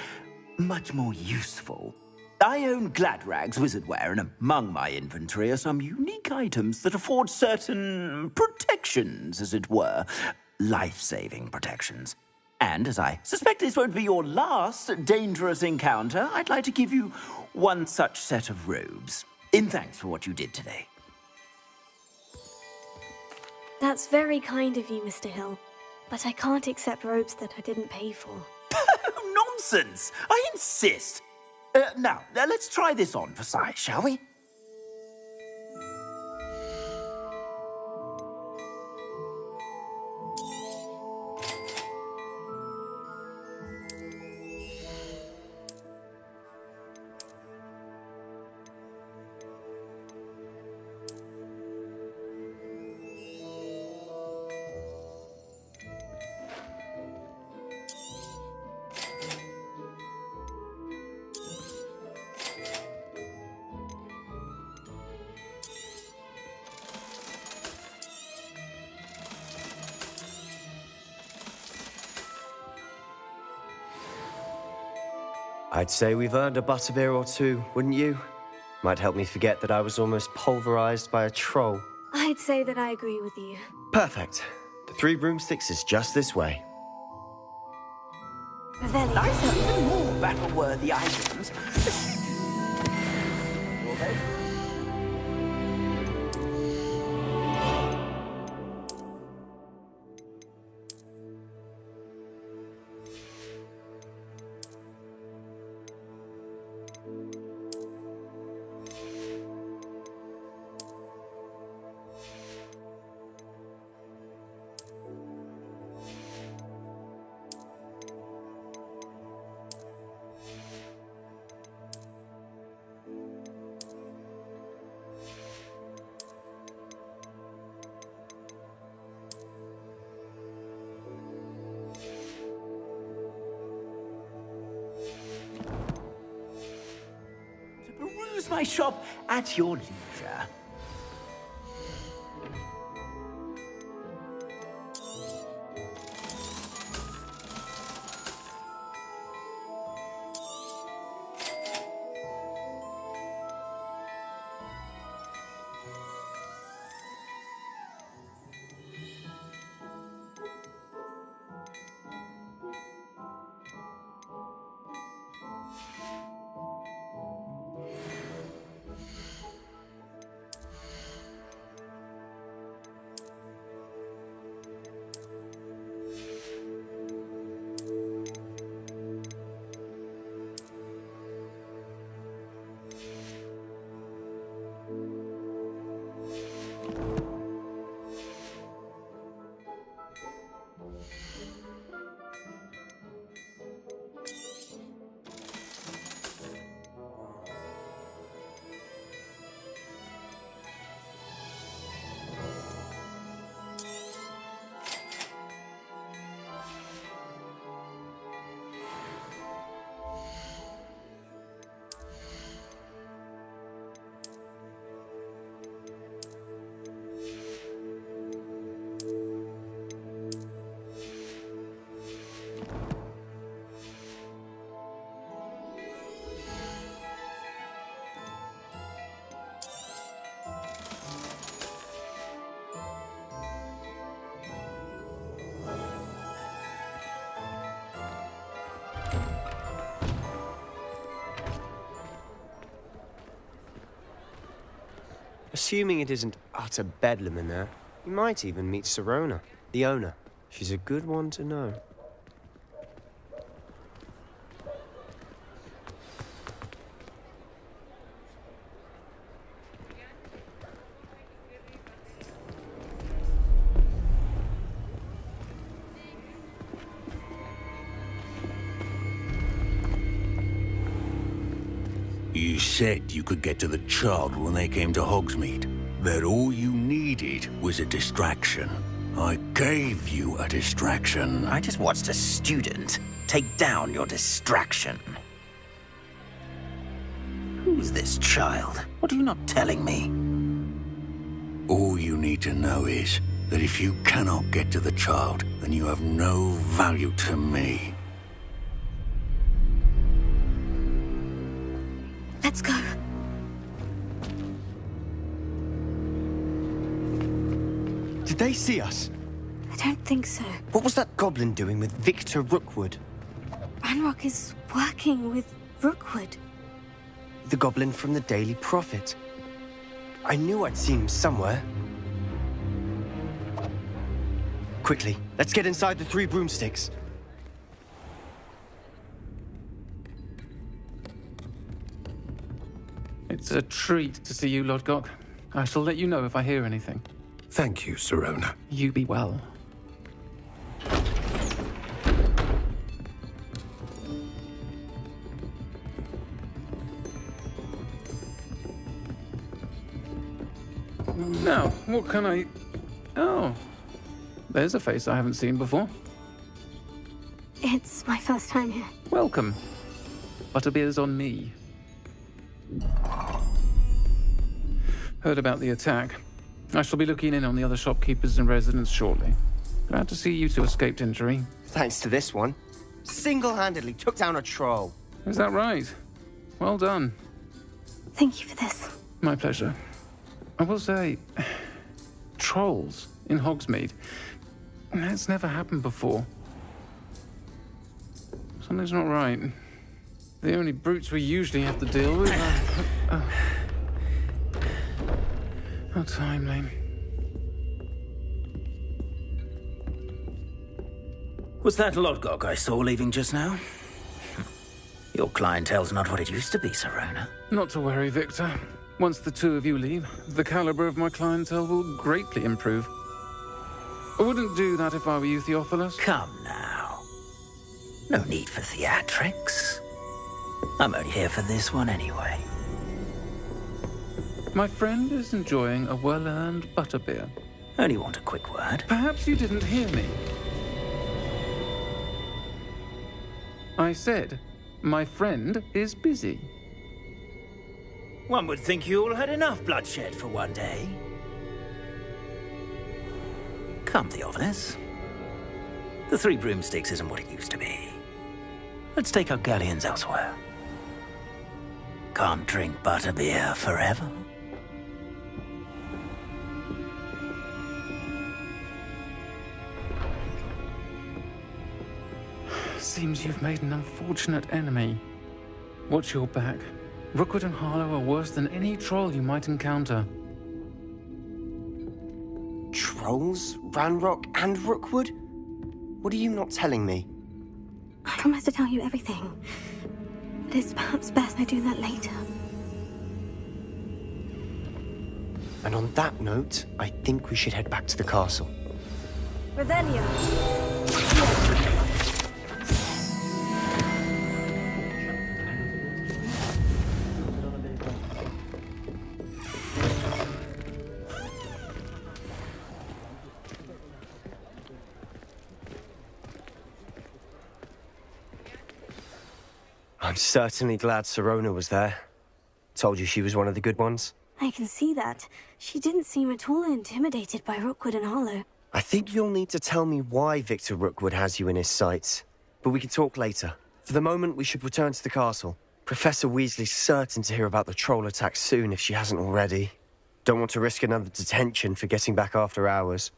much more useful. I own Gladrag's wizardware, and among my inventory are some unique items that afford certain protections, as it were. Life-saving protections. And as I suspect this won't be your last dangerous encounter, I'd like to give you one such set of robes, in thanks for what you did today. That's very kind of you, Mr. Hill. But I can't accept robes that I didn't pay for. Nonsense! I insist! Now, let's try this on for size, shall we? I'd say we've earned a butterbeer or two, wouldn't you? Might help me forget that I was almost pulverized by a troll. I'd say that I agree with you. Perfect. The 3 broomsticks is just this way. Nicer, even more battle-worthy items. Peruse my shop at your leisure. Assuming it isn't utter bedlam in there, you might even meet Sirona, the owner. She's a good one to know. You said you could get to the child when they came to Hogsmeade. That all you needed was a distraction. I gave you a distraction. I just watched a student take down your distraction. Who's this child? What are you not telling me? All you need to know is that if you cannot get to the child, then you have no value to me. Let's go. Did they see us? I don't think so. What was that goblin doing with Victor Rookwood? Ranrock is working with Rookwood. The goblin from the Daily Prophet. I knew I'd seen him somewhere. Quickly, let's get inside the 3 broomsticks. It's a treat to see you, Lodgok. I shall let you know if I hear anything. Thank you, Sirona. You be well. Now, what can I... Oh, there's a face I haven't seen before. It's my first time here. Welcome. Butterbeer's on me. Heard about the attack. I shall be looking in on the other shopkeepers and residents shortly. Glad to see you two escaped injury. Thanks to this one. Single-handedly took down a troll. Is that right? Well done. Thank you for this. My pleasure. I will say, trolls in Hogsmeade. That's never happened before. Something's not right. The only brutes we usually have to deal with are... How timely. Was that Lodgok I saw leaving just now? Your clientele's not what it used to be, Sirona. Not to worry, Victor. Once the 2 of you leave, the caliber of my clientele will greatly improve. I wouldn't do that if I were you, Theophilus. Come now. No need for theatrics. I'm only here for this one anyway. My friend is enjoying a well-earned butterbeer. Only want a quick word. Perhaps you didn't hear me. I said, my friend is busy. One would think you all had enough bloodshed for one day. Come, Theophilus. The 3 broomsticks isn't what it used to be. Let's take our galleons elsewhere. Can't drink butterbeer forever. Seems you've made an unfortunate enemy. Watch your back. Rookwood and Harlow are worse than any troll you might encounter. Trolls? Ranrock and Rookwood? What are you not telling me? I promise to tell you everything. But it's perhaps best I do that later. And on that note, I think we should head back to the castle. Revelio. I'm certainly glad Sirona was there. Told you she was one of the good ones. I can see that. She didn't seem at all intimidated by Rookwood and Harlow. I think you'll need to tell me why Victor Rookwood has you in his sights. But we can talk later. For the moment, we should return to the castle. Professor Weasley's certain to hear about the troll attack soon if she hasn't already. Don't want to risk another detention for getting back after hours.